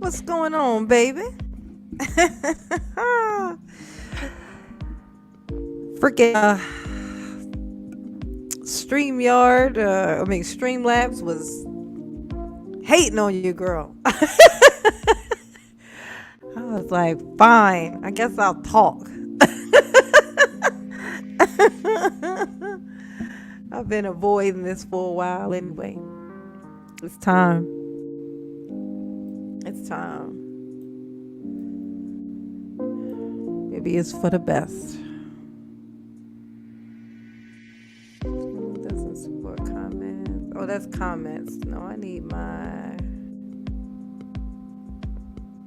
What's going on, baby? Freaking Streamlabs was hating on you, girl. I was like, fine, I guess I'll talk. I've been avoiding this for a while anyway. It's time. It's time. Maybe it's for the best. Doesn't support comments. Oh, that's comments. No, I need my.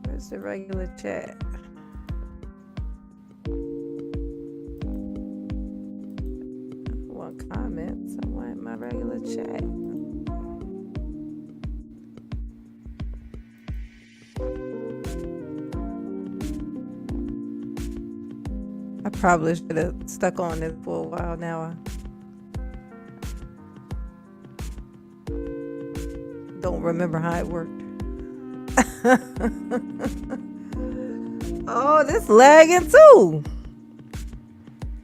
Where's the regular chat? I want comments. I want my regular chat. I probably should have stuck on this for a while now. I don't remember how it worked. Oh, this lagging too.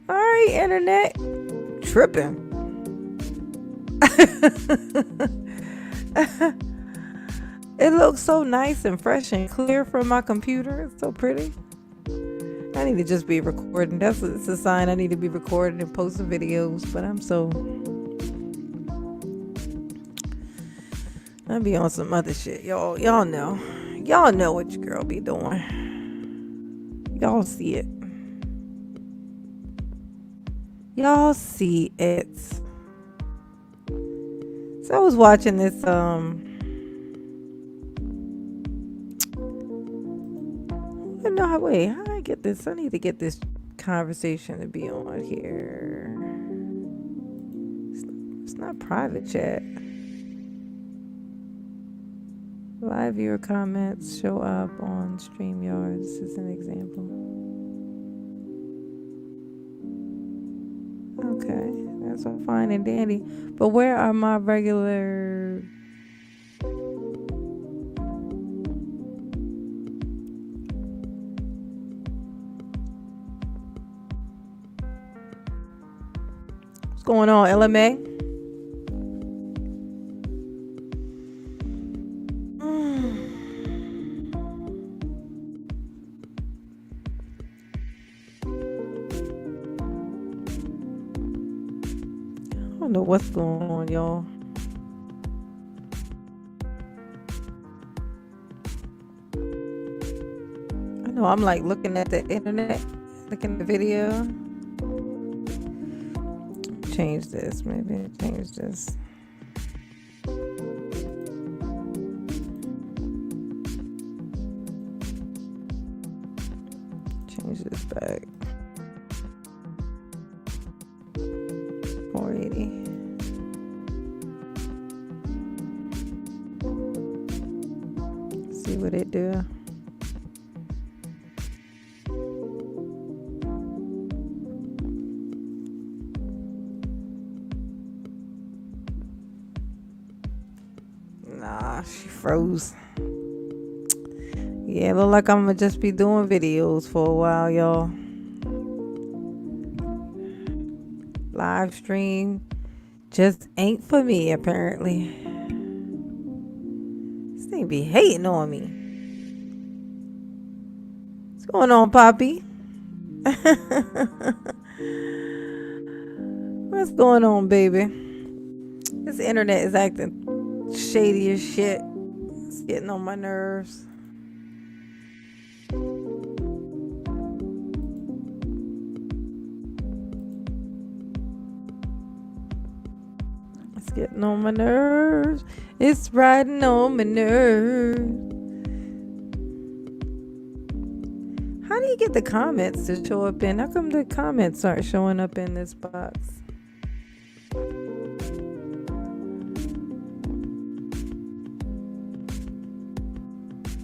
All right, internet. Tripping. It looks so nice and fresh and clear from my computer. It's so pretty. I need to just be recording. It's a sign I need to be recording and posting videos. But I'll be on some other shit. Y'all know. Y'all know what your girl be doing. Y'all see it. Y'all see it. So I was watching this how do I get this? I need to get this conversation to be on here. It's not private chat. Live viewer comments show up on StreamYard. This is an example. Okay, that's all fine and dandy. But where are my regular... What's going on, LMA? I don't know what's going on, y'all. I know I'm like looking at the internet, looking at the video. Change this, maybe change this. Change this back. 480. See what it do. Nah, she froze. Yeah, look like I'm gonna just be doing videos for a while, y'all. Live stream just ain't for me, apparently. This thing be hating on me. What's going on, Poppy? What's going on, baby? This internet is acting shady as shit. It's getting on my nerves. It's getting on my nerves. It's riding on my nerves. How do you get the comments to show up in? How come the comments aren't showing up in this box?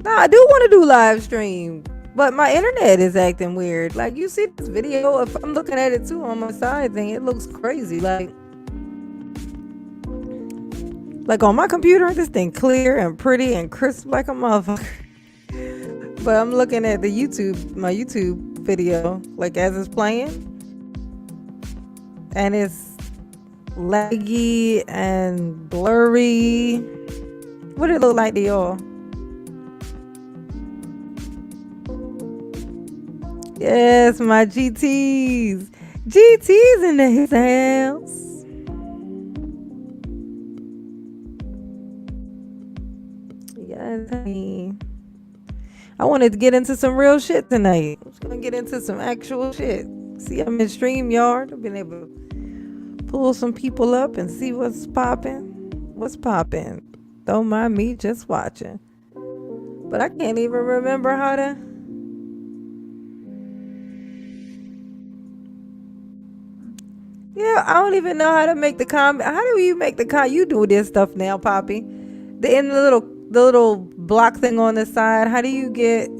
Nah, I do want to do live stream, but my internet is acting weird. Like, you see this video, if I'm looking at it too on my side thing, it looks crazy. Like on my computer, this thing clear and pretty and crisp like a motherfucker. But I'm looking at my YouTube video, like as it's playing, and it's laggy and blurry. What did it look like to y'all? Yes, my GTs. GTs in the house. Yes, honey. I wanted to get into some real shit tonight. I'm just gonna get into some actual shit. See, I'm in StreamYard. I've been able to pull some people up and see what's popping. What's popping? Don't mind me just watching. But I can't even remember how to. Yeah, I don't even know how to make the comment. How do you make the comment? You do this stuff now, Poppy. The little block thing on the side. How do you get?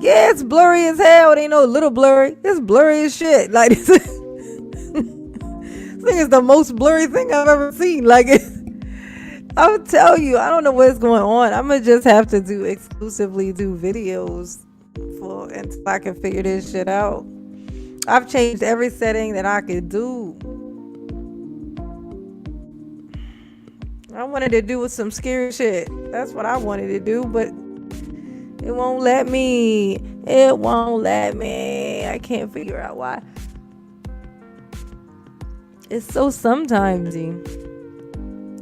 Yeah, it's blurry as hell. It ain't no little blurry. It's blurry as shit. Like this thing is the most blurry thing I've ever seen. Like I'll tell you, I don't know what's going on. I'm gonna just have to exclusively do videos until I can figure this shit out. I've changed every setting that I could do. I wanted to do with some scary shit. That's what I wanted to do, but it won't let me. It won't let me. I can't figure out why. It's so sometimesy.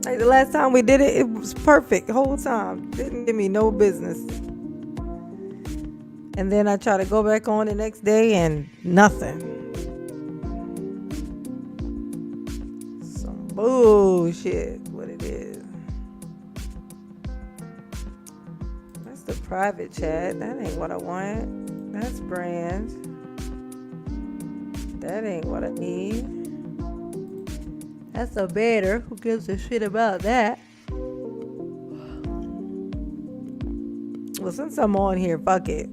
Like the last time we did it, it was perfect the whole time. Didn't give me no business. And then I try to go back on the next day and nothing. Some bullshit, what it is. That's the private chat. That ain't what I want. That's brand. That ain't what I need. That's a better. Who gives a shit about that? Well, since I'm on here, fuck it.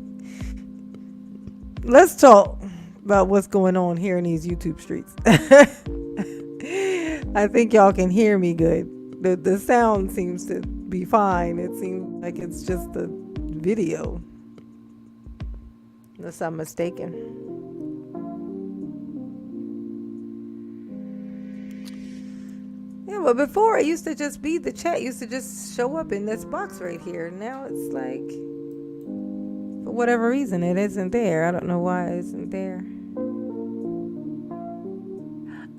Let's talk about what's going on here in these YouTube streets. I think y'all can hear me good. The sound seems to be fine. It seems like it's just the video. Unless I'm mistaken. Yeah, but before it used to just be the chat used to just show up in this box right here. Now it's like, for whatever reason, it isn't there. I don't know why it isn't there.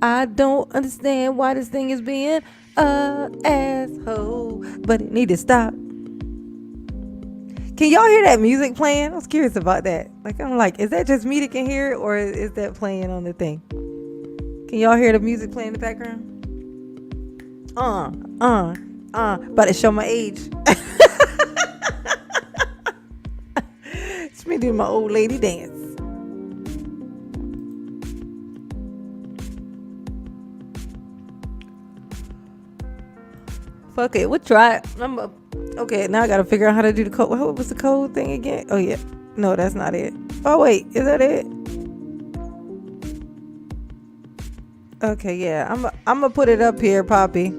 I don't understand why this thing is being a asshole, but it need to stop. Can y'all hear that music playing? I was curious about that. Like, I'm like, is that just me that can hear it, or is that playing on the thing? Can y'all hear the music playing in the background? About to show my age. It's me doing my old lady dance. Fuck it, we'll try it. Okay, now I gotta figure out how to do the code. What was the code thing again? Oh yeah, no, that's not it. Oh wait, is that it? Okay, yeah, I'm gonna put it up here, Poppy.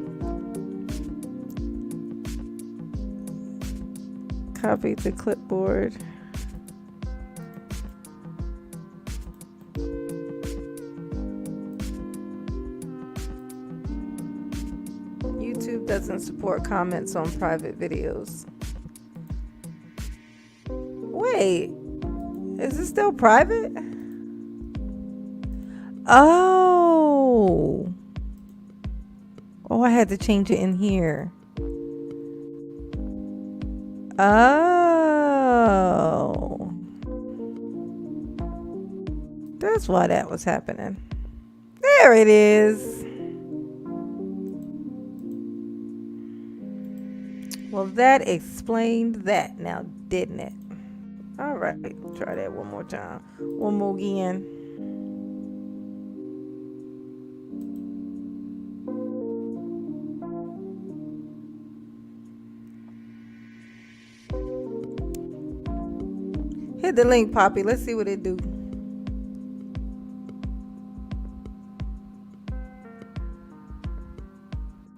Copy to clipboard. YouTube doesn't support comments on private videos. Wait, is it still private? Oh, I had to change it in here. Oh, that's why that was happening. There it is. Well, that explained that now, didn't it? All right, try that one more time. One more again. Hit the link, Poppy. Let's see what it do.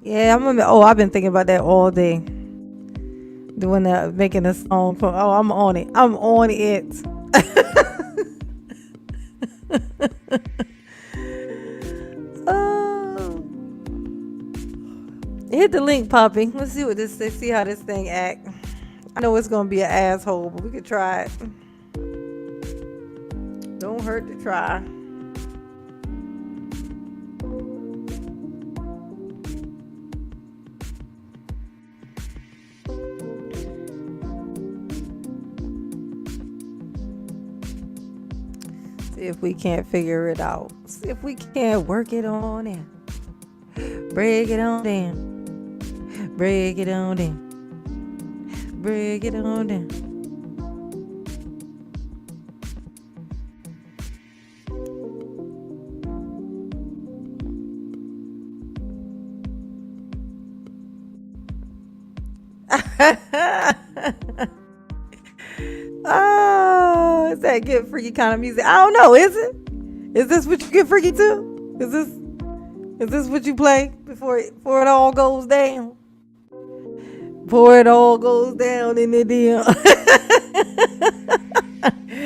Yeah, I've been thinking about that all day. Doing that, making a song for. Oh, I'm on it. I'm on it. Oh. Hit the link, Poppy. Let's see what this. Let's see how this thing act. I know it's gonna be an asshole, but we could try it. Don't hurt to try. See if we can't figure it out. See if we can't work it on in. Break it on down. Break it on down. Break it on down. Oh, is that get freaky kind of music? I don't know. Is it? Is this what you get freaky to? Is this what you play before it all goes down? Before it all goes down in the deal.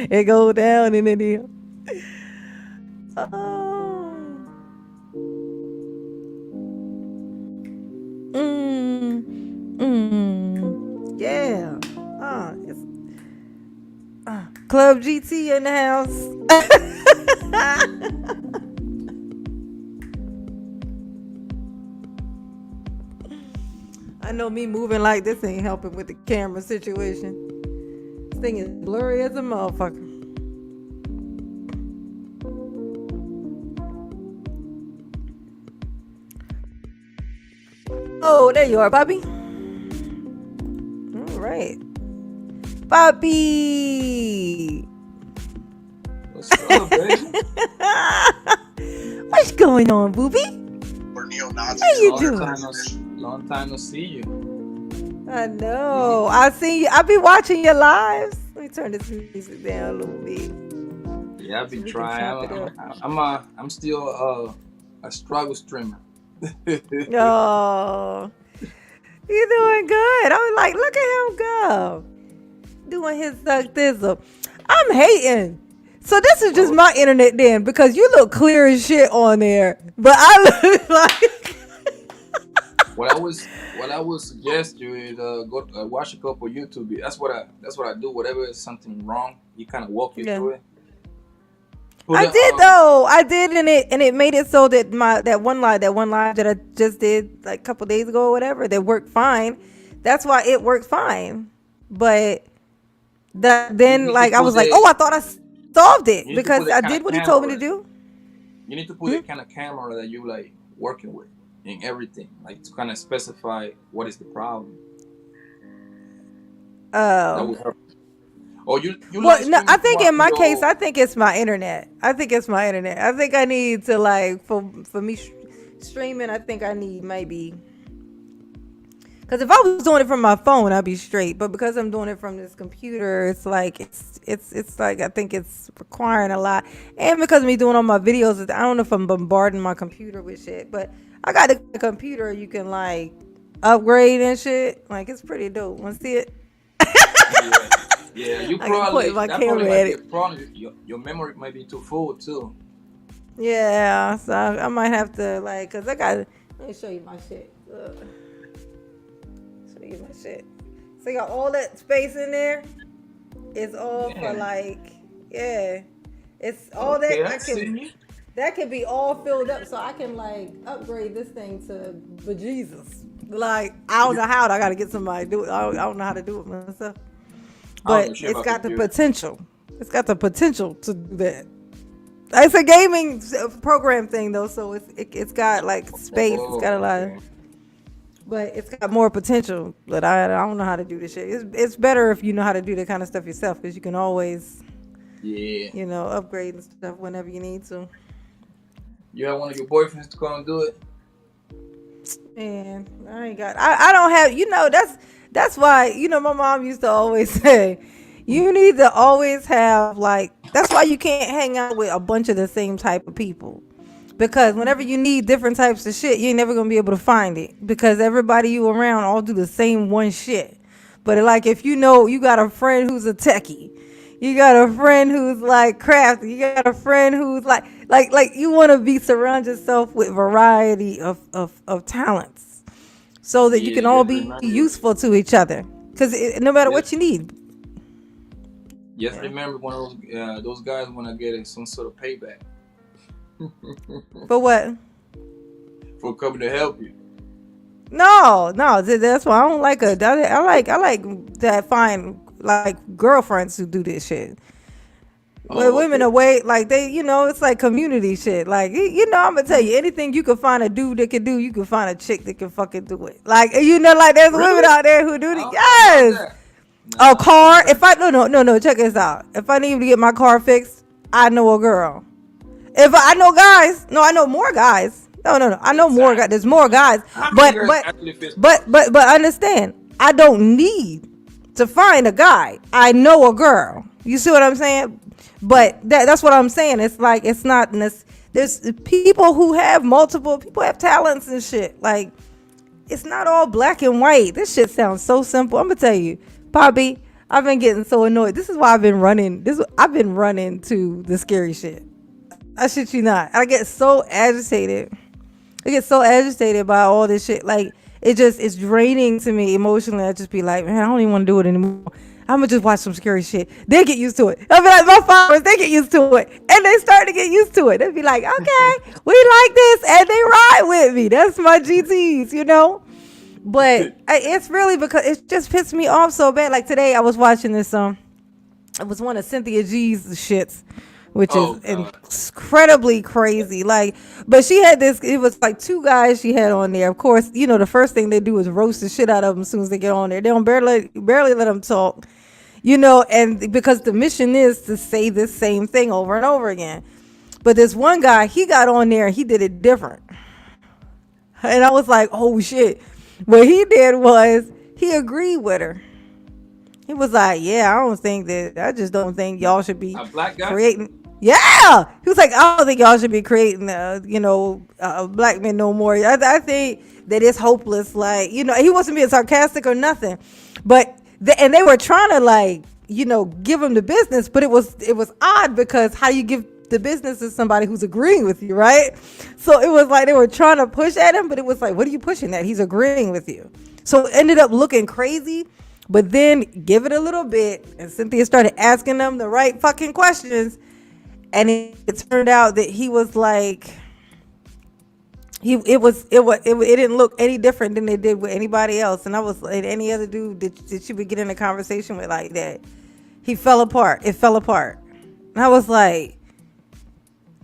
It goes down in the deal. Oh. Yeah. It's Club GT in the house. I know me moving like this ain't helping with the camera situation. This thing is blurry as a motherfucker. Oh, there you are, Bobby. All right. Bobby. What's up, baby? What's going on, booby? How you doing? Long time no see you. I know. I see you. I be watching your lives. Let me turn this music down a little bit. Yeah, I be trying. I'm still a struggle streamer. Oh, you doing good. I was like, look at him go. Doing his suck thistle. I'm hating. So this is just my internet then, because you look clear as shit on there. But I look like What I would suggest you is go watch a couple YouTube. That's what I do. Whatever is something wrong, you kind of walk you through it. I did though. I did, and it made it so that that one live that I just did like a couple days ago or whatever, that worked fine. That's why it worked fine. But then like I was like, oh, I thought I solved it because I did what he told me to do. You need to put the kind of camera that you like working with in everything, like to kind of specify what is the problem. That would help. Oh, you well, no, I think in my case, I think it's my internet. I think I need to like for me streaming. I think I need maybe because if I was doing it from my phone, I'd be straight. But because I'm doing it from this computer, it's like it's like I think it's requiring a lot. And because of me doing all my videos, I don't know if I'm bombarding my computer with shit. But I got a computer you can like upgrade and shit. Like it's pretty dope. Want to see it? Yeah, you probably might be a problem. Your memory might be too full too. Yeah, so I might have to like, cause I got. Let me show you my shit. Show you my shit. So you got all that space in there. It's all for like, yeah. It's all that can be all filled up, so I can like upgrade this thing to bejesus. Like I don't know how. I got to get somebody to do it. I don't know how to do it myself. But it's got the potential. It's got the potential to do that. It's a gaming program thing though, so it's got like space. It's got a lot of, but it's got more potential. But I don't know how to do this shit. It's better if you know how to do that kind of stuff yourself, because you can always, upgrade and stuff whenever you need to. You have one of your boyfriends to come and do it? Man, I ain't got. I don't have. That's why, my mom used to always say, you need to always have, like, that's why you can't hang out with a bunch of the same type of people. Because whenever you need different types of shit, you ain't never going to be able to find it. Because everybody you around all do the same one shit. But like, if you know you got a friend who's a techie, you got a friend who's like crafty, you got a friend who's like you want to be surround yourself with variety of talents so that you Yeah, can you all have to be remember. useful to each other. Because no matter Just, what you need. just Yeah. remember when those guys want to get some sort of payback For what? for coming to help you. No, no, that's why I don't like a. I like that fine like girlfriends who do this shit. Where Oh, women okay. are way like they, it's like community shit. Like I'm gonna tell you, anything you can find a dude that can do, you can find a chick that can fucking do it. Like like there's women Really? out there who do I it. don't know about Yes, that. a Nah, car. okay. If I no, check this out. If I need to get my car fixed, I know a girl. If I know guys, no, I know more guys. No. I know more guys. Exactly. There's more guys, How many but guys but actually fix but cars? but but understand, I don't need to find a guy. I know a girl. You see what I'm saying? But that's what I'm saying. It's like it's not. There's people who have multiple. People have talents and shit. Like it's not all black and white. This shit sounds so simple. I'm gonna tell you, Poppy. I've been getting so annoyed. This is why I've been running. I've been running to the scary shit. I shit you not. I get so agitated. I get so agitated by all this shit. Like it's draining to me emotionally. I just be like, man, I don't even want to do it anymore. I'm gonna just watch some scary shit. They get used to it. I'll be like, my followers, they get used to it, and they start to get used to it. They'll be like, okay, we like this, and they ride with me. That's my GTs. But it's really because it just pissed me off so bad. Like today, I was watching this. It was one of Cynthia G's shits, which is Oh God. incredibly crazy. Like, but she had this. It was like two guys she had on there. Of course, the first thing they do is roast the shit out of them as soon as they get on there. They don't barely let them talk. And because the mission is to say this same thing over and over again. But this one guy, he got on there and he did it different. And I was like, oh shit. What he did was he agreed with her. He was like, yeah, I just don't think y'all should be A black guy? creating. Yeah. He was like, I don't think y'all should be creating, black men no more. I think that it's hopeless. Like, he wasn't being sarcastic or nothing. But, and they were trying to give him the business, but it was odd because how do you give the business to somebody who's agreeing with you, right? So it was like they were trying to push at him, but it was like, what are you pushing at? He's agreeing with you. So it ended up looking crazy. But then give it a little bit, and Cynthia started asking them the right fucking questions, and it turned out that he was like, it didn't look any different than it did with anybody else, and I was like, any other dude that you would get in a conversation with like that, he fell apart. It fell apart, and I was like,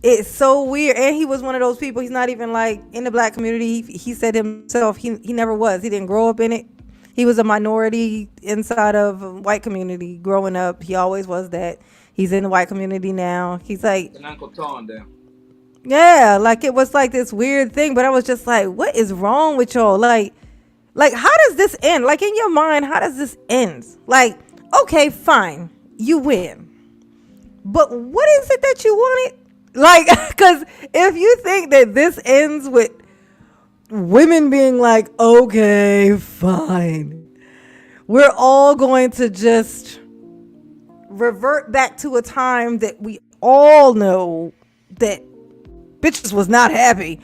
it's so weird. And he was one of those people. He's not even like in the black community. He said himself he never was. He didn't grow up in it. He was a minority inside of a white community growing up. He always was that. He's in the white community now. He's like, And Uncle Tom there. yeah, like it was like this weird thing. But I was just like, what is wrong with y'all? Like how does this end? Like in your mind, how does this end? Like, okay, fine, you win. But what is it that you wanted? Like, because if you think that this ends with women being like, okay, fine, we're all going to just revert back to a time that we all know that bitches was not happy,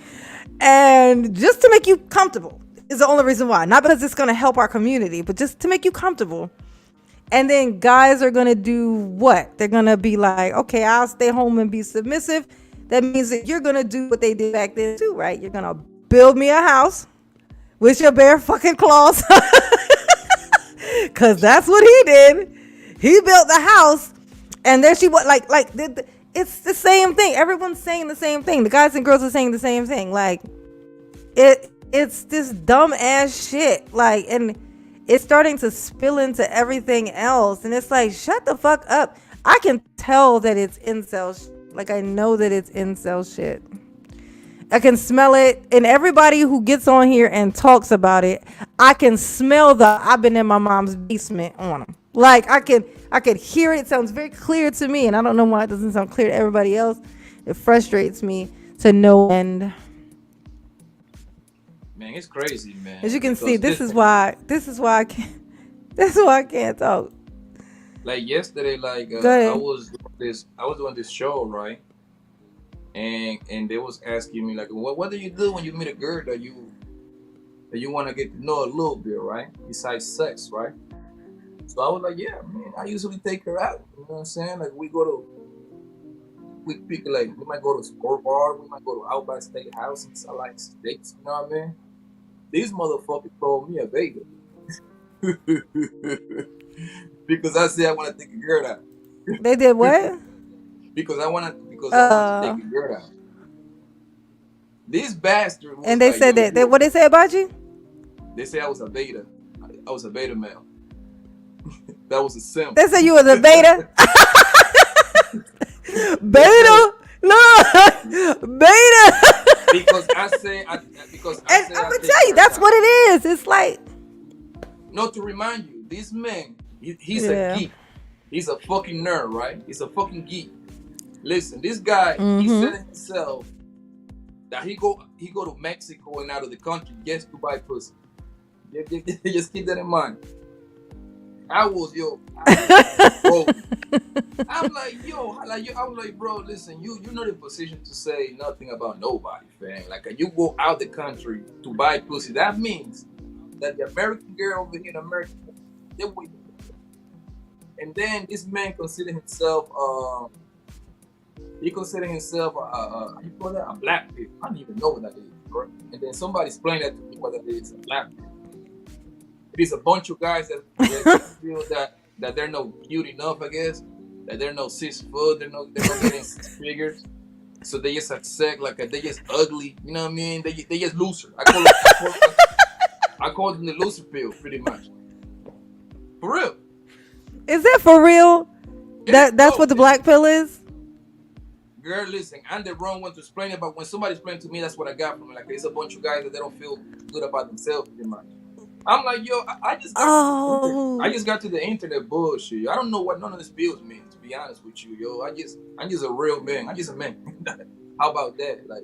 and just to make you comfortable is the only reason why. Not because it's going to help our community, but just to make you comfortable. And then guys are going to do what? They're going to be like, okay, I'll stay home and be submissive. That means that you're going to do what they did back then too, right? You're going to build me a house with your bare fucking claws. Because that's what he did. He built the house. And there she was, it's the same thing. Everyone's saying the same thing. The guys and girls are saying the same thing. Like, it's this dumb ass shit. Like, and it's starting to spill into everything else. And it's like, shut the fuck up. I can tell that it's incel shit. Like, I know that it's incel shit. I can smell it. And everybody who gets on here and talks about it, I can smell the I've been in my mom's basement on them. Like, I could hear it. It sounds very clear to me. And I don't know why it doesn't sound clear to everybody else. It frustrates me to no end. Man, it's crazy, man. As you can Because see, this is why I can't. That's why I can't talk. Like yesterday, like Go ahead. I was doing this show, right? And they was asking me like, what do you do when you meet a girl that you want to get to know a little bit, right? Besides sex, right? So I was like, yeah, man, I usually take her out. You know what I'm saying? Like we pick like we might go to a sport bar, we might go to Outback Steakhouse and I like steaks. You know what I mean? These motherfuckers called me a beta because I said I want to take a girl out They did what? because I want to take Uh, a girl out. This bastard was and they like, said yo, that. you. What they say about you? They say I was a beta. I was a beta male. That was a simp. They said you was a beta. Beta. No, beta. Because I say I because I And say I'm I gonna take tell you, girls that's out. what it is. It's like, Not to remind you, this man, he's a yeah. geek. He's a fucking nerd, right? He's a fucking geek. Listen, this guy, he said Mm-hmm. it himself that he go to Mexico and out of the country just to buy pussy. Just keep that in mind. I was broke. I'm like, yo, I was like, bro, listen, you're not in position to say nothing about nobody, fam. Like, you go out the country to buy pussy. That means that the American girl over here in America, they wait. And then this man consider himself, he consider himself, how you call that, a black people. I don't even know what that is, bro. And then somebody explained that to me what that is, a black people. It is a bunch of guys that feel that they're not cute enough, I guess. That they're not 6 foot, they're not getting 6 figures. So they just accept like they just ugly, you know what I mean? They just loser. I call them the loser pill, pretty much. For real. Is that for real? That's Bro, what the black pill is. girl, listen, I'm the wrong one to explain it, but when somebody explained to me, that's what I got from it. Like, there's a bunch of guys that they don't feel good about themselves, pretty much. I'm like, yo, I Oh, just got to the internet bullshit. I don't know what none of this bills mean, to be honest with you, yo. I'm just a real man. I'm just a man. How about that? Like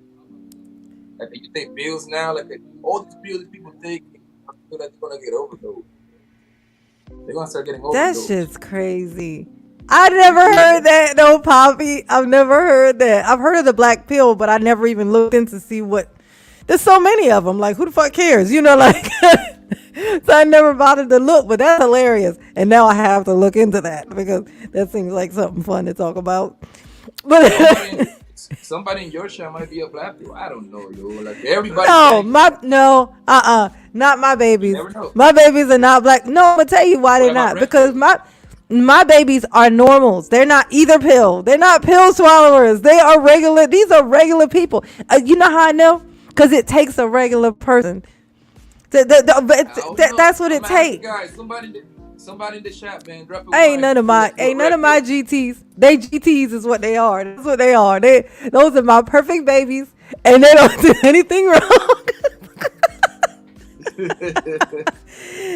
you take pills now, like all these pills that people take, I feel like they're gonna get overdosed. They're gonna start getting that overdosed. shit's crazy. I never heard that, no, Poppy. I've never heard that. I've heard of the black pill, but I never even looked in to see what. There's so many of them. Like, who the fuck cares? You know, like. So I never bothered to look, but that's hilarious. And now I have to look into that because that seems like something fun to talk about. Somebody, But somebody in your show might be a black people. I don't know, yo. Like everybody no, think not my you babies. never know. My babies are not black. No, I'm gonna tell you why What they're about not. red Because pills? my babies are normals. They're not either pill. They're not pill swallowers. They are regular. These are regular people. You know how I know? Because it takes a regular person. I don't know. That's what I'm it gonna ask the takes. guys. Somebody in the chat, man, drop a one if you're a Ain't none red of my pill. GTs. They GTs is what they are. That's what they are. Those are my perfect babies, and they don't do anything wrong.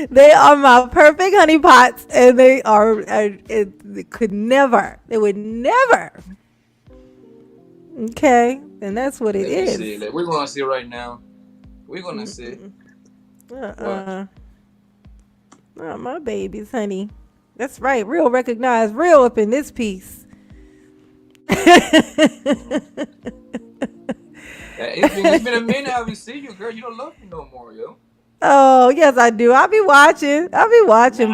They are my perfect honey pots, and they are. It could never. They would never. Okay, and that's what it Let me see. is. Like, we're gonna see right now. We're gonna see. Watch. Uh-uh. Not my babies, honey. That's right. Real recognized. Real up in this piece. It's been a minute. I haven't seen you, girl. You don't love me no more, yo. Oh, yes, I do. I'll be watching, but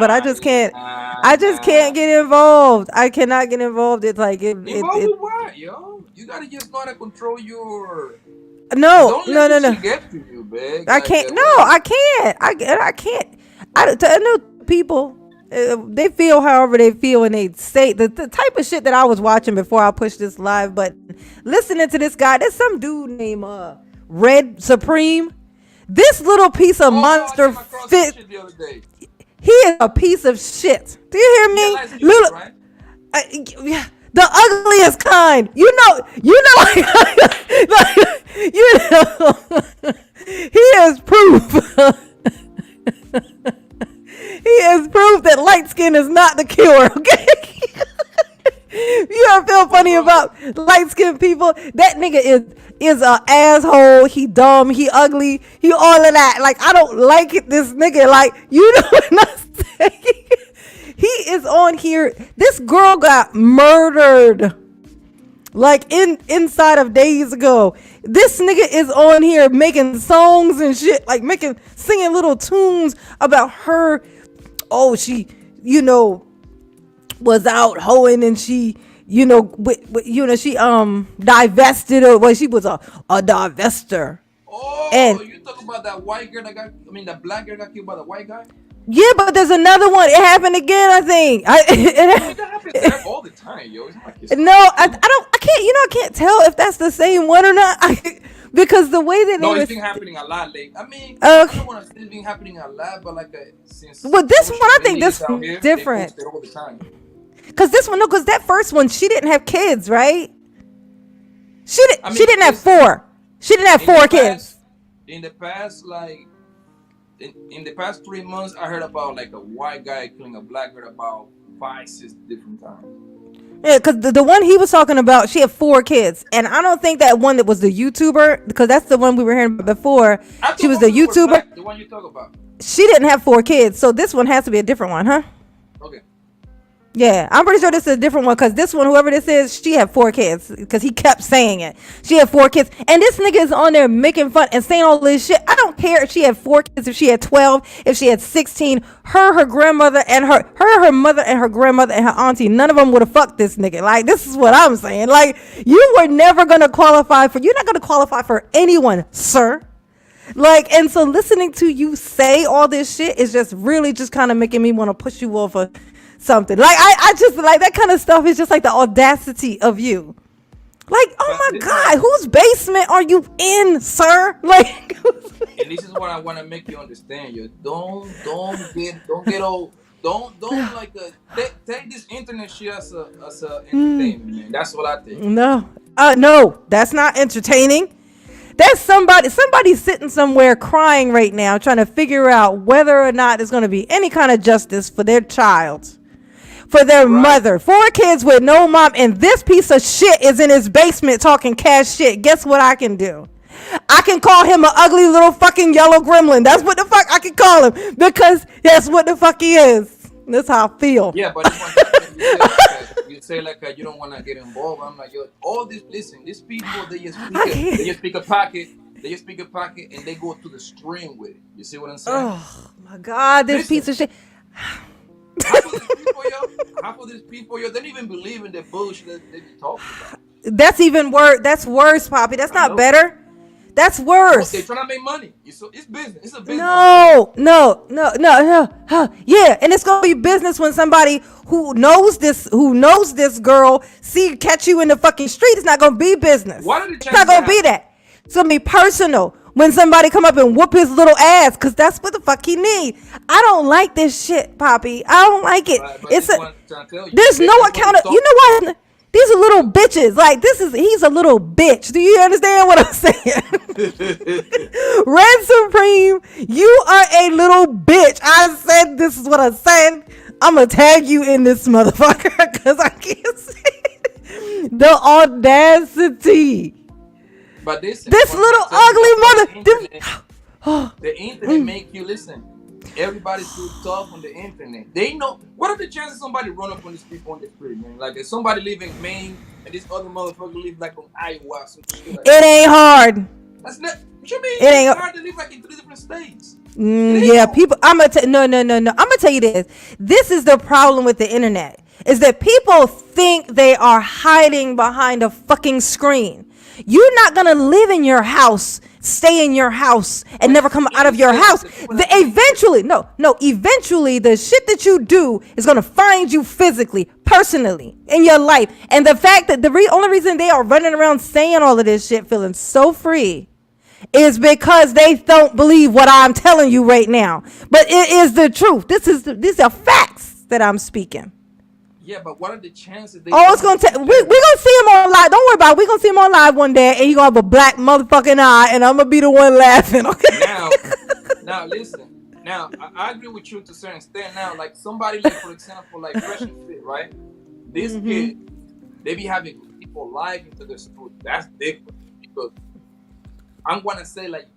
Nah, I just can't nah. get involved. I cannot get involved. It's like Involved with what, yo? You gotta just know how to control your. no, Don't let no, no, this no. shit get to you, big. I Like, can't. No, whatever. I can't. I can't. I know people. They feel however they feel, and they say the type of shit that I was watching before I pushed this live. But listening to this guy, there's some dude named Red Supreme. This little piece of Oh, I monster came across this fit. shit the other day. He is a piece of shit. Do you hear Yeah, me? light skin, Little, right? yeah, the ugliest kind. You know, like, you know, he is proof. He is proof that light skin is not the cure. Okay. You ever feel funny about light skinned people? That nigga is a asshole. He dumb. He ugly. He all of that. Like, I don't like it. This nigga. Like, you know what I'm saying? He is on here. This girl got murdered like inside of days ago. This nigga is on here making songs and shit, like singing little tunes about her. Oh, she, you know, was out hoeing and she, she divested, or well, she was a divester. Oh, And you talk about that white girl that got, I mean, that black girl got killed by the white guy? yeah, but there's another one. It happened again, I think. I mean, that happens there all the time, yo. It's not like it's No, I can't. I can't tell if that's the same one or not. Because the way that No, they it's was, been happening a lot lately. I mean, I okay. don't want to say it's been happening a lot, but like since Well, this one social I think media this is out one's here, they different. post it all the time. Cause this one, no, cause that first one, she didn't have kids, right? I She mean, didn't have listen, four. She didn't have in the four past, kids. in the past, like in the past 3 months, I heard about like a white guy killing a black girl about 5, 6 different times. Yeah, cause the one he was talking about, she had four kids, and I don't think that one that was the YouTuber, because that's the one we were hearing about before. I She thought was both the of them were YouTuber. black. The one you talk about. She didn't have four kids, so this one has to be a different one, huh? Okay. Yeah, I'm pretty sure this is a different one because this one, whoever this is, she had four kids because he kept saying it. She had four kids, and this nigga is on there making fun and saying all this shit. I don't care if she had four kids, if she had 12, if she had 16. Her grandmother, and her mother, and her grandmother, and her auntie, none of them would have fucked this nigga. Like, this is what I'm saying. Like, you were never gonna qualify for. You're not gonna qualify for anyone, sir. Like, and so listening to you say all this shit is just really just kind of making me want to push you off of something. Like, I just like that kind of stuff. Is just like the audacity of you. Like, oh But my this God, whose basement are you in, sir? Like, and this is what I want to make you understand. You don't get all don't like take this internet shit as a entertainment, man. That's what I think. no, no, that's not entertaining. That's somebody sitting somewhere crying right now, trying to figure out whether or not there's going to be any kind of justice for their child, for their Right. mother, four kids with no mom, and this piece of shit is in his basement talking cash shit. Guess what I can do? I can call him an ugly little fucking yellow gremlin. That's what the fuck I can call him, because that's what the fuck he is. That's how I feel. Yeah, but it's one thing you say like you don't want to get involved. I'm like, yo, all this. Listen, these people I can't. they just pick a pocket. They just pick a pocket and they go to the stream with it. You see what I'm saying? Oh my God, this Listen, piece of shit. half of these people, yo, they don't even believe in the bullshit that they be talking about. That's even worse. That's worse, Poppy. That's I not know. better. That's They're worse. trying to make money. It's business. It's a business. No. Huh. Yeah, and it's gonna be business when somebody who knows this girl catch you in the fucking street. It's not gonna be business. What are the It's chances not gonna that be happen? that. It's gonna be personal when somebody come up and whoop his little ass, because that's what the fuck he need. I don't like this shit, Poppy. I don't like it. But It's this a one I'm trying to tell you. There's no This one account. is You know what? These are little bitches. Like, he's a little bitch. Do you understand what I'm saying? Red Supreme, you are a little bitch. I said this is what I said. I'm gonna tag you in this motherfucker because I can't say it. The audacity. But listen, This what I'm little trying to tell you, ugly that's why mother. the internet make you listen. Everybody's too tough on the internet. They know what are the chances somebody run up on these people on the street, man? Like if somebody live in Maine and this other motherfucker live like on Iowa, some shit like It that. ain't hard. That's not. What you mean? It ain't. It's hard to live like in 3 different states. It ain't Yeah, hard. people. I'm gonna tell. No. I'm gonna tell you this. This is the problem with the internet. Is that people think they are hiding behind a fucking screen. You're not gonna live in your house, stay in your house, and But never come out of your house. Eventually, the shit that you do is gonna find you physically, personally, in your life. And the fact that the only reason they are running around saying all of this shit, feeling so free, is because they don't believe what I'm telling you right now. But it is the truth. These are facts that I'm speaking. Yeah, but what are the chances they? Oh, it's gonna take. We gonna see him on live. Don't worry about it. We gonna see him on live one day, and he gonna have a black motherfucking eye, and I'm gonna be the one laughing. Okay. Now listen. Now I agree with you to a certain extent. Now, like somebody like for example, like Fresh and Fit, right? This kid, they be having people live into the studio. That's different because I'm gonna say like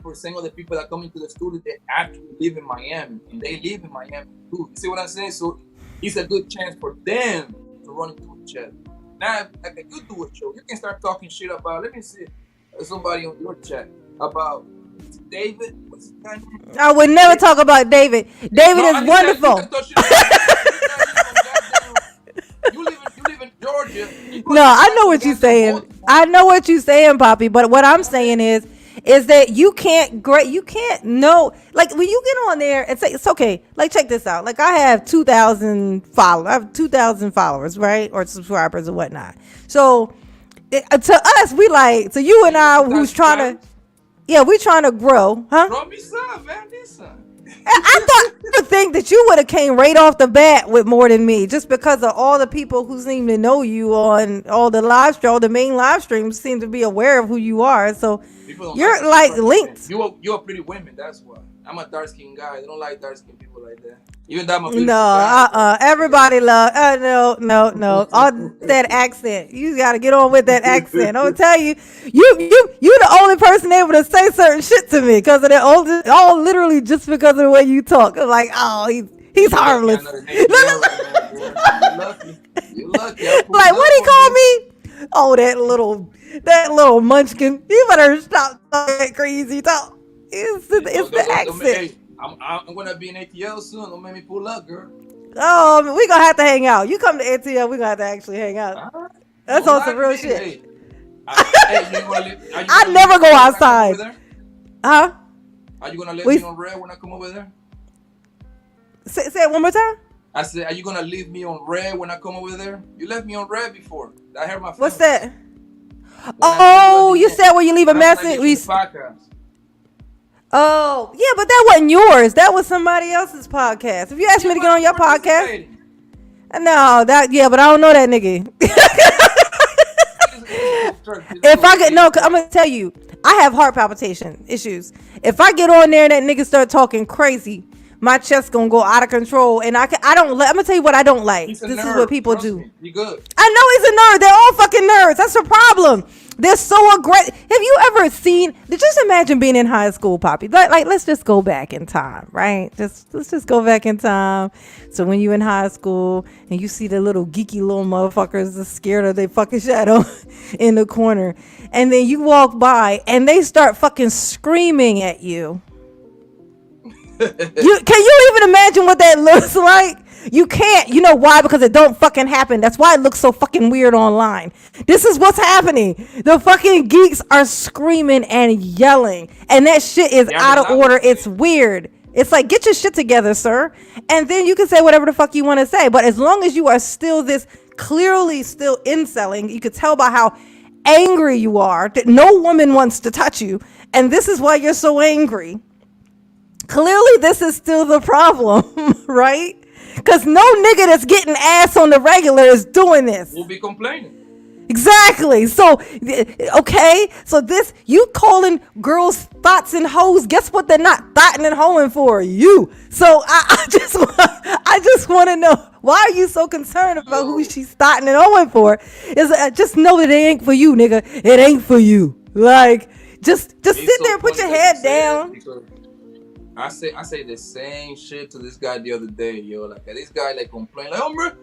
90% of the people that come into the studio, they actually live in Miami, and they live in Miami too. You see what I'm saying? So it's a good chance for them to run into each other. Now, like you do a show, you can start talking shit about. Let me see, somebody on your chat about David. What's his name? I would never talk about David. David No, is wonderful. You can talk shit about David. You live in Georgia. No, I know what you're saying. I know what you're saying, Poppy. But what I'm saying is that you can't know, like when you get on there and say it's okay. Like check this out. Like I have 2,000 followers. I have 2,000 followers, right, or subscribers or whatnot. So to us, we like to you and I, who's trying to, yeah, we trying to grow, huh? Grow me some, man. This son. I thought you would think that you would have came right off the bat with more than me, just because of all the people who seem to know you on all the all the main live streams seem to be aware of who you are. So you're like linked. You're pretty women, that's why. I'm a dark skinned guy. They don't like dark skinned people like that. Even that No, everybody love. No. All that accent. You got to get on with that accent. I'm gonna tell you, you the only person able to say certain shit to me because of that. All literally just because of the way you talk. I'm like, oh, he's harmless. You're lucky. You're lucky. Like what he called me? Oh, that little munchkin. You better stop talking that crazy talk. It's the accent. I'm gonna be in ATL soon. Don't make me pull up, girl. Oh, we gonna have to hang out. You come to ATL, we gonna have to actually hang out. Right. That's on some real shit. Hey, I never go outside. Huh? Are you gonna let me on red when I come over there? Say it one more time. I said, are you gonna leave me on red when I come over there? You left me on red before. I heard my friend. What's that? Oh, you said where you leave a message. Oh, yeah, but that wasn't yours. That was somebody else's podcast. If you asked me to get on your podcast, no, but I don't know that nigga. If I get I'm gonna tell you, I have heart palpitation issues. If I get on there and that nigga start talking crazy, my chest gonna go out of control, and I'm gonna tell you what I don't like. This is what people do. You good? I know he's a nerd. They're all fucking nerds. That's the problem. They're so aggressive. Have you ever seen? Just imagine being in high school, Poppy. Like, let's just go back in time, right? Let's just go back in time. So when you in high school and you see the little geeky little motherfuckers that's scared of their fucking shadow in the corner, and then you walk by and they start fucking screaming at you. Can you even imagine what that looks like? You can't. You know why? Because it don't fucking happen. That's why it looks so fucking weird online. This is what's happening. The fucking geeks are screaming and yelling, and that shit is out of order. It's weird. It's like, get your shit together, sir. And then you can say whatever the fuck you want to say. But as long as you are still this clearly still inselling, you could tell by how angry you are that no woman wants to touch you. And this is why you're so angry. Clearly, this is still the problem, right? Because no nigga that's getting ass on the regular is doing this. We'll be complaining. Exactly. So, okay. So this, you calling girls thoughts and hoes. Guess what they're not thotting and hoeing for? You. So I just want to know, why are you so concerned about who she's thotting and hoeing for? Just know that it ain't for you, nigga. It ain't for you. Like, just sit there and put your head down. I say the same shit to this guy the other day, yo. Like this guy like complain, like, oh man,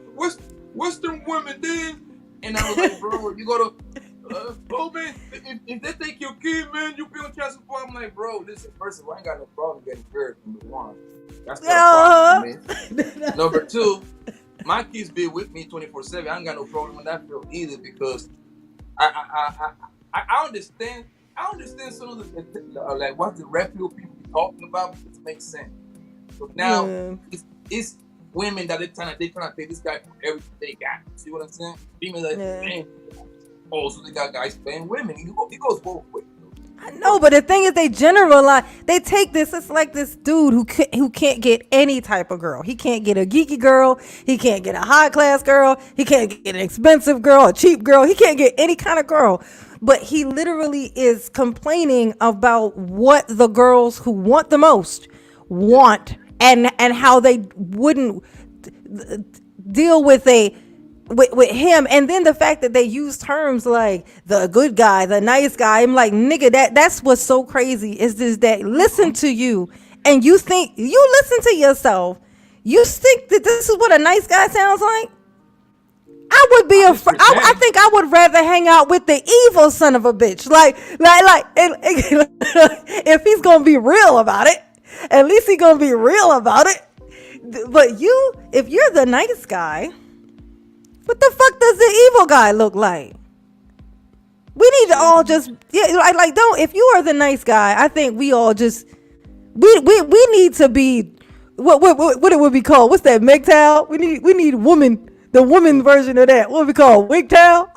Western women did, and I was like, bro, you gotta, oh man, if they take your kid, man, you be on child support. I'm like, bro, listen, first of all, I ain't got no problem getting married. Number one, that's not a problem. Number two, my kids be with me 24/7. I ain't got no problem with that field either, because I understand. I understand some of the like what the reputable people be talking about, because it makes sense. So now it's women that they trying to take this guy for everything they got. See what I'm saying? Females that paying. Also, they got guys paying women. It goes both ways. I know, but the thing is, they generalize. They take this. It's like this dude who can't get any type of girl. He can't get a geeky girl. He can't get a high class girl. He can't get an expensive girl, a cheap girl. He can't get any kind of girl. But he literally is complaining about what the girls who want the most want, and how they wouldn't deal with a with him, and then the fact that they use terms like the good guy, the nice guy. I'm like, nigga, that's what's so crazy is this that listen to you, and you think you listen to yourself. You think that this is what a nice guy sounds like? I would be afraid. I 100%. think I would rather hang out with the evil son of a bitch. If he's gonna be real about it, at least he's gonna be real about it. But if you're the nice guy, what the fuck does the evil guy look like? We need to all just don't. If you are the nice guy, I think we all just we need to be what it would be called. What's that? MGTOW. We need woman. The woman version of that. What we call WGTOW?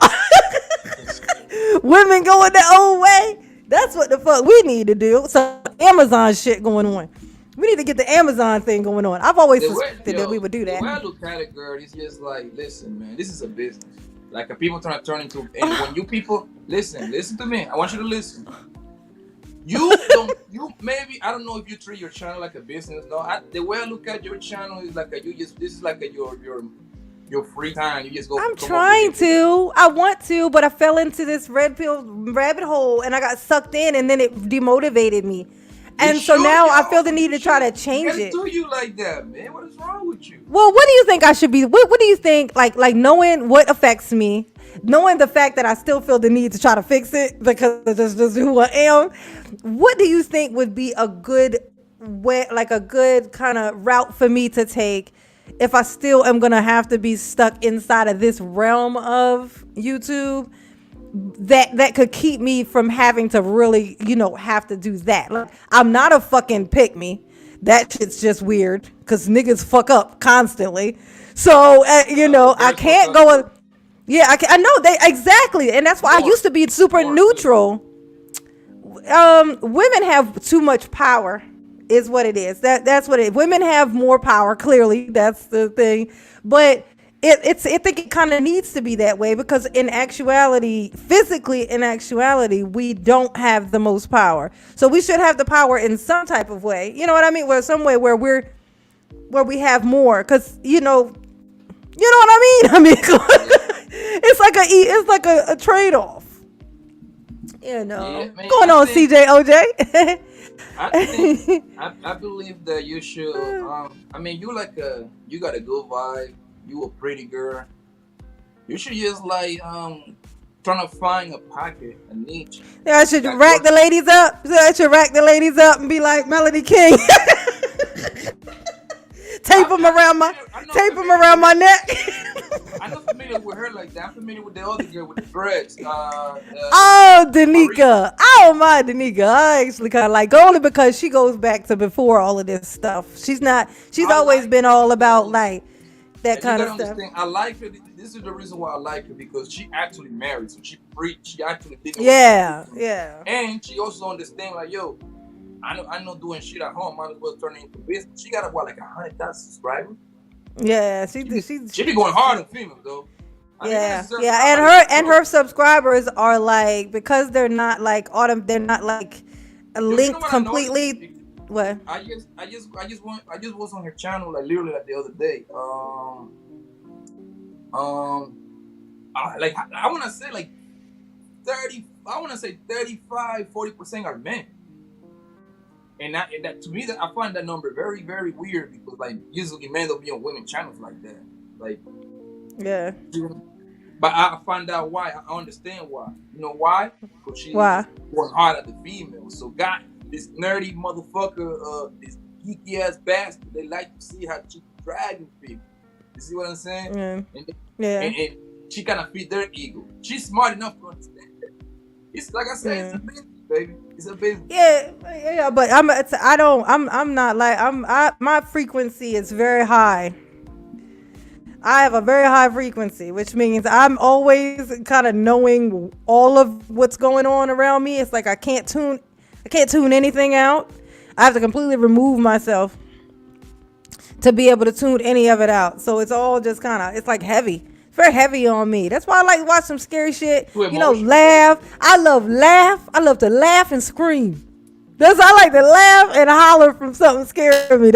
Women going their own way. That's what the fuck we need to do. So Amazon shit going on. We need to get the Amazon thing going on. I've always suspected that we would do that. The way I look at it, girl, it's just like, listen, man, this is a business. Like, people trying to turn into, and when you people listen to me. I want you to listen. You maybe, I don't know if you treat your channel like a business. No, the way I look at your channel is like this is like your free time. You just go. I'm trying to. I want to, but I fell into this red pill rabbit hole and I got sucked in, and then it demotivated me. And so now I feel the need to try to change it. Do you like that, man? What is wrong with you? Well, what do you think I should be? What do you think? Like knowing what affects me, knowing the fact that I still feel the need to try to fix it because it's just who I am. What do you think would be a good way, like a good kind of route for me to take if I still am gonna have to be stuck inside of this realm of YouTube? That could keep me from having to really, have to do that. Like, I'm not a fucking pick me. That shit's just weird because niggas fuck up constantly. So, I can't go. I know they exactly. And that's why I used to be super neutral. Women have too much power is what it is. That's what it is. Women have more power. Clearly, that's the thing. But I think it kind of needs to be that way because physically, we don't have the most power. So we should have the power in some type of way. You know what I mean? Where some way where we have more. Because you know what I mean. I mean, it's like a trade off. Yeah, man, going on, CJ OJ. I believe that you should. I mean, you got a good vibe. You a pretty girl. You should just trying to find a pocket, a niche. Yeah, I should rack the ladies up. I should rack the ladies up and be like Melody King. Tape them around my neck. I'm not familiar with her like that. I'm familiar with the other girl with the dreads. Danica. I don't mind Danica. I actually kind of like only because she goes back to before all of this stuff. She's always been all about like that kind of stuff. I like her. This is the reason why I like her because she actually married. So she preached. She actually did. Yeah. And she also understand like, yo, I'm not doing shit at home. Might as well turn it into business. She got like 100,000 subscribers. Yeah, she be going hard on females though. And her subscribers are like because they're not like they're not like linked completely. What? I just was on her channel like literally like the other day. I want to say like 35-40% are men. And that to me, that I find that number very, very weird because like usually men don't be on women channels like that. Like, yeah. But I find out why. I understand why. You know why? Because she's going hard at the females. So this nerdy motherfucker, this geeky ass bastard, they like to see how she dragging people. You see what I'm saying? And she kind of feed their ego. She's smart enough to understand that. It's like I said, it's a business, baby. It's a business. Yeah, but I'm not like my frequency is very high. I have a very high frequency, which means I'm always kind of knowing all of what's going on around me. It's like I can't tune anything out. I have to completely remove myself to be able to tune any of it out. So it's all just it's like heavy. It's very heavy on me. That's why I like to watch some scary shit. Laugh. I love to laugh and scream. I like to laugh and holler from something scaring me.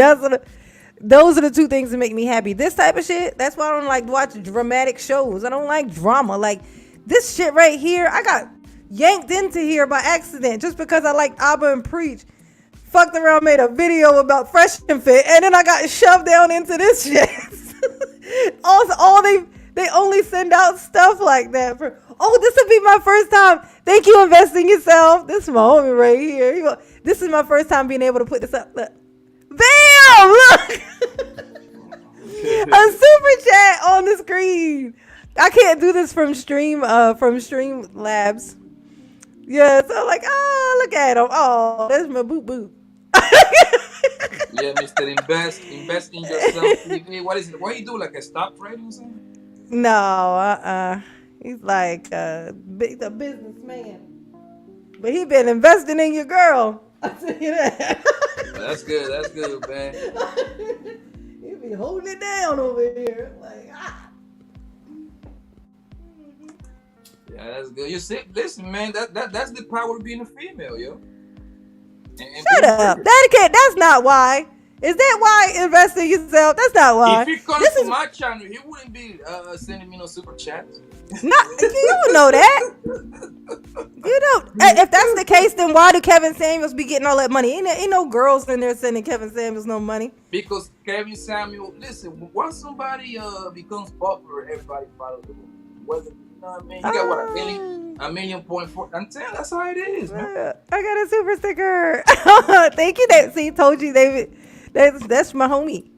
Those are the two things that make me happy. This type of shit, that's why I don't like watch dramatic shows. I don't like drama. Like this shit right here, I got yanked into here by accident just because I like Abba and Preach. Fucked around, made a video about Fresh and Fit, and then I got shoved down into this shit. Also, they only send out stuff like that for. Oh, this will be my first time. Thank you, invest in yourself. This is my homie right here. This is my first time being able to put this up. Look. Bam! Look, a super chat on the screen. I can't do this from Stream Labs. Yeah, so like, oh, look at him. Oh, that's my boop boop. Yeah, Mr. Invest in yourself. Hey, what is it? What you do? Like a stock trading or something? No, he's like a businessman, but he been investing in your girl. I tell you that. That's good. That's good, man. He be holding it down over here, like Yeah, that's good. You see, listen, man. That's the power of being a female, yo. Shut up. That's not why. Is that why invest in yourself? That's not why. If he comes to my channel, he wouldn't be sending me no super chats. Not, you don't know that. You don't. If that's the case, then why do Kevin Samuels be getting all that money? Ain't no girls in there sending Kevin Samuels no money. Because Kevin Samuel, listen, once somebody becomes popular, everybody follows them. Whether you know what I mean, you got what a million point four. I'm telling you, that's how it is, man. I got a super sticker. Thank you, see, told you, David. That's my homie.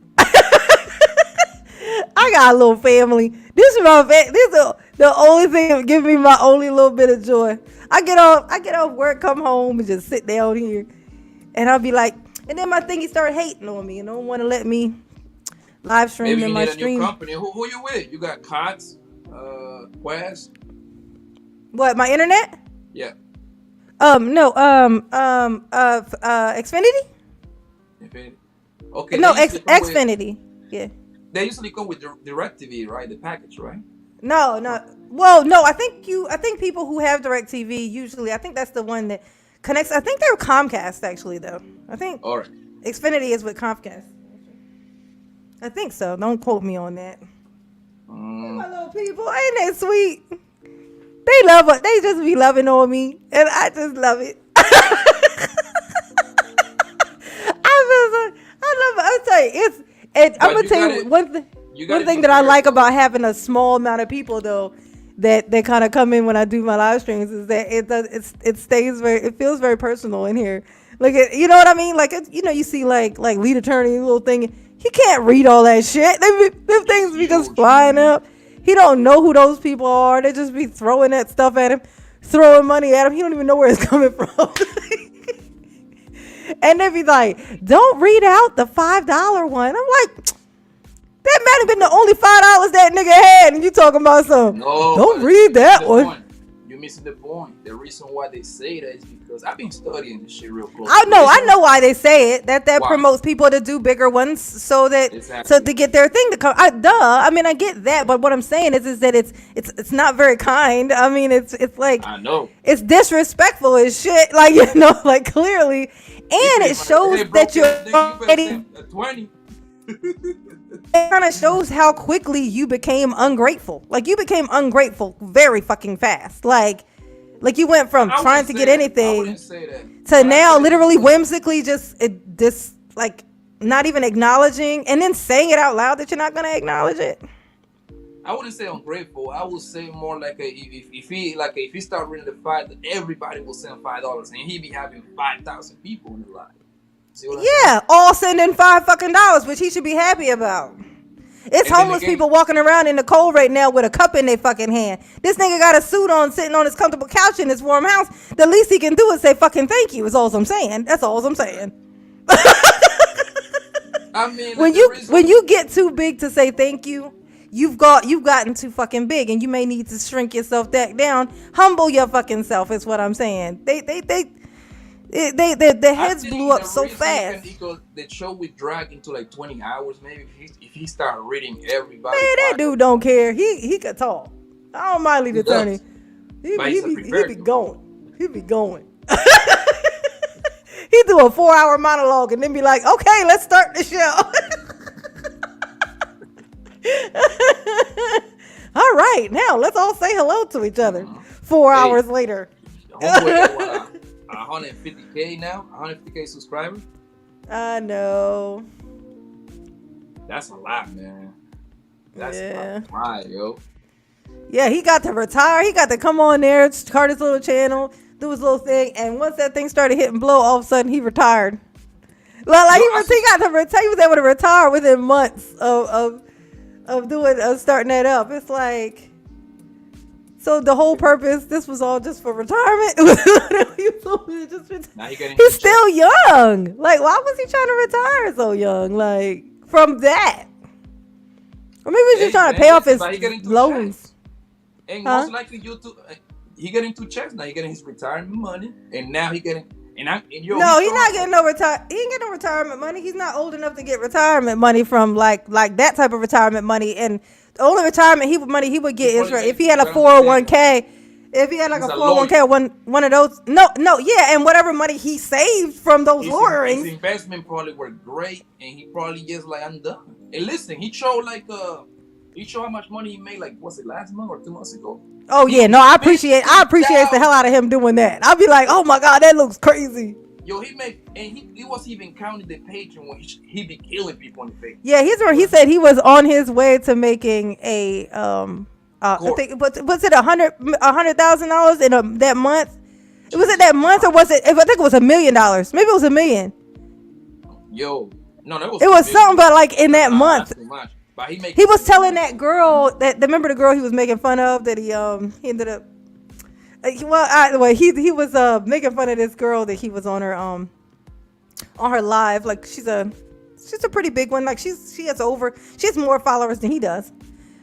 I got a little family. This is my This is the only thing that gives me my only little bit of joy. I get off work, come home, and just sit down here, and I'll be like, and then my thingy started hating on me and don't want to let me live stream Maybe in you my need stream. A new company. Who you with? You got Cots, Quest. What, my internet? Yeah. No. Xfinity. Okay. No, Xfinity. Yeah. They usually come with DirecTV, right? The package, right? No. Well, no. I think people who have DirecTV usually. I think that's the one that connects. I think they're Comcast actually, though. I think. All right. Xfinity is with Comcast. I think so. Don't quote me on that. My little people, ain't that sweet? They love it. They just be loving on me, and I just love it. I love it. I'll tell you, I'm gonna tell you one thing that I like about having a small amount of people though, that kind of come in when I do my live streams is that it feels very personal in here. Like you know what I mean? Like you see like lead attorney little thing. He can't read all that shit. Them things be just flying up. He don't know who those people are. They just be throwing that stuff at him, throwing money at him. He don't even know where it's coming from. And they be like, don't read out the $5 one. I'm like, that might have been the only $5 that nigga had. And you talking about something. No, don't read that one. You're missing the point. The reason why they say that is because I've been studying this shit real close. I know why they say it. That promotes people to do bigger ones so to get their thing to come. I mean, I get that, but what I'm saying is that it's not very kind. I mean, it's like I know it's disrespectful as shit. Like like clearly, and it shows that you're already 20. It kind of shows how quickly you became ungrateful. Like you became ungrateful very fucking fast. Like you went from trying to get anything to now literally whimsically just like not even acknowledging and then saying it out loud that you're not gonna acknowledge it. I wouldn't say ungrateful. I would say more like if he start reading the fight, everybody will send $5 and he be having 5,000 people in the line. Yeah, all sending $5 which he should be happy about. It's homeless people walking around in the cold right now with a cup in their fucking hand. This nigga got a suit on, sitting on his comfortable couch in his warm house. The least he can do is say fucking thank you. Is all I'm saying. That's all I'm saying. I mean, when you get too big to say thank you, you've gotten too fucking big, and you may need to shrink yourself back down. Humble your fucking self is what I'm saying. The heads blew up so fast. The show would drag into like 20 hours maybe if he started reading everybody. Man, that dude don't care. He could talk. I don't mind lead attorney. He be going. He be going. He do a 4-hour monologue and then be like, okay, let's start the show. right, now let's all say hello to each other. Uh-huh. 4 hours Hey, later. the homeboy got what, 150K now, 150K subscribers. I know. That's a lot, man. That's a Yeah. lot, yo. Yeah, he got to retire. He got to come on there, start his little channel, do his little thing, and once that thing started hitting blow, all of a sudden he retired. Like Yo, he got to retire. He was able to retire within months of doing starting that up. It's like, so the whole purpose, this was all just for retirement. now he getting He's his check. still young. Like, why was he trying to retire so young? Like, from that, or maybe he's just trying to pay off his but he getting two loans. checks. And Huh? most likely YouTube, he getting 2 checks now. He getting his retirement money, and now he getting No, he's not getting no retire. He ain't getting no retirement money. He's not old enough to get retirement money from like that type of retirement money. And the only retirement money he would get is if he had a 401k. If he had like He's a a 401k, one of those. No, yeah, and whatever money he saved from those his lawyerings. investment probably were great, and he probably just like, I'm done. And listen, he showed how much money he made. Like, was it last month or 2 months ago? Oh yeah, no, I appreciate the hell out of him doing that. I'll be like, oh my god, that looks crazy. Yo, he made, and he was even counting the Patreon when he be killing people on the Patreon. Yeah, he said he was on his way to making a I think, but was it $100,000 in that month? Was it that month or was it? I think it was $1 million. Maybe it was $1 million. Yo, no, that was. It was something, but like in that month. Too much. But he was telling that girl remember the girl he was making fun of that he ended up. He was making fun of this girl that he was on her live. Like she's a pretty big one. Like she has more followers than he does.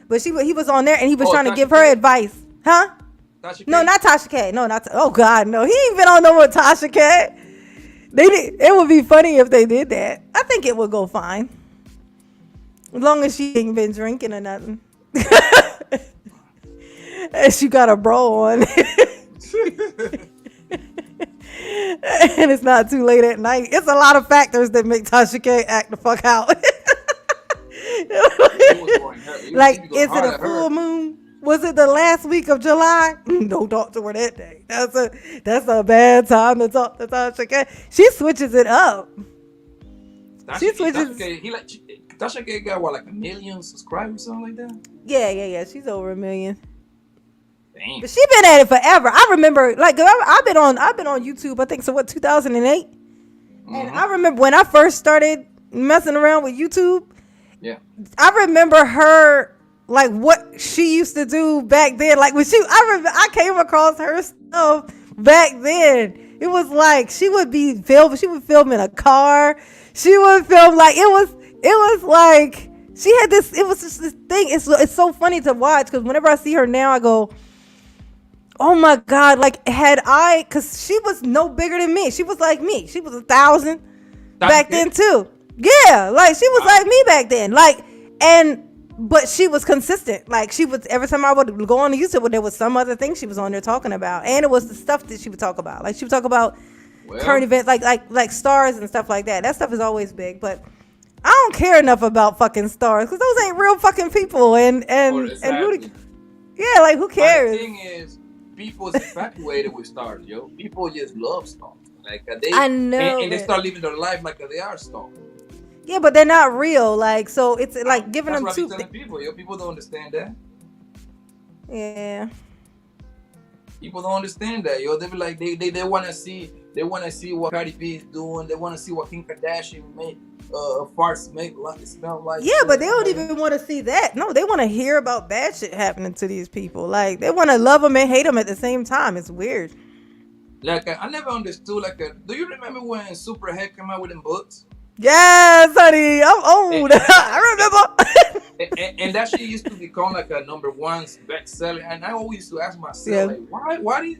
But he was on there and he was trying to give her advice. Huh? No, not Tasha K. No, oh God, no. He ain't been on no more Tasha K. It would be funny if they did that. I think it would go fine. As long as she ain't been drinking or nothing. And she got a bro on. And it's not too late at night. It's a lot of factors that make Tasha K act the fuck out. Like, is it a full moon? Was it the last week of July? Don't talk to her that day. That's a bad time to talk to Tasha K. She switches it up. Tasha K got what, like 1 million subscribers, something like that? Yeah. She's over 1 million. Damn. But she been at it forever. I remember, like, I've been on YouTube. I think 2008. Mm-hmm. And I remember when I first started messing around with YouTube. Yeah. I remember her, like, what she used to do back then. Like, I came across her stuff back then. It was like she would film in a car. She would film like it was like she had this. It was just this thing. It's so funny to watch because whenever I see her now, I go, oh my god! Like because she was no bigger than me. She was like me. She was 1,000 back then too. Yeah, like she was like me back then. Like but she was consistent. Like she was, every time I would go on YouTube, there was some other thing she was on there talking about, and it was the stuff that she would talk about. Like she would talk about current events, like stars and stuff like that. That stuff is always big, but I don't care enough about fucking stars because those ain't real fucking people. And like who cares? But the thing is, people's infatuated with stars, yo. People just love stars. Like I know, and they start living their life like they are stars. Yeah, but they're not real. Like, so it's like giving them two. That's what I'm telling people. Yo, people don't understand that. Yeah. People don't understand that, yo. They be like, they wanna see what Cardi B is doing. They wanna see what Kim Kardashian make farts make smell like. Yeah, but they don't even want to see that. No, they want to hear about bad shit happening to these people. Like they want to love them and hate them at the same time. It's weird. Like I never understood. Do you remember when Superhead came out with them books? Yes, honey, I'm old. I remember. and that shit used to become like a #1 bestseller. And I always used to ask myself, like, why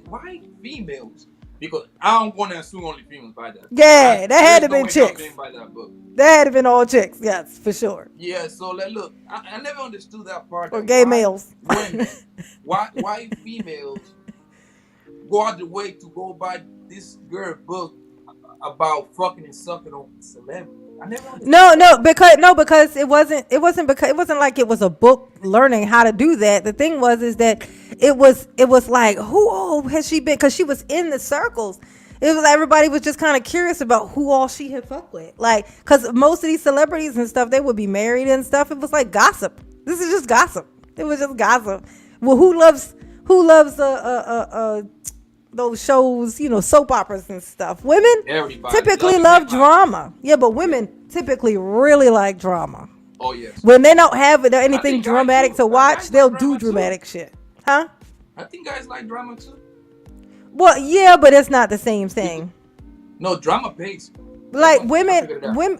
females? Because I don't want to assume only females buy that. Yeah, that had to been chicks. That had to been all chicks, yes, for sure. Yeah, so look, I never understood that part. Or gay males. Why females go out the way to go buy this girl book about fucking and sucking on celebrity? I never No, understood no, because it wasn't like it was a book learning how to do that. The thing is that it was like who all has she been? Because she was in the circles. It was everybody was just kind of curious about who all she had fucked with. Like, because most of these celebrities and stuff, they would be married and stuff. It was like gossip. This is just gossip. It was just gossip. Well, who loves those shows, soap operas and stuff. Women everybody typically love the love hip hop. drama. Yeah, but women typically really like drama. Oh yes, When they don't have I anything think guys dramatic too. to watch, Guys like they'll do drama too. dramatic shit. Huh? I think guys like drama too. Well, yeah, but it's not the same Because- thing. No, drama pays. That's Like one thing I women, figured it out. women.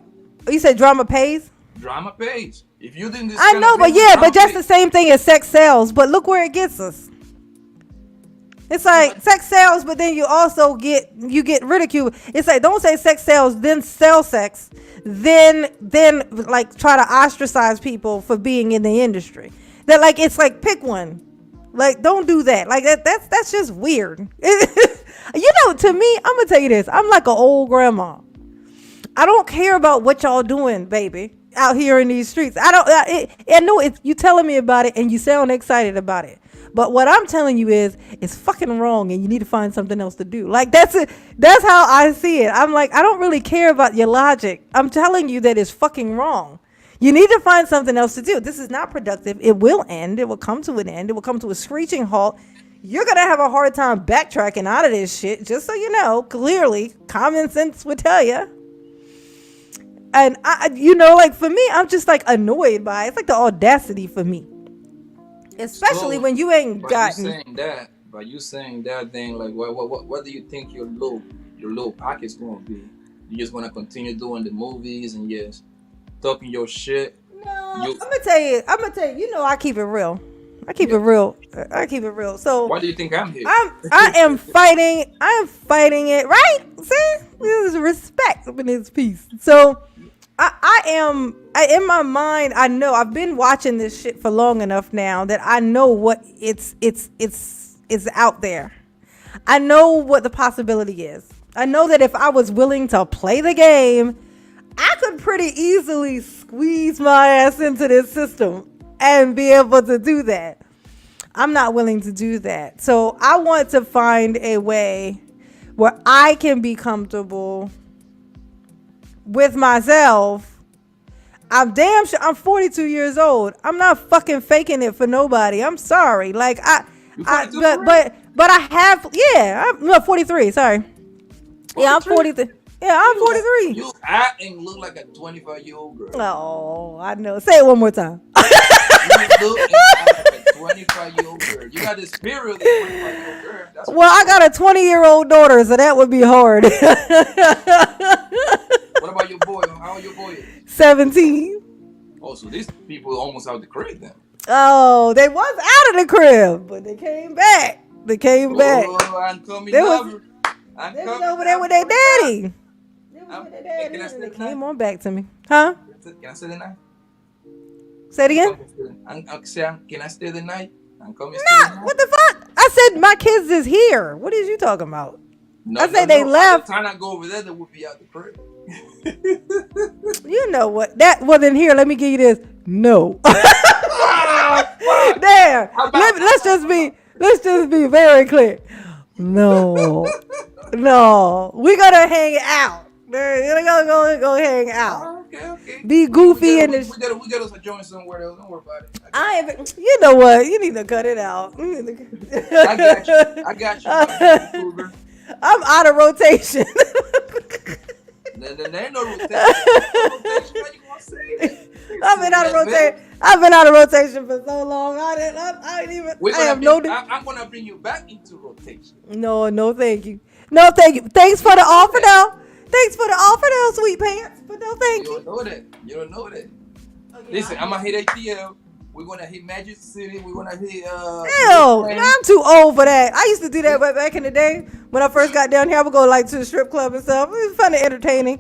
You said drama pays. Drama pays. If you in this I kind know, of but business, yeah, drama but that's the pays. same thing as sex sells. But look where it gets us. It's Yeah, like but sex sells, but then you also get ridiculed. It's like don't say sex sells, then sell sex, then like try to ostracize people for being in the industry. That like it's like pick one. Like don't do that. Like that's just weird. To me, I'm gonna tell you this. I'm like an old grandma. I don't care about what y'all doing, baby, out here in these streets. I know it's you telling me about it and you sound excited about it. But what I'm telling you is it's fucking wrong and you need to find something else to do. Like that's it. That's how I see it. I'm like, I don't really care about your logic. I'm telling you that it's fucking wrong. You need to find something else to do. This is not productive. It will end. It will come to an end. It will come to a screeching halt. You're going to have a hard time backtracking out of this shit, just so you know. Clearly, common sense would tell you. And like for me, I'm just like annoyed by it. It's like the audacity for me, especially so, when you ain't by you gotten. saying that, then like, what do you think your little pocket's gonna be? You just wanna continue doing the movies and yes, talking your shit. No, You, I'm gonna tell you. I keep it real. I keep it yeah. real. I keep it real. So Why do you think I'm here? I am fighting. I am fighting it. Right? See, this is respect up in this piece. So in my mind, I know I've been watching this shit for long enough now that I know what it's out there. I know what the possibility is. I know that if I was willing to play the game, I could pretty easily squeeze my ass into this system and be able to do that. I'm not willing to do that. So I want to find a way where I can be comfortable with myself. I'm damn sure I'm 42 years old. I'm not fucking faking it for nobody. I'm sorry. Like You I 42 for real? but I have I'm no 43, sorry. Yeah, I'm 43? 43. Yeah, I'm You 43. you act and look like a 25-year-old girl. Oh, I know. Say it one more time. You look and act like a 25-year-old girl. You got the spirit of the 25-year-old girl. That's for Well, I sure. got a 20-year-old daughter, so that would be hard. What about your boy? How old your boy is? 17. Oh, so these people are almost out the crib then. Oh, they was out of the crib, but they came back. They came back. Oh, I'm coming They was over. I'm they was coming. over there I'm with their coming back. daddy. They was with their Hey, daddy, can I and stay they the night? came on back to me. Huh? Can I stay the night? Say it I'm again. coming. Can I stay the night? I'm coming. Stay the Nah, night. what the fuck? I said my kids is here. What is you talking about? No, I no, said they no. By the left. time I go over there, they will be out the crib. You know what? Well, then here, let me give you this. No. Ah, fuck. There. How about? Let's just be very clear. No. No. We're gonna hang out. We're gonna go hang out. Oh, okay. Be We goofy gotta in this. we gotta join somewhere else. Don't worry about it. I ain't, you know what? You need to cut it out. You need I got you. I got you, my baby to- cougar. I'm out of rotation. There ain't no rotation. No rotation. How you gonna say that? I've been out of That bad? rotation. I've been out of rotation for so long. I didn't even. We're I gonna have bring, no. I'm gonna bring you back into rotation. No, thank you. No, thank you. Thanks for the offer, though. Thanks for the offer, though, sweet pants. But no, You thank don't you. know that. You don't know that. Oh, yeah, Listen, I'm gonna hit ATL. We're gonna hit Magic City. We're gonna hit Hell, I'm too old for that. I used to do that way back in the day when I first got down here. I would go like to the strip club and stuff. It was fun and entertaining.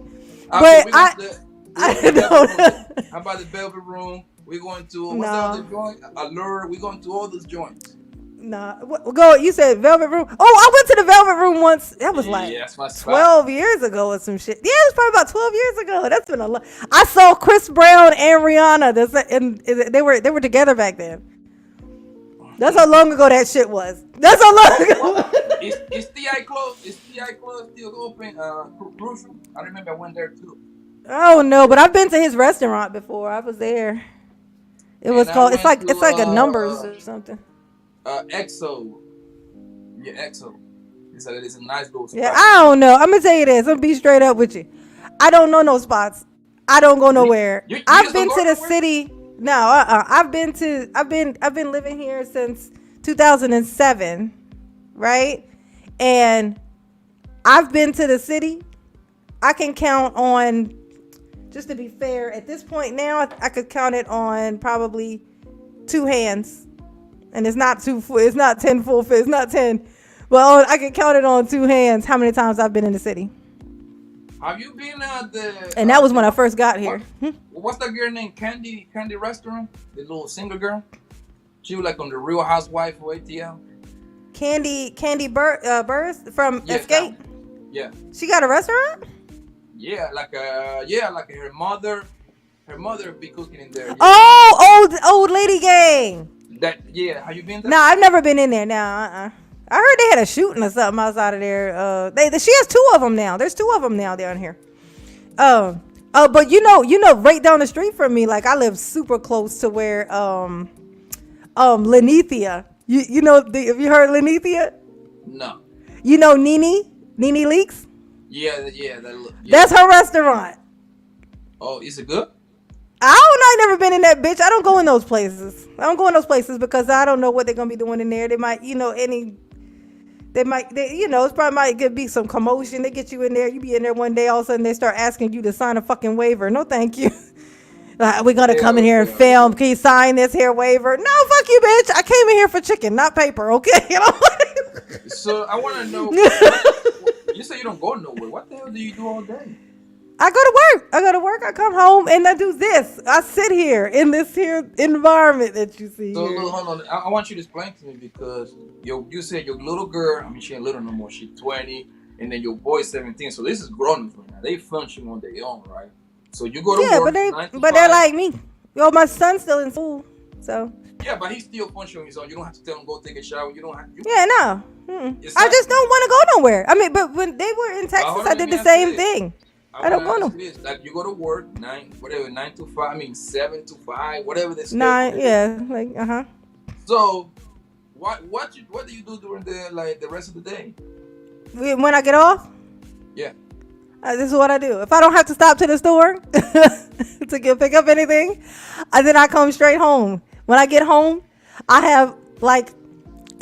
Okay, But I know. How about the Velvet Room? We're going to what's the No. other joint? Allure. We're going to all those joints. Nah, go. You said Velvet Room. Oh, I went to the Velvet Room once. That was like Yeah, that's my spot. 12 years ago or some shit. Yeah, it was probably about 12 years ago. That's been a lot. I saw Chris Brown and Rihanna. And they were together back then. That's how long ago that shit was. That's how long What ago. is Ti close? Is Ti close still open? Crucial. I remember I went there too, Oh no, but I've been to his restaurant before. I was there. It was and I called. It's went like to it's like a numbers or something. EXO. Yeah, EXO. It's a nice little Yeah, spot. I don't know. I'm gonna tell you this. I'm gonna be straight up with you. I don't know no spots. I don't go You, nowhere. you I've just don't been go to the nowhere. city. No, I've been living here since 2007, right? And I've been to the city. I can count on, just to be fair, at this point now, I could count it on probably two hands, and it's not two. It's not 10 full fit. It's not 10. Well, I can count it on two hands how many times I've been in the city, Have you been at the and that was when I what first got what here. what's that girl named Candy Restaurant? The little single girl. She was like on the Real Housewife of ATL. Burrs from Yeah, that Escape. one. Yeah, She got a restaurant. like her mother be cooking in there. Yeah, Oh, old lady gang. Have you been No, there? I've never been in there. Now, I heard they had a shooting or something outside of there. She has two of them now. There's two of them now down here. But right down the street from me, like I live super close to where Lenithia. Have you heard Lenithia? No. You know Nene Leaks. Yeah. Yeah. That's her restaurant. Oh, is it good? I don't know. I never been in that bitch. I don't go in those places. I don't go in those places because I don't know what they're gonna be doing in there. They might, it probably might be some commotion. They get you in there. You be in there one day, all of a sudden they start asking you to sign a fucking waiver. No, thank you. Like, we're gonna come in here and film. Can you sign this here waiver? No, fuck you, bitch. I came in here for chicken, not paper. Okay, So I want to know. You say you don't go nowhere. What the hell do you do all day? I go to work. I come home and I do this. I sit here in this here environment that you see So here. look, hold on. I want you to explain to me because you said your little girl. I mean, she ain't little no more. She's 20, and then your boy's 17. So this is grown up right now. They function on their own, right? So you go to Yeah, work 9 to but they're 5. like me. Yo, my son's still in school, so Yeah, but he's still functioning on his own. You don't have to tell him go take a shower. You don't have. yeah, no. I just Exactly. don't want to go nowhere. I mean, but when they were in Texas, Hold I on, let did me the ask you same this. thing. I I want don't to go ask no you this: like you go to work 9 to 5. I mean 7 to 5, whatever the schedule 9. is. Yeah, like So what do you do during the rest of the day? When I get off, Yeah. this is what I do. If I don't have to stop to the store to pick up anything, then I come straight home. When I get home, I have like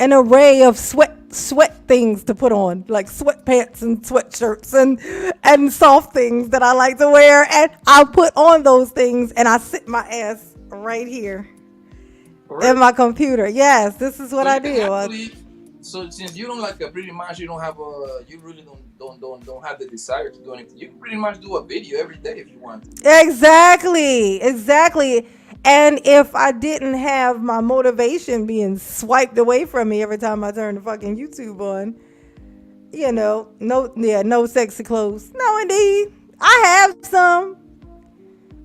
an array of sweat things to put on, like sweatpants and sweatshirts and soft things that I like to wear, and I put on those things and I sit my ass right here in Correct. my computer. Yes, this is what So I you can do. actually. So since you don't like a pretty much, you don't have a, you really don't have the desire to do anything. You can pretty much do a video every day if you want to. Exactly. And if I didn't have my motivation being swiped away from me every time I turn the fucking YouTube on, no sexy clothes. No, indeed, I have some,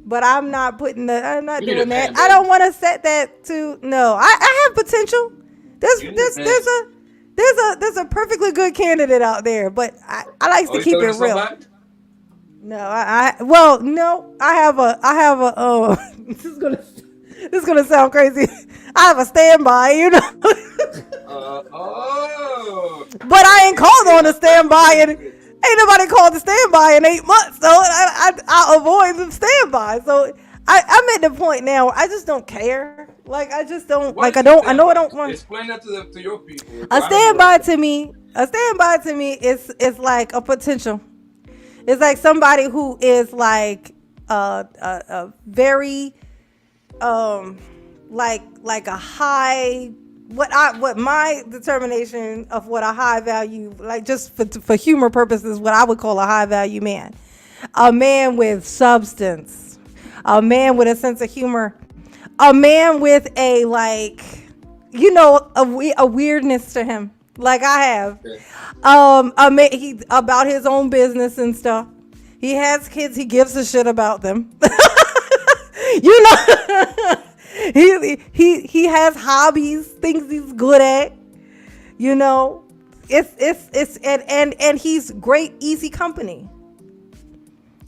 but I'm not You need a doing man, that. I baby. don't want to set that to. No, I have potential. There's You need there's a there's man. a there's a perfectly good candidate out there, but I like Oh, to you keep talking it to real. somebody? No, well, no, I have a this is gonna sound crazy. I have a standby, Oh. but I ain't called Okay, on a that's very standby, and specific. ain't nobody called a standby in 8 months, so I avoid the standby. So I'm at the point now where I just don't care. Like I just don't What like is I a don't I know I standby? don't want Explain that to your people. a I don't know what standby a to me. A standby to me is like a potential. It's like somebody who is like a very like a high what my determination of what a high value, like just for humor purposes, what I would call a high value man. A man with substance. A man with a sense of humor. A man with a like a weirdness to him, like I have. Okay. He about his own business and stuff. He has kids. He gives a shit about them. you know, he has hobbies, things he's good at. You know, it's and he's great, easy company.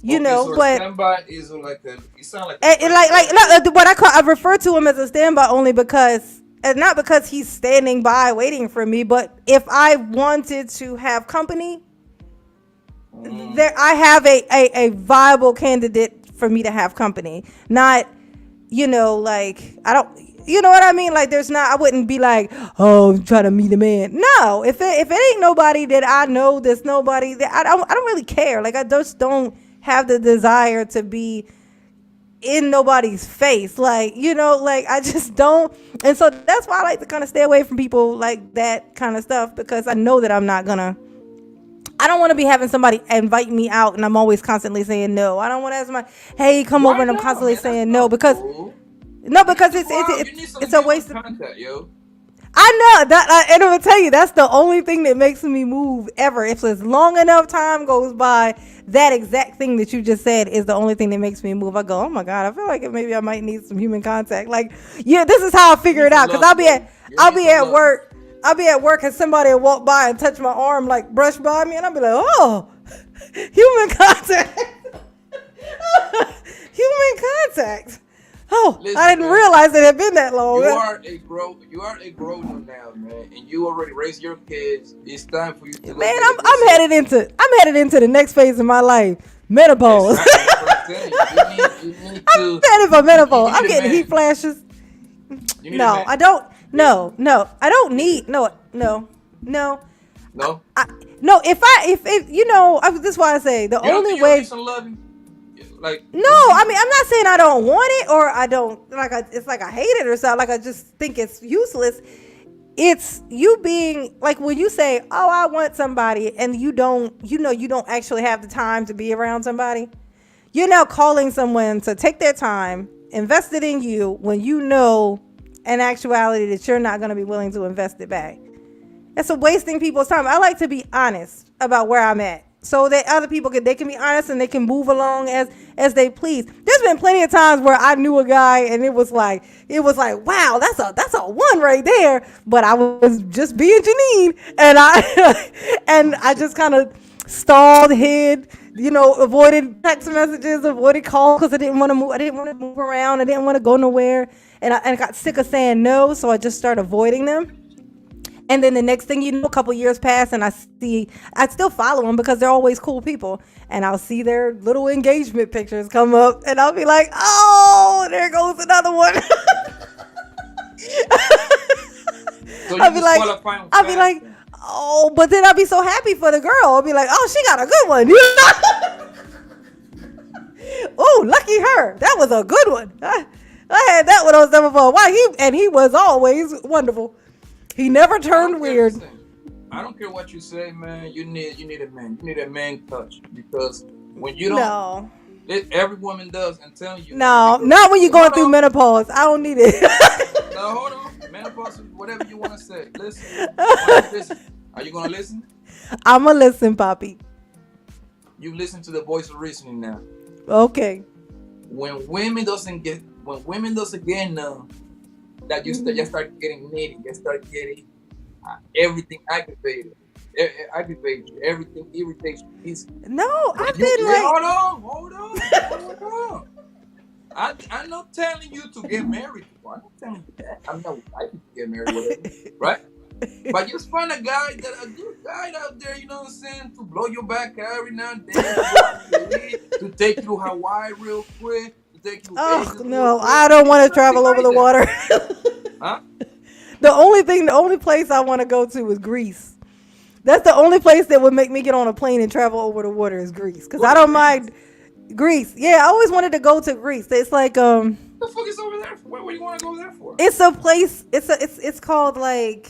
Okay, so a But standby is like a. You sound like a and friend, right? what I refer to him as a standby only because, and not because he's standing by waiting for me, but if I wanted to have company, there I have a viable candidate for me to have company. Not, like I don't, you know what I mean? Like there's not, I wouldn't be like, oh, I'm trying to meet a man. No, if it ain't nobody that I know, there's nobody that I don't really care. Like I just don't have the desire to be in nobody's face, like like I just don't. And so that's why I like to kind of stay away from people like that kind of stuff, because I know that I don't want to be having somebody invite me out and I'm always constantly saying no. I don't want to have somebody, hey, come over, Why and I'm not, constantly man? That's saying no, not because cool. because Wow, you need some it's a human waste of. contact, yo. I know that, and I'm gonna tell you, that's the only thing that makes me move ever. If as long enough time goes by, that exact thing that you just said is the only thing that makes me move. I go, oh my god, I feel like maybe I might need some human contact. Like, yeah, this is how I You figure need it some out. Cause love, bro. You I'll need be some at love. work, and somebody will walk by and touch my arm, like brush by me, and I'll be like, oh, human contact, human contact. Oh, I Listen, didn't man. realize it had been that long. You are a grown up now, man, and you already raised your kids. It's time for you to go Man, get a good I'm set. headed into the next phase of my life, menopause. Exactly. That's what I'm telling you. You need I'm to. ready for menopause. You I'm need a getting heat man. flashes. You need a No, man. I don't. You, No, I don't you do. need. No. No. I, no, if this is why I say the You don't only think you don't need way. some loving? Like No, you don't think I so? mean, I'm not saying I don't want it, or I don't like. It's like I hate it or something. Like I just think it's useless. It's you being like when you say, "Oh, I want somebody," and you don't actually have the time to be around somebody. You're now calling someone to take their time, invest it in you, when you know in actuality that you're not going to be willing to invest it back. It's a wasting people's time. I like to be honest about where I'm at, so that other people can be honest and they can move along as they please. There's been plenty of times where I knew a guy and it was like wow, that's a one right there. But I was just being Janine, and I just kind of stalled, hid, avoided text messages, avoided calls, because I didn't want to move. I didn't want to move around. I didn't want to go nowhere, and I got sick of saying no, so I just started avoiding them. And then the next thing you know, a couple years pass, and I still follow them because they're always cool people. And I'll see their little engagement pictures come up, and I'll be like, oh, there goes another one. So I'll you be like, disqualify them I'll be fast, like, then. oh, but then I'll be so happy for the girl. I'll be like, oh, she got a good one. Oh, lucky her. That was a good one. I had that one on 7 Why he was always wonderful. He never I don't turned care. weird. Listen, I don't care what you say, man. You need a man. You need a man touch, because when you don't, No. every woman does. I'm telling you, man. No, Because not when you're going hold through on, menopause. I don't need it. no, hold on, menopause, whatever you want to say. Listen, why don't you listen? Are you gonna listen? I'ma listen, Poppy. You listen to the voice of reasoning now. Okay. When women doesn't get enough, that you start getting needy, you start getting everything aggravated. Aggravates you, everything irritates you. No, When I've you been like, hold on. I'm not telling you to get married. I'm not telling you that. I'm not liking to get married, whatever, right? But just find a good guy out there, you know what I'm saying, to blow your back every now and then, to go out to eat, to take you to Hawaii real quick, to take you to oh Vegas real no, quick. I don't It's want to nothing travel over like the that, water. huh? The only place I want to go to is Greece. That's the only place that would make me get on a plane and travel over the water is Greece. Cause Go I to don't Greece. mind Greece. Yeah, I always wanted to go to Greece. It's like What the fuck is over there for? What do you want to go there for? it's a place. It's called like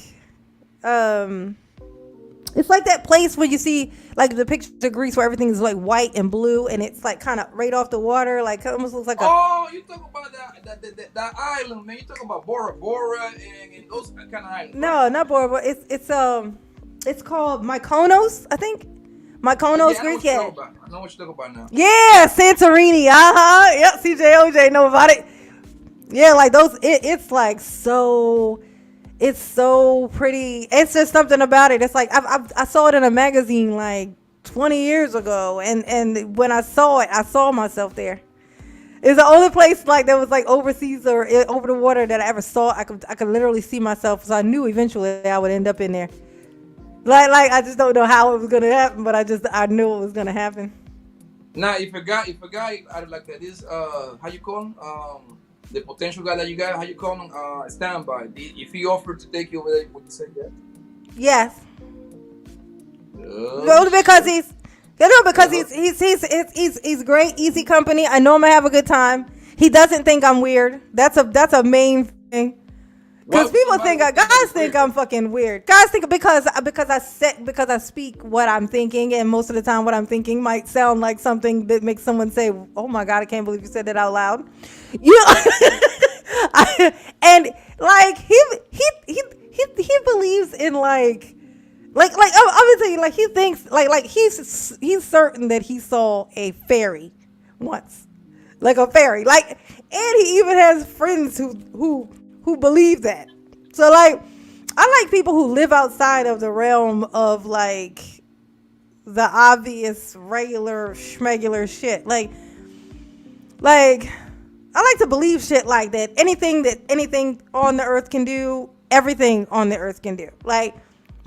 um It's like that place where you see like the pictures of Greece where everything is like white and blue and it's like kind of right off the water, like it almost looks like a. Oh, you talk about that island, man. You talk about Bora Bora and those kind of islands, right? No, not Bora Bora. It's called Mykonos, I think. Yeah, Mykonos, I know Greece. what you're Yeah, talking about. I know what you're talking about now. yeah, Santorini. Uh huh. Yep, CJOJ know about it. Yeah, like those. It's like so. It's so pretty. It's just something about it. It's like I saw it in a magazine like 20 years ago, and when I saw it, I saw myself there. It's the only place like that was like overseas or over the water that I ever saw. I could literally see myself. So I knew eventually I would end up in there. Like I just don't know how it was gonna happen, but I knew it was gonna happen. Now, if a guy out like that is how you call him the potential guy that you got, how you call him standby. If he offered to take you over there, would you say yeah? Yes. Oh, No, because shit. he's he's great, easy company. I know I'm gonna have a good time. He doesn't think I'm weird. That's a main thing. Why Because would people somebody think would think guys that's think weird I'm though? fucking weird. Guys think because I speak what I'm thinking, and most of the time what I'm thinking might sound like something that makes someone say, "Oh my god, I can't believe you said that out loud." You and like he believes in I'm gonna tell you, like he thinks like he's certain that he saw a fairy once, like a fairy, like, and he even has friends who believe that. So like, I like people who live outside of the realm of like the obvious regular schmegular shit. Like I like to believe shit like that. Anything on the earth can do, everything on the earth can do. Like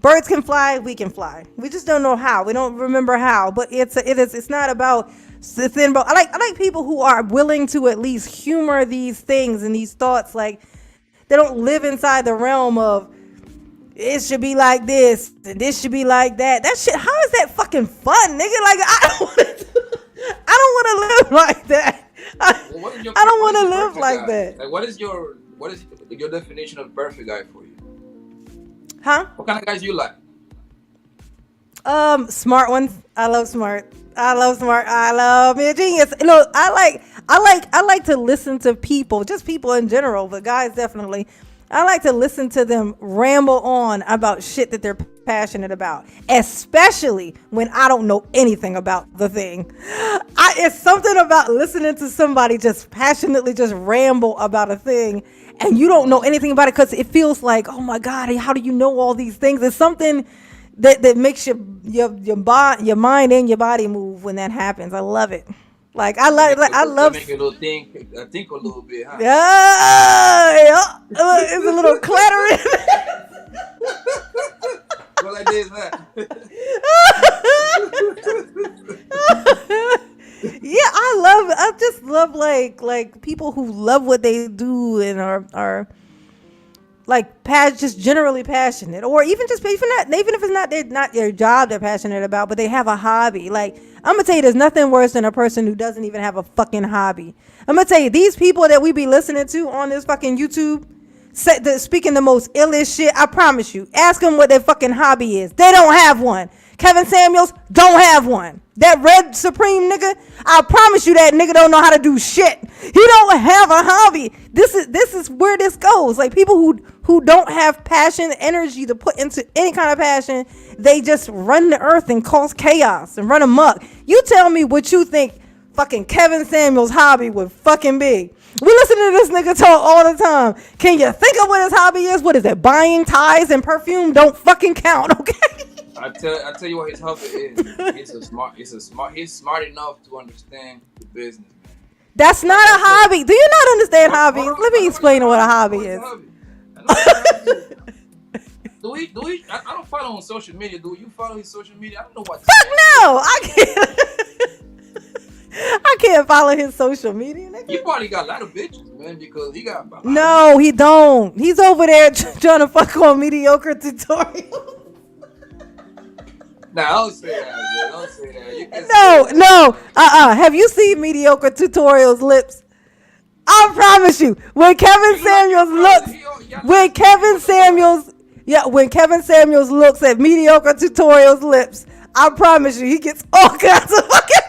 birds can fly, we can fly. We just don't know how. We don't remember how. But it's not about thin. But I like people who are willing to at least humor these things and these thoughts. Like they don't live inside the realm of it should be like this and this should be like that. That shit. How is that fucking fun, nigga? Like I don't want to live like that. Well, I don't what want is to your live perfect like guy? that. Like, what is your definition of perfect guy for you? Huh? What kind of guys you like? Smart ones. I love smart. I love smart. I love me a genius. Look, I like to listen to people, just people in general, but guys definitely. I like to listen to them ramble on about shit that they're passionate about, especially when I don't know anything about the thing. It's something about listening to somebody just passionately just ramble about a thing and you don't know anything about it because it feels like, oh my God, how do you know all these things? It's something that makes your mind and your body move when that happens. I love it. Like I They like, make like you I they love. make you a little think a little bit, huh? Yeah, yeah. It's a little clattering. Go like this, huh? Yeah, I just love like people who love what they do and are like just generally passionate, or even just even if it's not their job they're passionate about, but they have a hobby. Like I'm gonna tell you, there's nothing worse than a person who doesn't even have a fucking hobby. I'm gonna tell you, these people that we be listening to on this fucking YouTube, speaking the most illest shit. I promise you, ask them what their fucking hobby is. They don't have one. Kevin Samuels don't have one. That Red Supreme nigga, I promise you that nigga don't know how to do shit. He don't have a hobby. This is where this goes. Like people who don't have passion, energy to put into any kind of passion, they just run the earth and cause chaos and run amok. You tell me what you think fucking Kevin Samuels' hobby would fucking be. We listen to this nigga talk all the time. Can you think of what his hobby is? What is it? Buying ties and perfume don't fucking count, okay? I tell you what his hobby is. He's smart enough to understand the business, man. That's not Like I a said, hobby. Do you not understand hold hobbies? on, Let me explain what a I hobby know it's a is. hobby. I know it's a hobby. Do we? I don't follow on social media. Do you follow his social media? I don't know what this Fuck man do. no. I can't. I can't follow his social media, He nigga. probably got a lot of bitches, man, because he got a lot of No, bitches. he don't. He's over there trying to fuck on mediocre tutorials. Nah, don't say that, man. Don't say that. You can say No, that. no. Have you seen mediocre tutorials lips? I promise you, when Kevin You like your Samuels brother. looks, Y'all like when the same Kevin motherfucker. Samuels, Yeah, when Kevin Samuels looks at mediocre tutorials lips, I promise you, he gets all kinds of fucking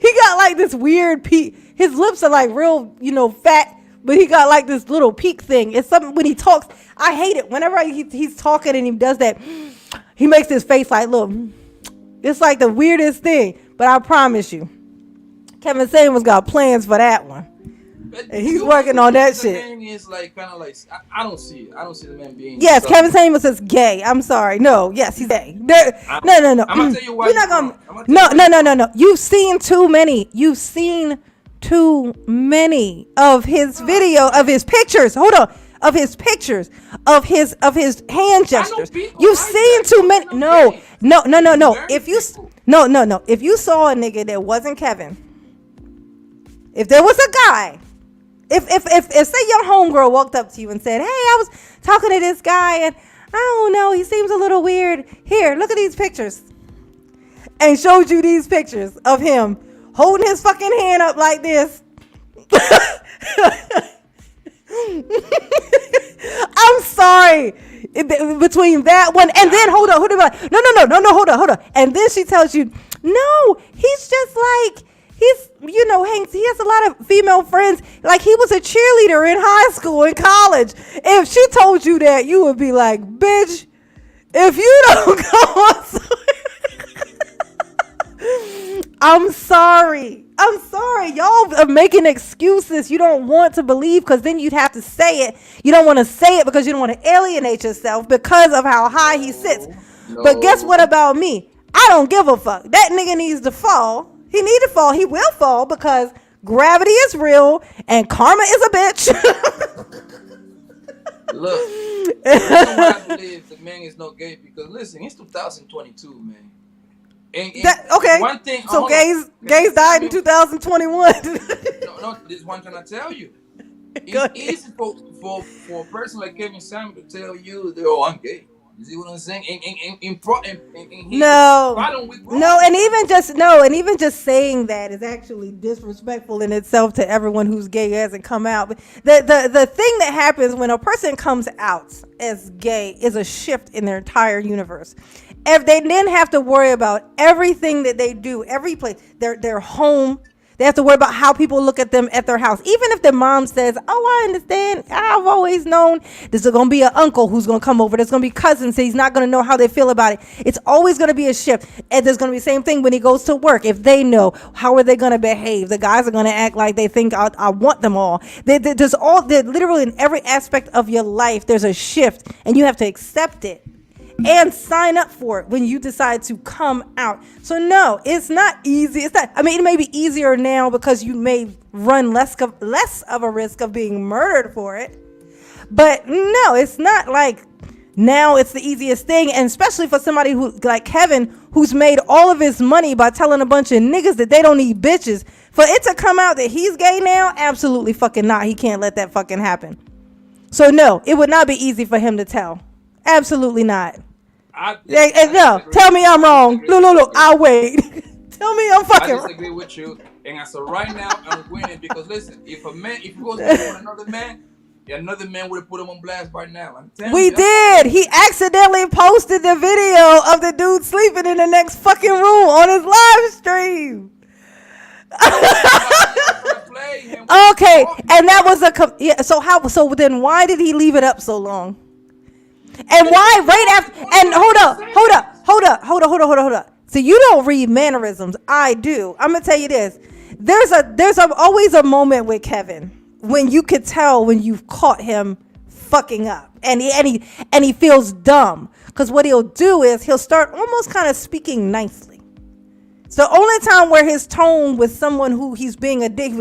he got like this weird peak. His lips are like real, fat, but he got like this little peak thing. It's something when he talks. I hate it. Whenever he's talking and he does that, he makes his face like, look, it's like the weirdest thing. But I promise you, Kevin Samuels got plans for that one. But And he's working on that shit. The man is like kind of like I don't see it. I don't see the man being. Yes, Kevin Samuels is gay. I'm sorry. No, yes, he's gay. No. I'm gonna tell you why. We're not gonna. No. You've seen too many. You've seen too many of his video, of his pictures. Hold on. Of his pictures, of his hand gestures. You've seen too many. No. If you no. If you saw a nigga that wasn't Kevin, if there was a guy. If say your homegirl walked up to you and said, hey, I was talking to this guy and I don't know, he seems a little weird. Here, look at these pictures. And showed you these pictures of him holding his fucking hand up like this. I'm sorry. Between that one and then hold on. Hold on. And then she tells you, no, he's just like, he has a lot of female friends. Like he was a cheerleader in high school and college. If she told you that, you would be like, bitch, if you don't go on. I'm sorry. Y'all are making excuses you don't want to believe because then you'd have to say it. You don't want to say it because you don't want to alienate yourself because of how high he sits. No. But guess what about me? I don't give a fuck. That nigga needs to fall. He need to fall. He will fall because gravity is real and karma is a bitch. Look, I believe the man is not gay because listen, it's 2022, man. And okay. One thing. So gays died in 2021. no. This one thing I tell you. It's easy for a person like Kevin Samuel to tell you that I'm gay. You see what I'm saying? And even just saying that is actually disrespectful in itself to everyone who's gay hasn't come out. But the thing that happens when a person comes out as gay is a shift in their entire universe. If they then have to worry about everything that they do, every place, their home. They have to worry about how people look at them at their house. Even if their mom says, oh, I understand. I've always known there's going to be an uncle who's going to come over. There's going to be cousins. So he's not going to know how they feel about it. It's always going to be a shift. And there's going to be the same thing when he goes to work. If they know, how are they going to behave? The guys are going to act like they think I want them all. There's literally in every aspect of your life, there's a shift and you have to accept it. And sign up for it when you decide to come out. So no, it's not easy. It may be easier now because you may run less of a risk of being murdered for it. But no, it's not like now it's the easiest thing. And especially for somebody who like Kevin, who's made all of his money by telling a bunch of niggas that they don't need bitches. For it to come out that he's gay now, absolutely fucking not. He can't let that fucking happen. So no, it would not be easy for him to tell. Absolutely not. Tell me I'm wrong. Look, I'll wait. Tell me I'm fucking wrong. I disagree with you. And as of right now, I'm winning because listen, if he goes with another man would have put him on blast by now. We did. He accidentally posted the video of the dude sleeping in the next fucking room on his live stream. Okay, and that was so then why did he leave it up so long? And why right after? And hold up. So you don't read mannerisms. I do. I'm gonna tell you this. There's always a moment with Kevin when you could tell when you've caught him fucking up, and he feels dumb because what he'll do is he'll start almost kind of speaking nicely. It's the only time where his tone with someone who he was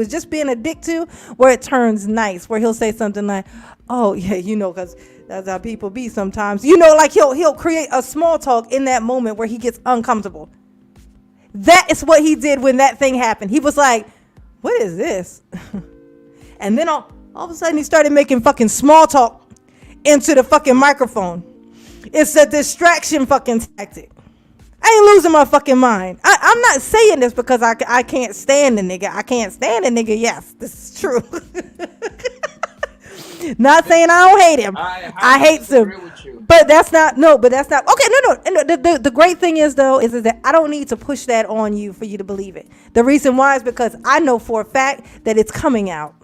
just being a dick to, where it turns nice, where he'll say something like, "Oh yeah, because." That's how people be sometimes. Like he'll create a small talk in that moment where he gets uncomfortable. That is what he did when that thing happened. He was like, what is this? And then all of a sudden he started making fucking small talk into the fucking microphone. It's a distraction fucking tactic. I ain't losing my fucking mind. I'm not saying this because I can't stand the nigga. I can't stand the nigga. Yes, this is true. Not saying I don't hate him. I I highly hate him. disagree with you. But that's not no. But that's not okay. No, no. And the great thing is though is that I don't need to push that on you for you to believe it. The reason why is because I know for a fact that it's coming out.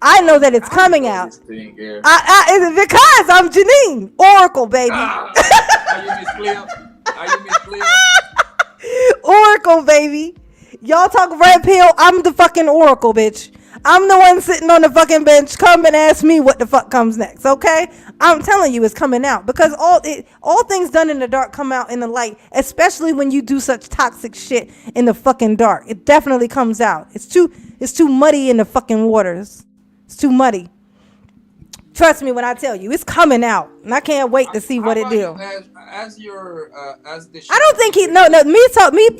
I know that it's How you coming know out. this thing, girl? It's because I'm Janine Oracle, baby. Are you Miss Cleo? Are you Miss Cleo? Oracle, baby. Y'all talk red pill. I'm the fucking Oracle, bitch. I'm the one sitting on the fucking bench. Come and ask me what the fuck comes next, okay? I'm telling you, it's coming out because all things done in the dark come out in the light, especially when you do such toxic shit in the fucking dark. It definitely comes out. It's too muddy in the fucking waters. It's too muddy. Trust me when I tell you, it's coming out, and I can't wait to see How what it about you do. as your as the I shit don't that think you he bring?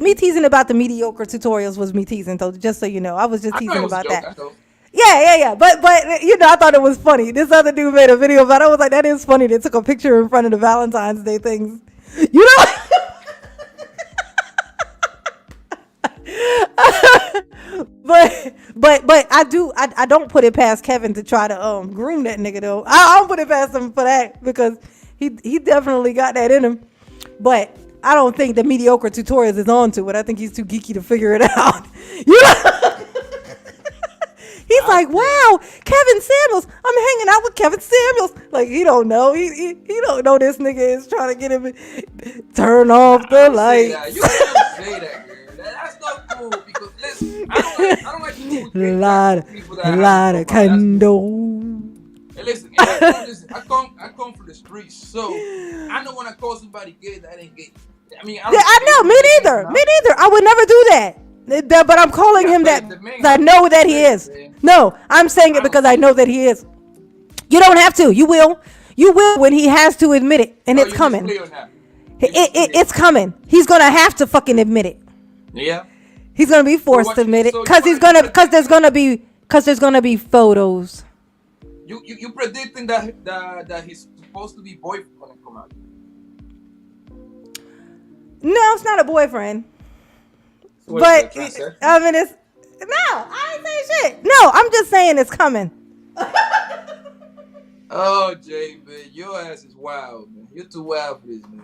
me teasing about the mediocre tutorials was me teasing though, just so you know. I was just I know teasing it was a about joke. that. I know. Yeah. But you know, I thought it was funny. This other dude made a video about it. I was like, that is funny. They took a picture in front of the Valentine's Day things. You know but I don't put it past Kevin to try to groom that nigga though. I don't put it past him for that because he definitely got that in him. But I don't think the mediocre tutorials is on to it. I think he's too geeky to figure it out. You know? He's I like, think wow, Kevin Samuels. I'm hanging out with Kevin Samuels. Like he don't know. He don't know this nigga is trying to get him turn off the don't say that. lights. You can't say that, girl. That's not cool because listen, I don't like people who get back lot to of, people that I haven't lot of come out. That's cool. candle. Listen, I come from the streets, so I know when I call somebody gay, that ain't gay. I mean, I Yeah, don't I care know. who Me they is neither. Me now. neither. I would never do that. But I'm calling Yeah, him but that if the man because I have know to that he say it, is. man, No, I'm saying it I don't because I see know it. that he is. You don't have to. You will. You will when he has to admit it, and Oh, it's you miss coming. Cleo now. You miss Cleo. It's coming. He's gonna have to fucking admit it. Yeah. He's gonna be So forced to what? admit it So because you there's gonna be photos. you predicting that he's supposed to be boyfriend gonna come out. No, it's not a boyfriend. So what is But that transsexual? I mean, it's no. I ain't saying shit. No, I'm just saying it's coming. Oh, Jay, man, your ass is wild, man. You're too wild for this, man.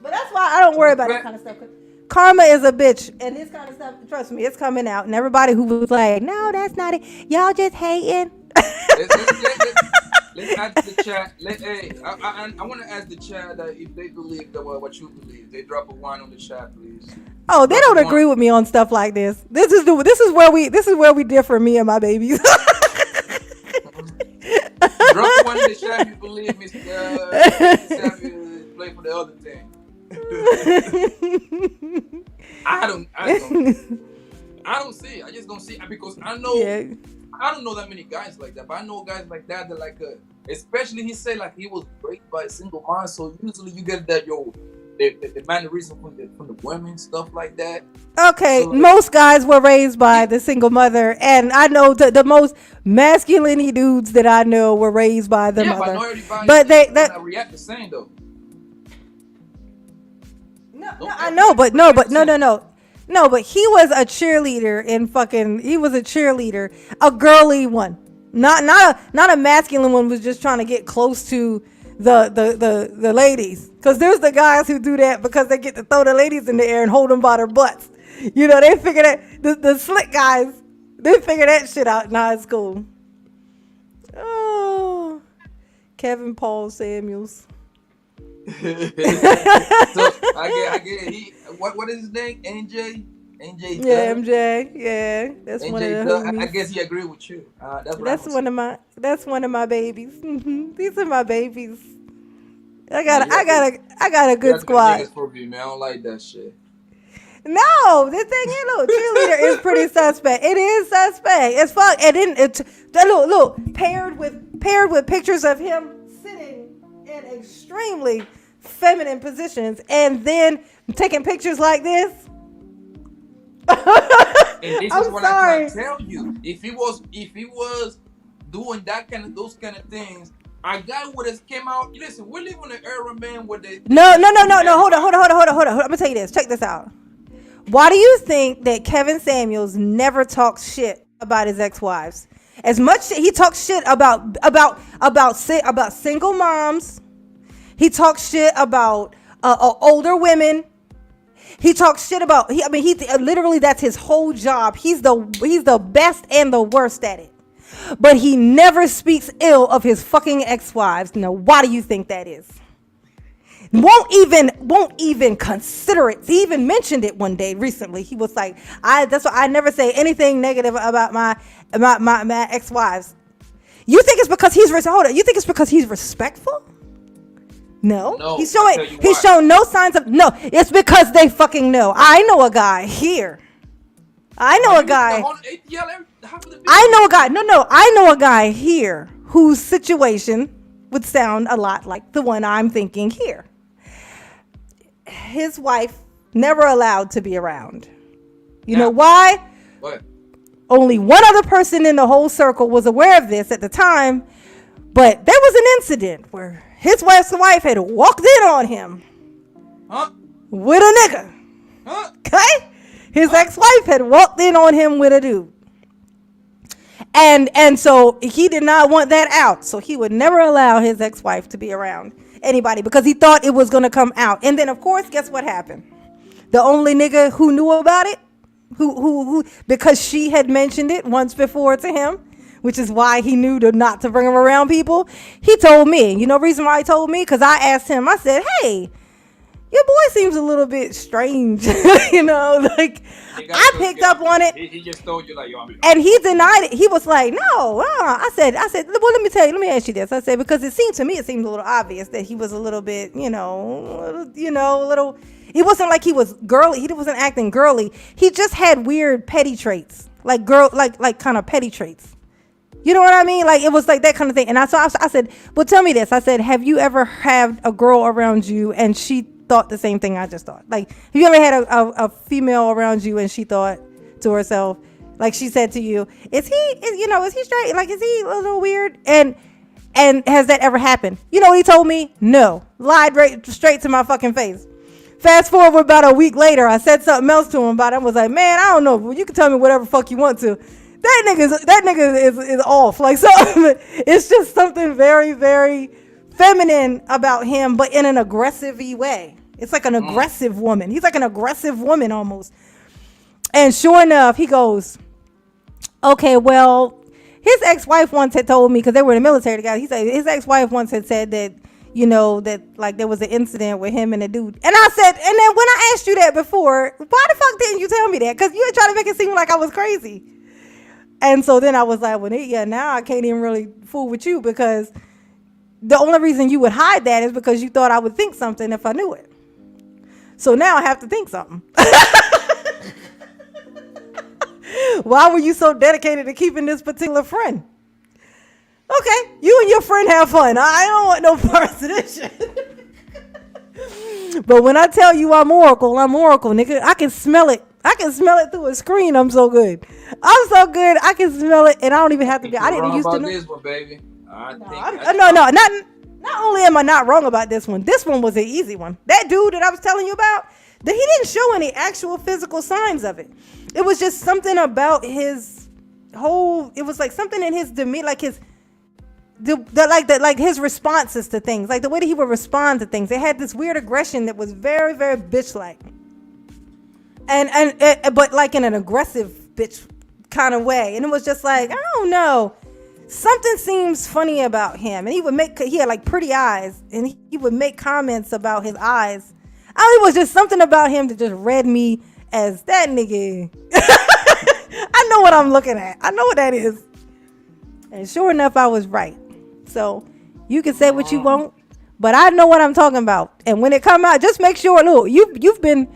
But that's why I don't worry about that Transplant. kind of stuff. 'Cause karma is a bitch, and this kind of stuff. Trust me, it's coming out. And everybody who was like, "No, that's not it. Y'all just hating." Let's ask the chat. I want to ask the chat that if they believe that what you believe. They drop a one on the chat, please. Oh, they Drop don't a agree one. with me on stuff like this. This is where we differ, me and my babies. Drop a one in the chat if you believe Mr. Samuel play for the other team. I don't see it. I just don't see it because I know Yeah. I don't know that many guys like that, but I know guys like that like especially he said like he was raised by a single mom, so usually you get that the mannerism from the women, stuff like that. Okay, So most guys were raised by the single mother, and I know the most masculine dudes that I know were raised by the yeah, but mother. not everybody But is they gonna that react the same though. no, Don't I know, but no, react the same. no, but he was a cheerleader in fucking. He was a cheerleader, a girly one, not a masculine one. Was just trying to get close to the ladies, because there's the guys who do that because they get to throw the ladies in the air and hold them by their butts. You know, they figure that the slick guys, they figure that shit out in high school. Oh, Kevin Paul Samuels. So I get what is his name? NJ Yeah, Doug. MJ. Yeah, that's one of NJ the Doug. I homies. guess he agreed with you. That's what I'm That's gonna say. one of my babies. These are my babies. I Man, got I got a you good got too many squad. niggas for me, man. I don't like that shit. No, the thing is, look, cheerleader is pretty suspect. It is suspect. It's fuck. And then look, paired with pictures of him sitting in extremely feminine positions, and then taking pictures like this. And this is I'm what I sorry. try to tell you. If he was doing those kind of things, a guy would have came out. Listen, we live in an era, man, where they No. everybody. Hold on. I'm gonna tell you this. Check this out. Why do you think that Kevin Samuels never talks shit about his ex-wives? As much he talks shit about single moms. He talks shit about older women. He talks shit about. He literally that's his whole job. He's the best and the worst at it. But he never speaks ill of his fucking ex-wives. Now, why do you think that is? Won't even consider it. He even mentioned it one day recently. He was like, that's why I never say anything negative about my ex-wives. You think it's because you think it's because he's respectful? No. He's shown no signs of. No, it's because they fucking know. I know a guy here. I know a guy. I know a guy here whose situation would sound a lot like the one I'm thinking here. His wife never allowed to be around. You know why? What? Only one other person in the whole circle was aware of this at the time, but there was an incident where his wife's wife had walked in on him with a nigga. Okay? His ex-wife had walked in on him with a dude. And so he did not want that out. So he would never allow his ex-wife to be around anybody because he thought it was going to come out. And then, of course, guess what happened? The only nigga who knew about it, who because she had mentioned it once before to him, which is why he knew not to bring him around people. He told me. You know the reason why he told me? Because I asked him, I said, hey, your boy seems a little bit strange. You know, like I picked up on it. He just told you like, yo, and he denied it. He was like, no. I said, well, let me ask you this. I said, because it seemed a little obvious that he was a little bit, a little, he wasn't like he was girly. He wasn't acting girly. He just had weird petty traits, like kind of petty traits. You know what I mean? Like it was like that kind of thing. And I said, well, tell me this. I said, have you ever had a girl around you and she thought the same thing I just thought? Like, have you ever had a female around you and she thought to herself, like she said to you, is he straight? Like, is he a little weird? And has that ever happened? You know what he told me? No. Lied straight to my fucking face. Fast forward about a week later, I said something else to him about it. I was like, man, I don't know. Well, you can tell me whatever fuck you want to. That nigga is off. Like, so it's just something very, very feminine about him, but in an aggressive way. It's like an aggressive woman. He's like an aggressive woman almost. And sure enough, he goes, okay, well, his ex-wife once had told me, because they were in the military together, he said his ex-wife once had said that, that like there was an incident with him and a dude. And I said, and then when I asked you that before, why the fuck didn't you tell me that? Because you were trying to make it seem like I was crazy. And so then I was like, well, now I can't even really fool with you, because the only reason you would hide that is because you thought I would think something if I knew it. So now I have to think something. Why were you so dedicated to keeping this particular friend? Okay, you and your friend have fun. I don't want no parts of this shit. But when I tell you I'm Oracle, nigga. I can smell it. I can smell it through a screen. I'm so good. I can smell it, and I don't even have to be. I didn't used to know. This one, baby. No. Not only am I not wrong about this one. This one was an easy one. That dude that I was telling you about, that he didn't show any actual physical signs of it. It was just something about his whole. It was like something in his demeanor, like his. Like his responses to things, like the way that he would respond to things. It had this weird aggression that was very, very bitch-like. But like in an aggressive bitch kind of way. And it was just like, I don't know. Something seems funny about him. And he had like pretty eyes. And he would make comments about his eyes. It was just something about him that just read me as that nigga. I know what I'm looking at. I know what that is. And sure enough, I was right. So you can say what you want, but I know what I'm talking about. And when it come out, just make sure. Look, you've been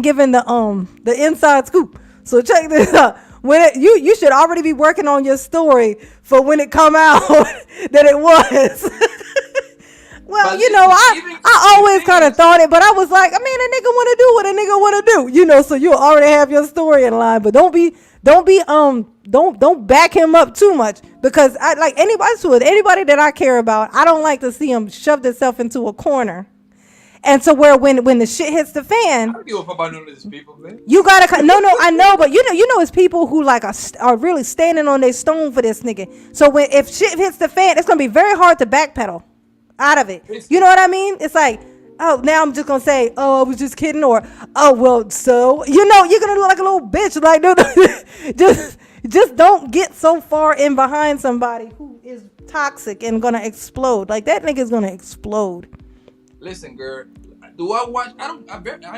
given the inside scoop. So check this out. You should already be working on your story for when it come out that it was. Well, I always kind of thought it, but I was like, I mean, a nigga want to do what a nigga want to do, so you already have your story in line. But don't back him up too much, because I like anybody that I care about. I don't like to see him shove himself into a corner And so where when the shit hits the I fan, don't give a fuck about none of these people, man. you gotta no, I know, but you know it's people who like are really standing on their stone for this nigga. So when if shit hits the fan, it's gonna be very hard to backpedal out of it. You know what I mean? It's like, oh, now I'm just gonna say, oh, I was just kidding, or oh, well, so you're gonna look like a little bitch. Like, no, just don't get so far in behind somebody who is toxic and gonna explode. Like that nigga's gonna explode. Listen, girl. Do I watch? I ain't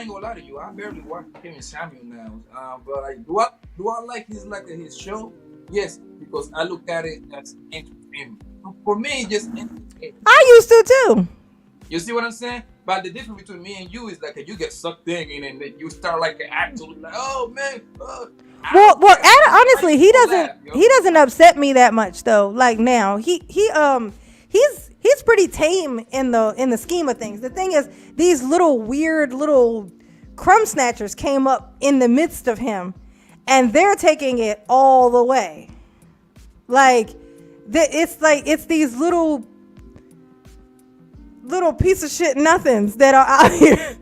gonna lie to you. I barely watch Kevin Samuel now. But like, do I like his show? Yes, because I look at it as entertainment. For me, it's just entertainment. I used to too. You see what I'm saying? But the difference between me and you is like you get sucked in and then you start like absolutely like, oh man. Well, honestly, he doesn't upset me that much though. Like now, he's pretty tame in the scheme of things. The thing is, these little weird little crumb snatchers came up in the midst of him, and they're taking it all the way. Like it's these little piece of shit nothings that are out here,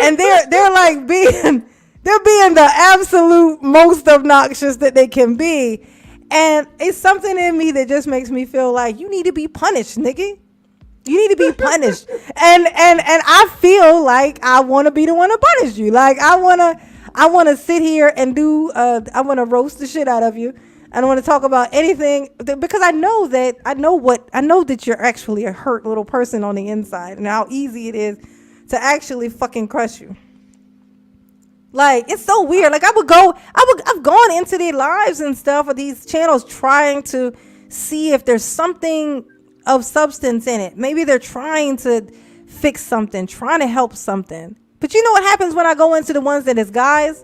and they're like being the absolute most obnoxious that they can be. And it's something in me that just makes me feel like you need to be punished, nigga. You need to be punished. and I feel like I want to be the one to punish you. Like I want to sit here and I want to roast the shit out of you. I don't want to talk about anything because I know that you're actually a hurt little person on the inside and how easy it is to actually fucking crush you. Like, it's so weird. Like, I've gone into their lives and stuff of these channels trying to see if there's something of substance in it. Maybe they're trying to fix something, trying to help something. But you know what happens when I go into the ones that is guys?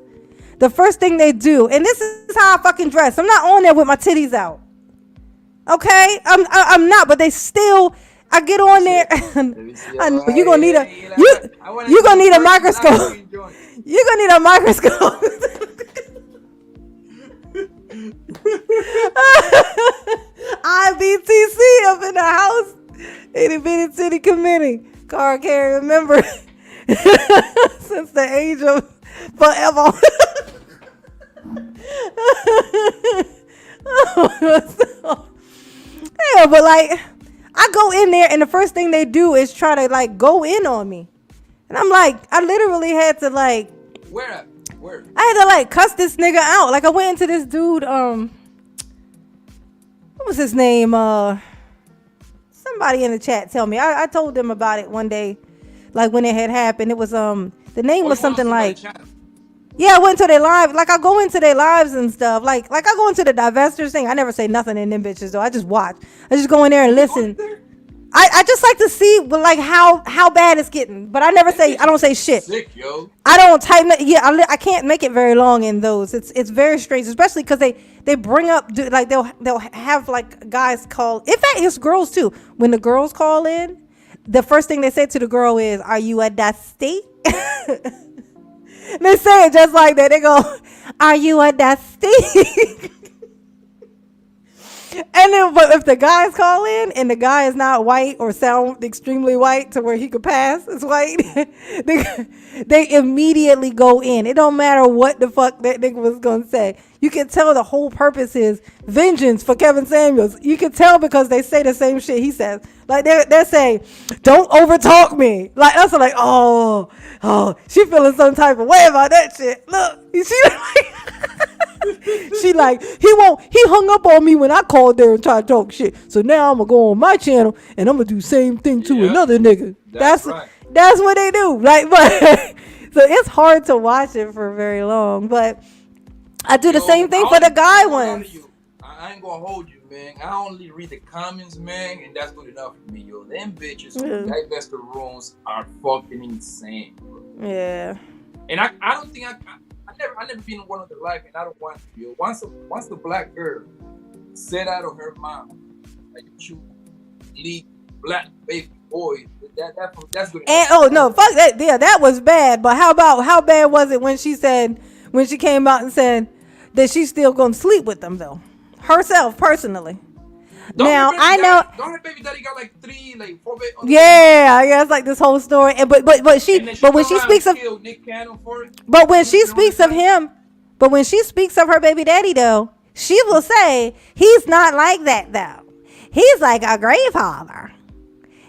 The first thing they do, and this is how I fucking dress. I'm not on there with my titties out. Okay? I'm not, but they still, I get on there. I know you're gonna need a microscope. You're gonna need a microscope. IBTC up in the house. Itty bitty city committee. Card carrier member since the age of forever. Yeah, but like I go in there and the first thing they do is try to like go in on me. And I'm like, I literally had to like Where? I had to like cuss this nigga out. Like I went into this dude, what was his name? Somebody in the chat tell me. I told them about it one day, like when it had happened. It was the name was something like yeah, I went to their live. Like I go into their lives and stuff. Like I go into the divestors thing. I never say nothing in them bitches though. I just watch. I just go in there and listen. I just like to see like how bad it's getting, but I don't say shit. Sick, yo. I don't type. Yeah, I can't make it very long in those. It's very strange, especially because they bring up like they'll have like guys call. In fact, it's girls too. When the girls call in, the first thing they say to the girl is, "Are you a dusty?" They say it just like that. They go, "Are you a dusty?" And then, but if the guys call in and the guy is not white or sound extremely white to where he could pass as white, they immediately go in. It don't matter what the fuck that nigga was gonna say. You can tell the whole purpose is vengeance for Kevin Samuels. You can tell because they say the same shit he says. Like they say, "Don't overtalk me." Like us are like, oh, she feeling some type of way about that shit. Look, she like he hung up on me when I called there and tried to talk shit. So now I'm gonna go on my channel and I'm gonna do the same thing to another nigga. That's what they do. Like, but so it's hard to watch it for very long. But I do the same thing for the guy ones. I ain't gonna hold you, man. I only read the comments, man, and that's good enough for me, yo. Them bitches who divestor rooms are fucking insane, bro. Yeah. And I don't think I never been in one of their life, and I don't want to, yo. Once the black girl said out of her mouth that you lead black baby boys, that's good. And oh no, fuck that. Yeah, that was bad. But how bad was it when she came out and said that she's still gonna sleep with them though, herself personally? Now I know. Don't her baby daddy got like three, like four other baby mamas? Yeah, it's like this whole story. And And then she but when turned she around and speaks of killed Nick Cannon for it. but when You she you know what I'm speaks of saying? him, but when she speaks of her baby daddy though, she will say he's not like that though. He's like a great father.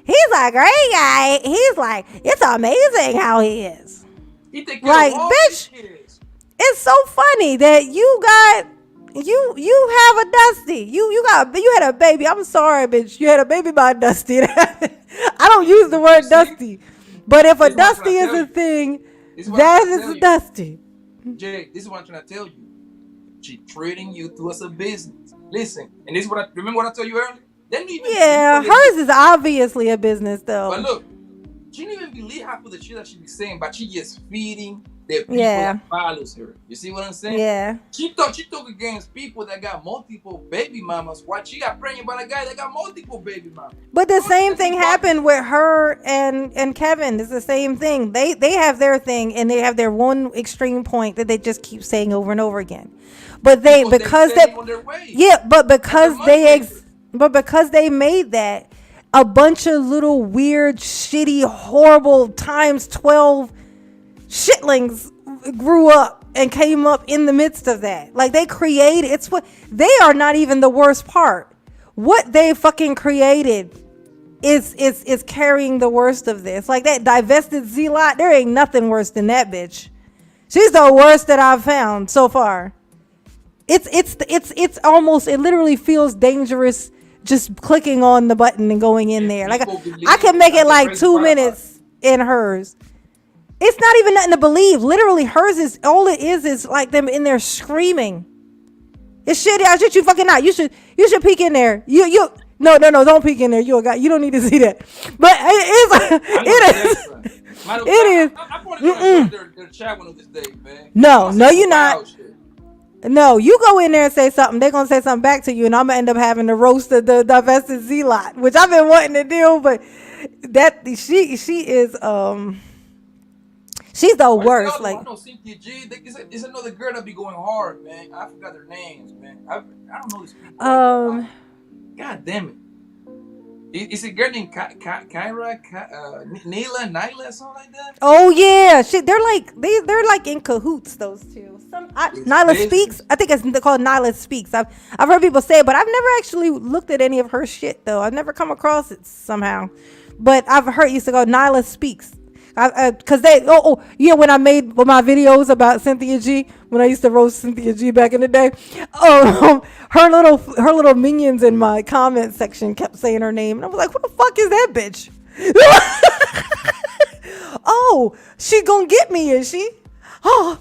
He's a great guy. He's like, it's amazing how he is. He take care of Like, all these bitch, kids. it's so funny that you have a Dusty. You had a baby. I'm sorry, bitch. You had a baby by Dusty. I don't use the You word see? Dusty, but if a This is what I'm Dusty trying to is tell a you. thing, This is what I'm that trying to is tell a you. Dusty. Jay, this is what I'm trying to tell you. She treating you to as a business. Listen, and this is what I remember what I told you earlier. They didn't even believe Yeah, what they hers do. is obviously a business But though. look, she didn't even believe half of the shit that she be saying, but she just feeding the people Yeah, that follows her. You see what I'm saying? yeah. She took against people that got multiple baby mamas. Why she got pregnant by a guy that got multiple baby mamas? But the Don't you same think thing she bugging? happened with her and Kevin. It's the same thing. They have their thing and they have their one extreme point that they just keep saying over and over again. But they Because they because steady they on their way. yeah, That's the money maker. but because they made that, a bunch of little weird, shitty, horrible times 12 shitlings grew up and came up in the midst of that. Like they created it's what they are not even the worst part. What they fucking created is carrying the worst of this. Like that divested zealot, there ain't nothing worse than that bitch. She's the worst that I've found so far. It's almost it literally feels dangerous just clicking on the button and going in And there. Like people I believe can it. make it That's the like crazy two part about it. minutes in hers. It's not even nothing to believe. Literally, hers is all it is like them in there screaming. It's shit. I shit you fucking not. You should peek in there. You no don't peek in there. You a guy. You don't need to see that. But it is I'm gonna it tell you is something. Matter of it is. fact, I'm probably gonna join their chat one of these days, man. I'm No, gonna no, say you're some not. wild shit. No, you go in there and say something. They're gonna say something back to you, and I'm gonna end up having to roast the divested zealot, which I've been wanting to do. But that she is she's the What's the worst. other one? Like I know Cynthia G. It's another girl that be going hard, man. I forgot their names, man. I don't know these people like that. um God damn it. Is it a girl named Kyra, Nyla, something like that? oh yeah, shit. They're like in cahoots. Those two. Nyla Speaks. Business. I think it's called Nyla Speaks. I've heard people say it, but I've never actually looked at any of her shit though. I've never come across it somehow. But I've heard it used to go Nyla Speaks. Cause they yeah, when I made my videos about Cynthia G, when I used to roast Cynthia G back in the day, her little minions in my comment section kept saying her name, and I was like, who the fuck is that bitch? Oh, she gonna get me, is she? Oh,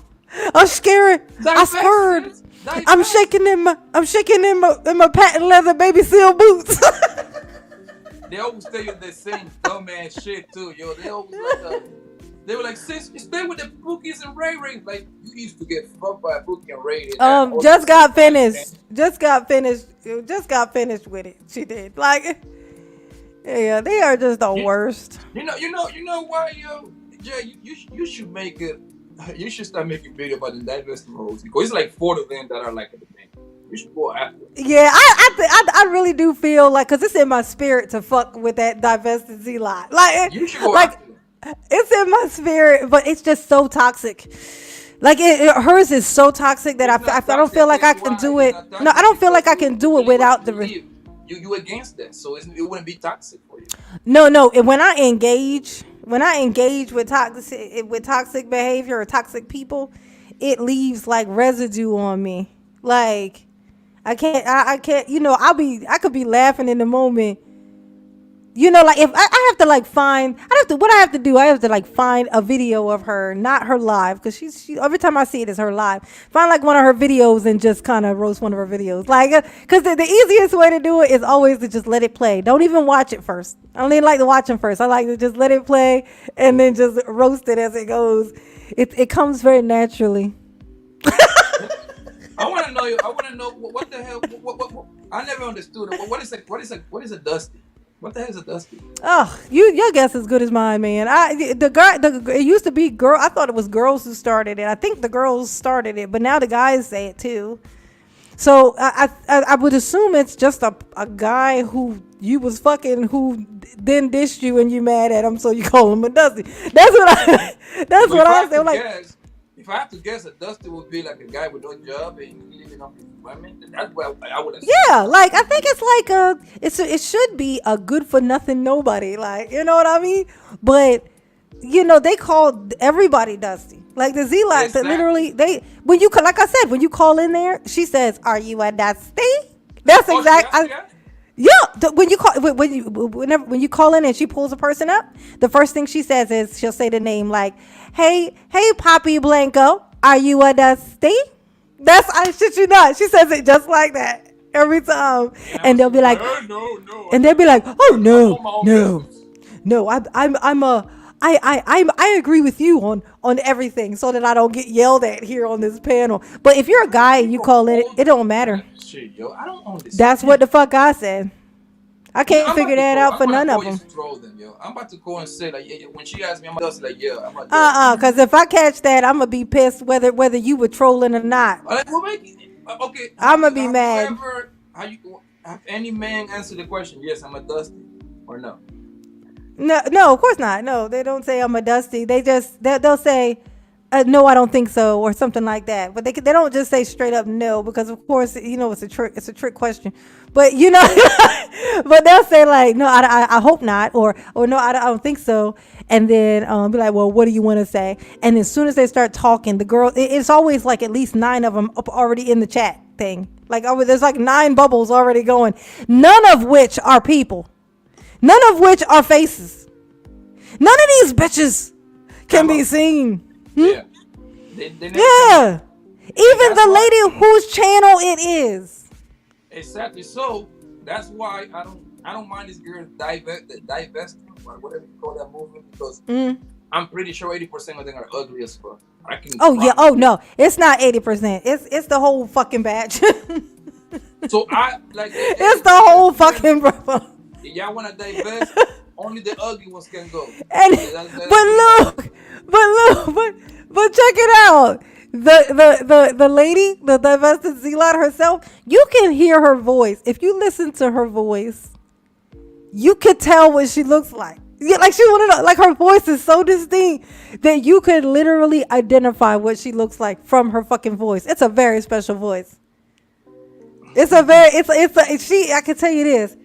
I'm scared. I scared. I'm shaking in my patent leather baby seal boots. They always tell you the same dumbass shit too, yo. They were like, sis, you stay with the Bookies and Ray Ray. Like you used to get fucked by Bookie and Ray. Just got finished. Just got finished with it. She did. Like, yeah, they are just the worst. You know why, yo, Jay, you should make it. You should start making video about the divested hoes because it's like 4 of them that are like at the thing. You should go after. Yeah, I really do feel like, cause it's in my spirit to fuck with that divested Z lot. Like, You should go like after. it's in my spirit, but it's just so toxic. Like hers is so toxic that I don't feel like I can do it. No, I don't feel like I can do it without the. You against that, so it wouldn't be toxic for you. No. When I engage with toxic behavior or toxic people, it leaves like residue on me. Like I can't. I could be laughing in the moment. Like if I have to like what I have to do, I have to like find a video of her, not her live, because she every time I see it is her live. Find like one of her videos and just kind of roast one of her videos, like because the easiest way to do it is always to just let it play. Don't even watch it first. I don't even like to watch them first. I like to just let it play and then just roast it as it goes. It comes very naturally. I want to know. I want to know what the hell. What I never understood it. What is a dusty? What the hell is a dusty? Oh, your guess is as good as mine, man. It used to be girl. I thought it was girls who started it. I think the girls started it, but now the guys say it too. So I would assume it's just a guy who you was fucking who then dissed you and you mad at him, so you call him a Dusty. That's what I. That's But what I say. Like, if I have to guess, a Dusty would be like a guy with no job and living off his women. That's what I would assume. yeah, like I think it's like it should be a good for nothing nobody. Like, you know what I mean? But they call everybody Dusty. Like the Z Lot, that Exactly. literally when you like I said, when you call in there, she says, "Are you a Dusty?" That's Oh, she exact. asked you that? Yeah, when you call when you call in and she pulls a person up, the first thing she says is she'll say the name like, "Hey, Poppy Blanco, are you a Dusty?" That's I shit you not. She says it just like that every time, And I and was they'll be like, oh, no. and they'll be like, "Oh I mind no, my own no, business. no, I'm a I agree with you on everything, so that I don't get yelled at here on this panel. But if you're a Why do guy and you people call in, hold it don't matter. that shit, yo? I don't That's what understand. the fuck I said. I can't I'm figure about to that call. out I'm for gonna none of call you them. to troll them, yo. I'm about to call and say like, when she asked me, I'm a Dusty, like, yeah, I'm a Dusty. Because if I catch that, I'm gonna be pissed whether you were trolling or not. I'm like, well, okay. I'm gonna be mad. Have any man answered the question? Yes, I'm a Dusty, or no? No, no, of course not. No, they don't say I'm a Dusty. They'll say, no, I don't think so, or something like that. But they don't just say straight up no, because of course it's a trick. It's a trick question. But but they'll say like, no, I hope not, or no, I don't think so. And then be like, well, what do you want to say? And as soon as they start talking, the girl, it's always like at least 9 of them up already in the chat thing. Like, oh, there's like 9 bubbles already going, none of which are people. None of which are faces. None of these bitches can be seen. Yeah, they never come up. Yeah. Even That's the why. lady whose channel it is. Exactly. So that's why I don't mind this girl divesting or whatever you call that movement, because I'm pretty sure 80% of them are ugly as fuck. I can Oh yeah. promise. Oh no. It's not 80%. It's the whole fucking batch. So I like It's the whole fucking bro. if y'all wanna divest, only the ugly ones can go. And Let's put it that way. but check it out. The lady, the divested zealot herself, you can hear her voice. If you listen to her voice, you could tell what she looks like. Yeah, like she wanted to, like her voice is so distinct that you could literally identify what she looks like from her fucking voice. It's a very special voice. It's a very she I can tell you this.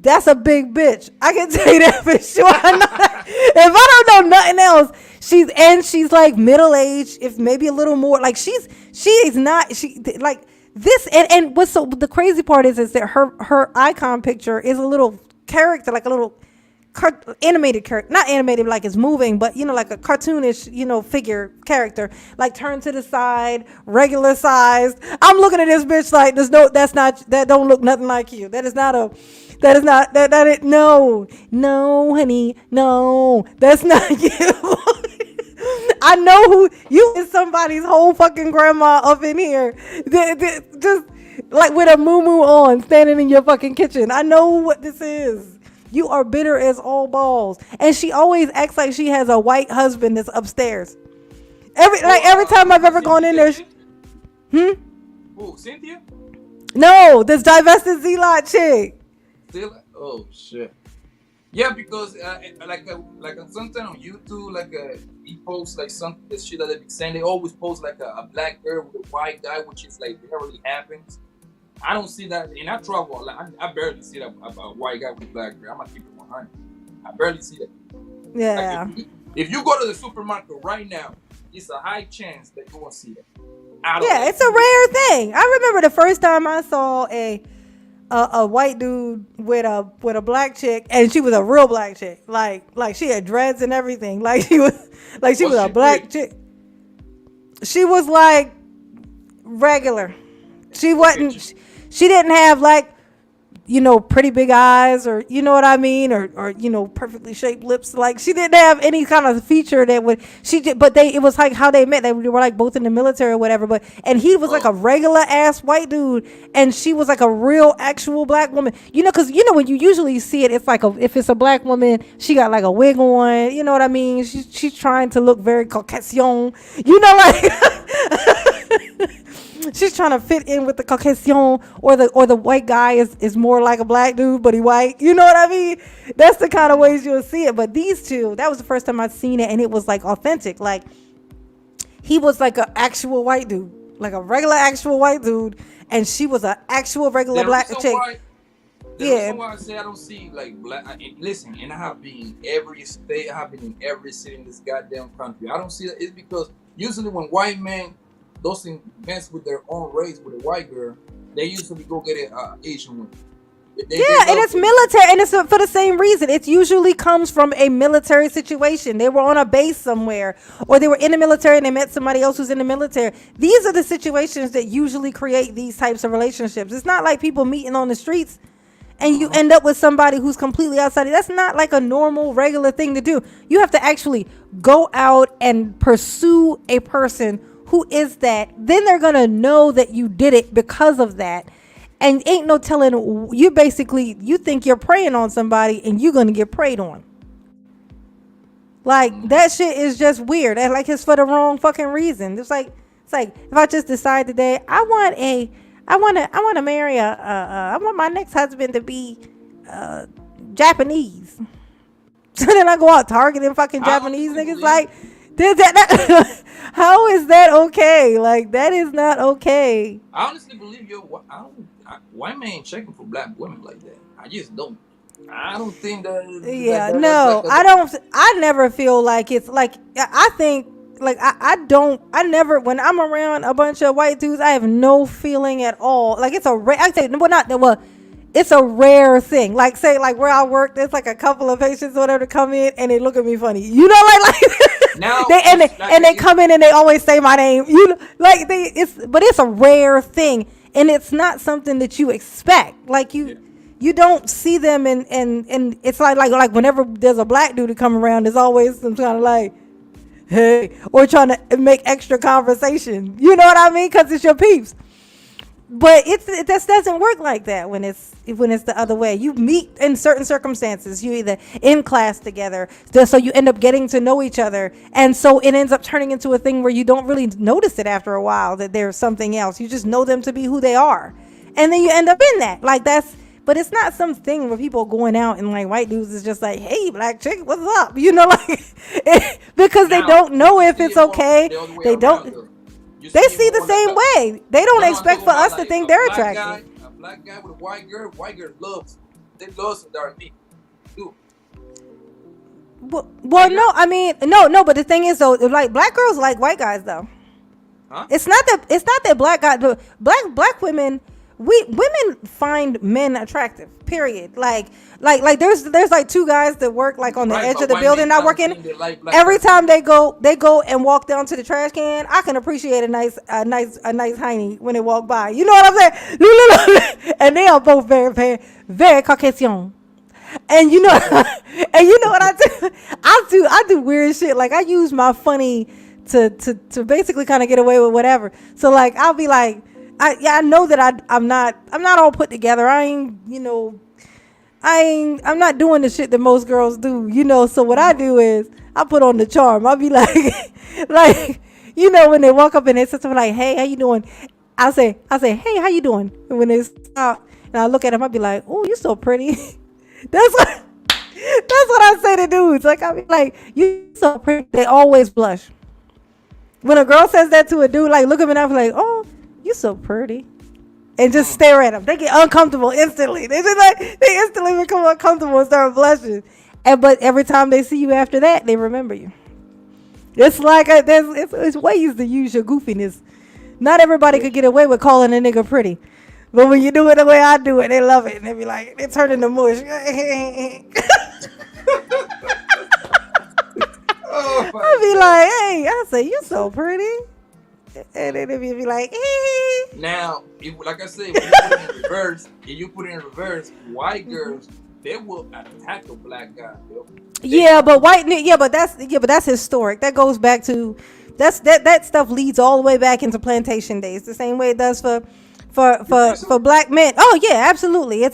That's a big bitch. I can tell you that for sure. If I don't know nothing else, she's like middle aged, if maybe a little more. Like she is not like this. And what's so the crazy part is that her icon picture is a little character, like a little animated character, not animated like it's moving, but like a cartoonish figure character, like turned to the side, regular sized. I'm looking at this bitch like that don't look nothing like you. No honey, no, that's not you. I know who you is. Somebody's whole fucking grandma up in here, just like with a moo on, standing in your fucking kitchen. I know what this is. You are bitter as all balls. And she always acts like she has a white husband that's upstairs. Every time I've ever gone in there. Who, Cynthia? No, this divested Z-Lot chick. Still? Oh shit. Yeah, because sometimes on YouTube, he posts like some the shit that they be saying. They always post like a black girl with a white guy, which is like rarely happens. I don't see that, and I travel. Like, I barely see that a white guy with a black girl. I'm gonna keep it 100. I barely see that. Yeah. Like if you go to the supermarket right now, it's a high chance that you won't see that. Yeah, it's a rare thing. I remember the first time I saw a white dude with a black chick, and she was a real black chick. Like she had dreads and everything. Like she was a black chick. She was like regular. She wasn't. She didn't have like pretty big eyes, or you know what I mean, or perfectly shaped lips. Like she didn't have any kind of feature that would she did. But it was like how they met. They were like both in the military or whatever. And he was like a regular ass white dude, and she was like a real actual black woman. Because when you usually see it, it's like if it's a black woman, she got like a wig on. You know what I mean? She's trying to look very Caucasian. Like. she's trying to fit in with the Caucasian, or the white guy is more like a black dude, but he white. You know what I mean? That's the kind of ways you'll see it. But these two, that was the first time I'd seen it, and it was like authentic. Like he was like an actual white dude, like a regular actual white dude, and she was an actual regular The black reason chick. why the Yeah, reason why I say I don't see like black. Listen, and I have been in every state. I have been in every city in this goddamn country. I don't see that. It's because usually when white men doesn't mess with their own race with a white girl, they usually go get an Asian woman. They yeah, and love it's it. military, and it's for the same reason. It usually comes from a military situation. They were on a base somewhere, or they were in the military and they met somebody else who's in the military. These are the situations that usually create these types of relationships. It's not like people meeting on the streets and you Uh-huh. end up with somebody who's completely outside. That's not like a normal, regular thing to do. You have to actually go out and pursue a person who is that. Then they're gonna know that you did it because of that. And ain't no telling. You think you're preying on somebody, and you're gonna get preyed on. Like Mhm. that shit is just weird. And like it's for the wrong fucking reason. It's like if I just decide today I want to marry I want my next husband to be uh Japanese. So then I go out targeting fucking I Japanese honestly niggas. believe. Like, how is that okay? Like, that is not okay. I honestly believe I don't. White man ain't checking for black women like that. I just don't. I don't think Yeah, that's no, like a. I don't. I never feel like it's like. I think like I don't. I never when I'm around a bunch of white dudes, I have no feeling at all. Like it's a rare. I say well, not well. It's a rare thing. Like say like where I work, there's like a couple of patients or whatever come in and they look at me funny. You know, like Now they and it's they like and they come in and they always say my name. You know, like but it's a rare thing and it's not something that you expect. Like yeah. you don't see them and it's like whenever there's a black dude to come around, there's always some kind of like hey or trying to make extra conversation. You know what I mean? Because it's your peeps. But it just doesn't work like that when it's the other way. You meet in certain circumstances. You either in class together, so you end up getting to know each other, and so it ends up turning into a thing where you don't really notice it after a while that there's something else. You just know them to be who they are, and then you end up in that. Like that's. But it's not something where people going out and like white dudes is just like, hey, black chick, what's up? You know, like because they Now don't know you if see it's it more okay. the other way They around don't. though. You They see it see the more like same a. way. They don't No, no, I'm expect talking for about us to like think they're a attractive. black guy with a white girl loves. They love some dark meat too. Well, White no, girl, I mean, no, but the thing is, though, like black girls like white guys, though. huh? It's not that black guys, black women, women find men attractive. Period. Like there's like two guys that work like on the Right, edge but of the white men, building I I don't work in. think they like black Every girls like time that. they go and walk down to the trash can, I can appreciate a nice hiney when they walk by. You know what I'm saying? And they are both very Caucasian. And you know, and you know what I do? I do weird shit. Like I use my funny to basically kind of get away with whatever. So like I'll be like, I know that I'm not all put together. I'm not doing the shit that most girls do. So what I do is I put on the charm. I'll be like, like when they walk up and they say something like, hey, how you doing? I say, hey, how you doing? And when they stop and I look at them, I'll be like, oh, you're so pretty. That's what that's what I say to dudes. Like I be like, you so pretty. They always blush. When a girl says that to a dude, like look at me and I'm like, oh, you so pretty. And just Mm. stare at them. They get uncomfortable instantly. They instantly become uncomfortable and start blushing. But every time they see you after that, they remember you. It's like it's ways to use your goofiness. Not everybody Yeah. could get away with calling a nigga pretty. But when you do it the way I do it, they love it. And they be like, they turn into mush. I Oh my be god. like, hey, I say, you so pretty. And then they be like, Now, like I said, when you put it in reverse, white girls they will attack a black guy. They yeah, but that's historic. That goes back to that stuff leads all the way back into plantation days. The same way it does for for You for think so? for black men. Oh yeah, absolutely.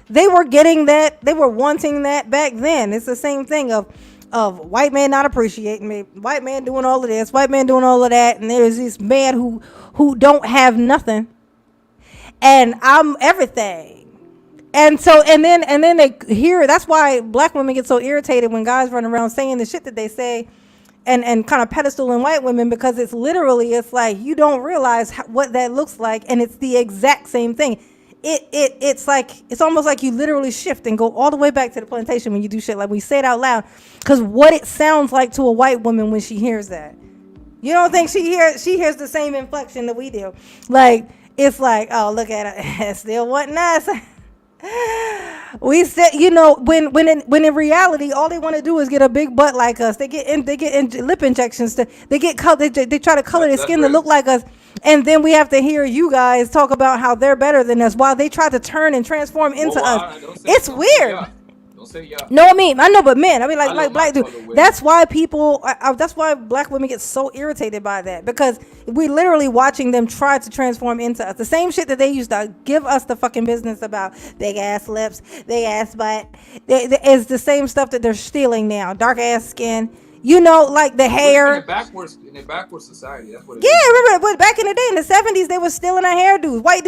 They were getting that, they were wanting that back then. It's the same thing of of white man not appreciating me, white man doing all of this, white man doing all of that, and there's this man who don't have nothing, and I'm everything. And so and then they hear, that's why black women get so irritated when guys run around saying the shit that they say, and kind of pedestaling white women, because it's literally, it's like you don't realize what that looks like, and it's the exact same thing. It's like, it's almost like you literally shift and go all the way back to the plantation when you do shit like we say it out loud, because what it sounds like to a white woman when she hears that, you don't think she hears the same inflection that we do. Like, it's like, oh, look at her, it still wasn't us. We said, when in reality, all they want to do is get a big butt like us. They get lip injections. They get color. They try to color their skin to look like us, and then we have to hear you guys talk about how they're better than us while they try to turn and transform into us. It's weird. Don't say yeah. No, I know, but men, like black dude. That's why people. That's why black women get so irritated by that, because we literally watching them try to transform into us. The same shit that they used to give us the fucking business about, big ass lips, big ass butt, is the same stuff that they're stealing now. Dark ass skin. Like the hair. In a backwards society, that's what it Yeah, is. remember back in the day in the 70s, they were stealing our hairdos. White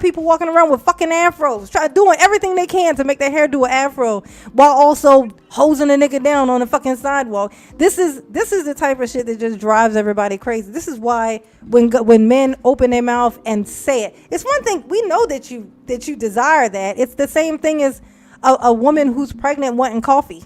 people walking around with fucking afros, doing everything they can to make their hair do an afro, while also hosing a nigga down on the fucking sidewalk. This is the type of shit that just drives everybody crazy. This is why when men open their mouth and say it, it's one thing, we know that you desire that. It's the same thing as a woman who's pregnant wanting coffee.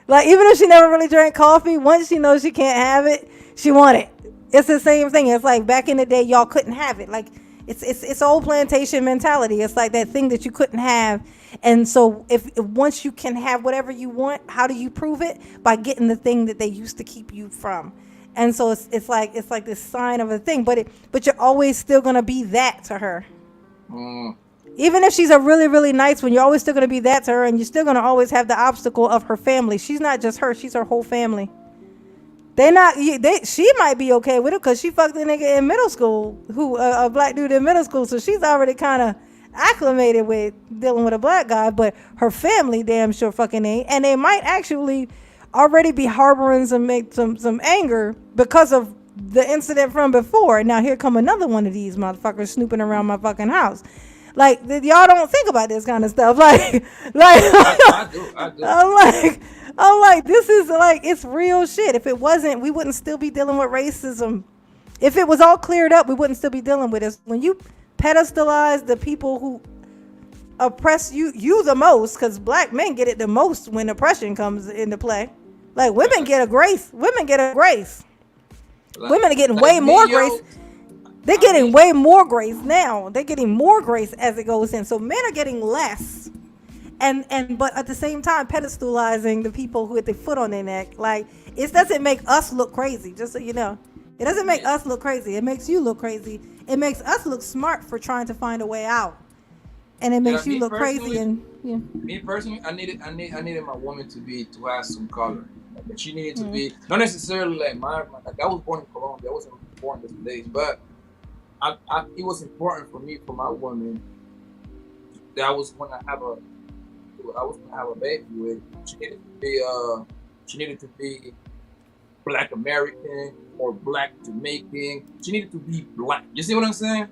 Like, even if she never really drank coffee, once she knows she can't have it, she want it. It's the same thing. It's like back in the day, y'all couldn't have it. Like, it's old plantation mentality. It's like that thing that you couldn't have. And so if once you can have whatever you want, how do you prove it? By getting the thing that they used to keep you from. And so it's like this sign of a thing, but you're always still gonna be that to her. Even if she's a really, really nice one, you're always still going to be that to her, and you're still going to always have the obstacle of her family. She's not just her, she's her whole family. She might be okay with it because she fucked a nigga in middle school, a black dude in middle school, so she's already kind of acclimated with dealing with a black guy, but her family damn sure fucking ain't, and they might actually already be harboring some anger because of the incident from before. Now here come another one of these motherfuckers snooping around my fucking house. Like, y'all don't think about this kind of stuff. Like I do. I'm like, this is like, it's real shit. If it wasn't, we wouldn't still be dealing with racism. If it was all cleared up, we wouldn't still be dealing with this. When you pedestalize the people who oppress you the most, because black men get it the most when oppression comes into play. Like, women get a grace. Women are getting way more grace. They're getting way more grace now. They're getting more grace as it goes in. So men are getting less. But at the same time pedestalizing the people who had their foot on their neck. Like, it doesn't make us look crazy, just so you know. It doesn't make us look crazy. It makes you look crazy. It makes us look smart for trying to find a way out. And it makes you look crazy. And me personally, I needed my woman to have some color. Like, she needed to be not necessarily like like, I was born in Colombia. I wasn't born in the States, but it was important for me, for my woman, that I was going to have a baby with. She needed to be Black American or Black Jamaican. She needed to be black. You see what I'm saying?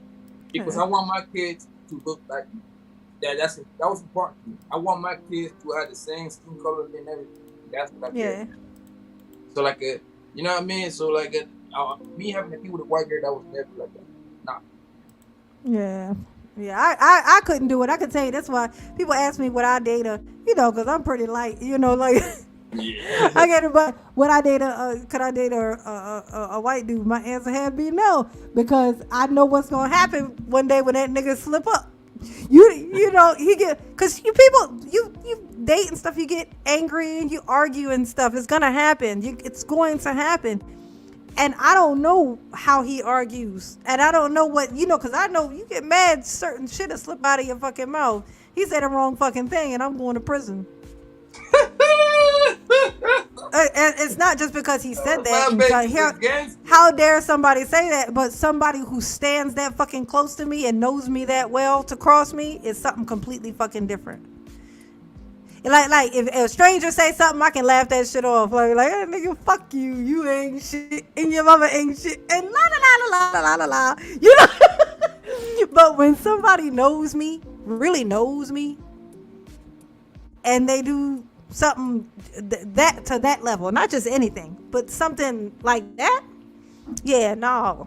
Because I want my kids to look like me. That was important to me. I want my kids to have the same skin color and everything. That's what I care. So like, you know what I mean? So like, me having to deal with a white girl, that was never like that. Yeah. I couldn't do it. I could tell you, that's why people ask me would I date because I'm pretty light, like. Yeah. I get it, but would I date could I date a white dude? My answer had been no, because I know what's gonna happen one day when that nigga slip up. He get, because you date and stuff, you get angry and you argue and stuff. It's gonna happen. It's going to happen. And I don't know how he argues. And I don't know what, because I know you get mad, certain shit will slip out of your fucking mouth. He said the wrong fucking thing and I'm going to prison. And it's not just because he said that. How dare somebody say that? But somebody who stands that fucking close to me and knows me that well to cross me is something completely fucking different. Like if a stranger say something, I can laugh that shit off. Like hey, nigga, fuck you. You ain't shit, and your mama ain't shit, and la la la la la la la la. You know. But when somebody knows me, really knows me, and they do something that to that level, not just anything, but something like that, yeah, no,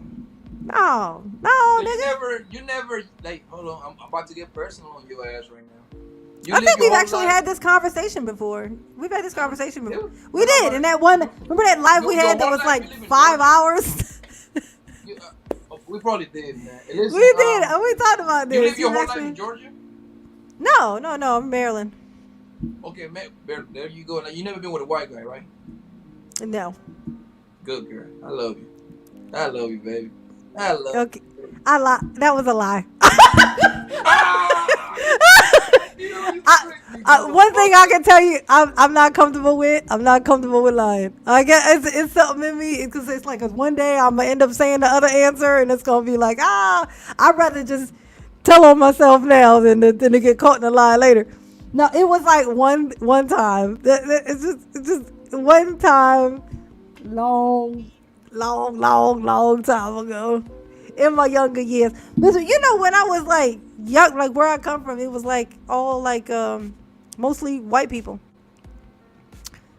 So nigga. you never, like, hold on, I'm about to get personal on your ass right now. You I live think your we've whole actually life. had this conversation before. We've had this conversation Yeah, before. We you know did. what? In that one, remember that live we Your had that whole was life like you live in 5 hours? You, we probably did, man. And We listen, did. We talked about you this. live You your whole asked life in me. Georgia? No. I'm Maryland. Okay, man, there you go. Now you never been with a white guy, right? No. Good girl. I love you. I love you, baby. I love Okay. you. I lied. That was a lie. Ah! You know you tricked me, One thing I motherfucker. can tell you, I'm not comfortable with. I'm not comfortable with lying. I guess it's something in me because it's like 'cause one day I'm gonna end up saying the other answer and it's gonna be like I'd rather just tell on myself now than to get caught in a lie later. No, it was like one time. It's just one time, long time ago in my younger years. Listen, you know when I was like young, like where I come from, it was like all like mostly white people.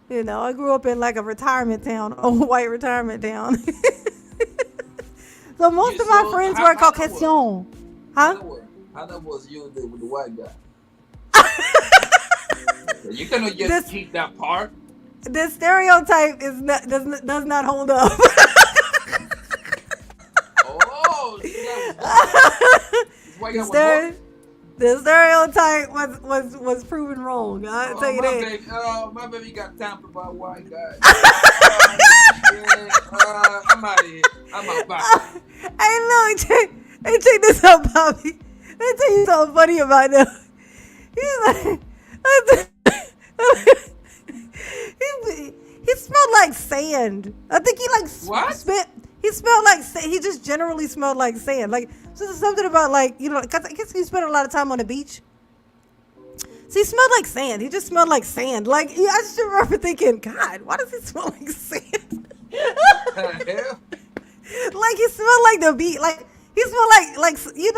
You know, I grew up in like a retirement town, a white retirement town. So most You of my so friends were how that was? Caucasian. How Huh? that was? How that was you with the white guy? You cannot just This keep that part. this stereotype is not does not hold up. Oh, this guy was what? This white the, guy was what? stere- the stereotype was proven wrong. I'll tell Oh, you that. my baby got tampered by a white guy. Oh, shit. I'm out of here. I'm out. Bye. Hey, look, check this out, Bobby. Let me tell you something funny about them. He's like, he smelled like sand. I think he like What? spit. He smelled like he just generally smelled like sand. Like so there's something about like cause I guess he spent a lot of time on the beach. So he smelled like sand. He just smelled like sand. Like I just remember thinking, God, why does he smell like sand? The hell? Like he smelled like the beach. Like he smelled like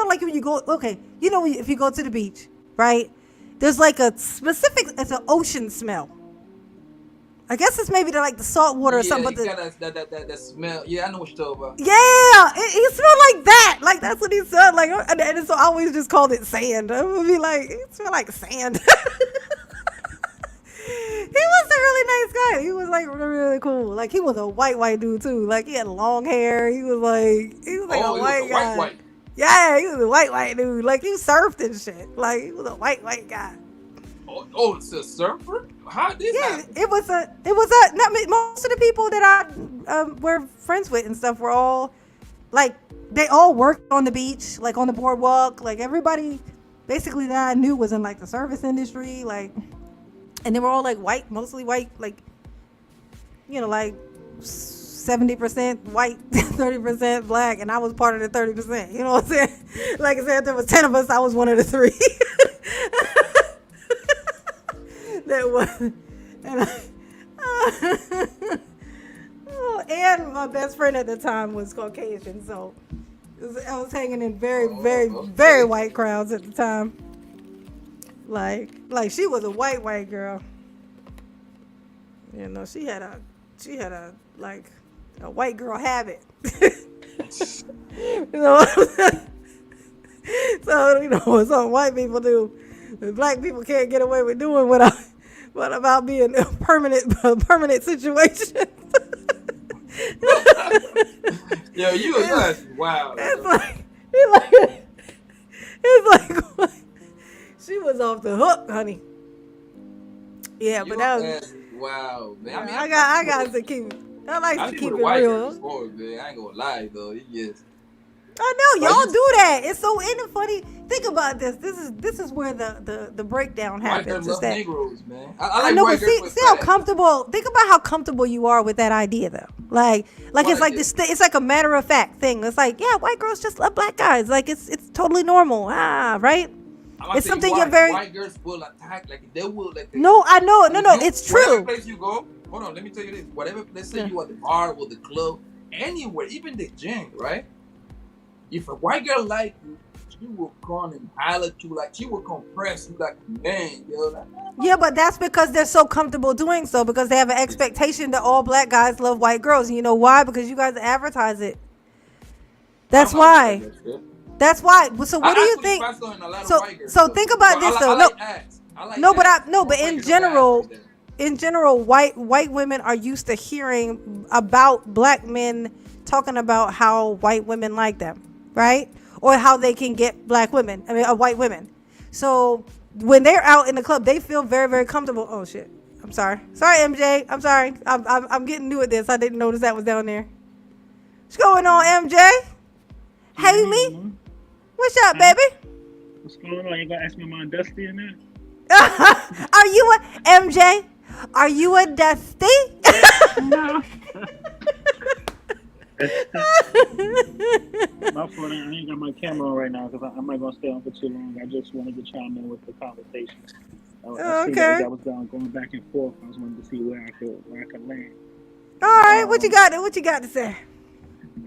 like when you go if you go to the beach, right? There's like a specific it's an ocean smell. I guess it's maybe like the salt water or Yeah, something. you But got that smell. Yeah, I know what you're talking about. yeah, he smelled like that. Like that's what he smelled like. And so I always just called it sand. I would be like, it smelled like sand. He was a really nice guy. He was like really, really cool. Like he was a white dude too. Like he had long hair. He was like Oh, a he was white a guy. white. Yeah, he was a white dude. Like he surfed and shit. Like he was a white guy. Oh, it's a surfer? How did this Yeah, happen? it was a. Not most of the people that I were friends with and stuff were all like they all worked on the beach, like on the boardwalk. Like everybody basically that I knew was in like the service industry, like, and they were all like white, mostly white, like like 70% white, 30% black, and I was part of the 30%. You know what I'm saying? Like I said, there was 10 of us. I was one of the 3. That was, and my best friend at the time was Caucasian, so I was hanging in very, very, very Okay. white crowds at the time. Like she was a white girl. She had a like a white girl habit. you know. So some white people do. The black people can't get away with doing what about being a permanent situation. Yo, you guys, wow. It's like it's like she was off the hook, honey. Yeah, but that was Wow, man. I mean, I got to keep. I like I've to been keep with it a white girl real. before, man. I ain't gonna lie though. Yes. I know Like, y'all do that. It's so ain't it funny. Think about this. This is where the breakdown white girls happens. Is love that Negroes, man. I I like know, white but girls with see how fat ass. comfortable. Think about how comfortable you are with that idea, though. Like What it's like idea? this. It's like a matter of fact thing. It's like, yeah, white girls just love black guys. Like it's totally normal. Right? I'm gonna It's tell you something you're why. very. White girls will attack, like they will, like No, I know. No, if no. you It's whatever true. place you go. Hold on, let me tell you this. Whatever, let's say Yeah. you at the bar or the club, anywhere, even the gym, right? If a white girl like you, she will come and holler at you, like she will compress you, like man, yo, like, Yeah, but that's because they're so comfortable doing so because they have an expectation that all black guys love white girls. And you know why? Because you guys advertise it. I don't That's have a problem why. with that. That's why. So what do I you actually think? passed on a lot of So white girls so though, think about but this though. I No, like ass. I like no, but ass. More but white girls got ass like that. in general, white women are used to hearing about black men talking about how white women like them, right? Or how they can get black women. I mean, white women. So when they're out in the club, they feel very, very comfortable. Oh shit! I'm sorry. Sorry, MJ. I'm sorry. I'm getting new at this. I didn't notice that was down there. What's going on, MJ? What's Hey, going on, me. man? What's up, Huh? baby? What's going on? You gonna ask me about Dusty in there? Are you a MJ? Are you a Dusty? No. My fault. I ain't got my camera on right now because I'm not gonna stay on for too long. I just wanted to chime in with the conversation. I see that Okay. that was going back and forth. I was wanting to see where I could land. All right. What you Um, got? What you got to say?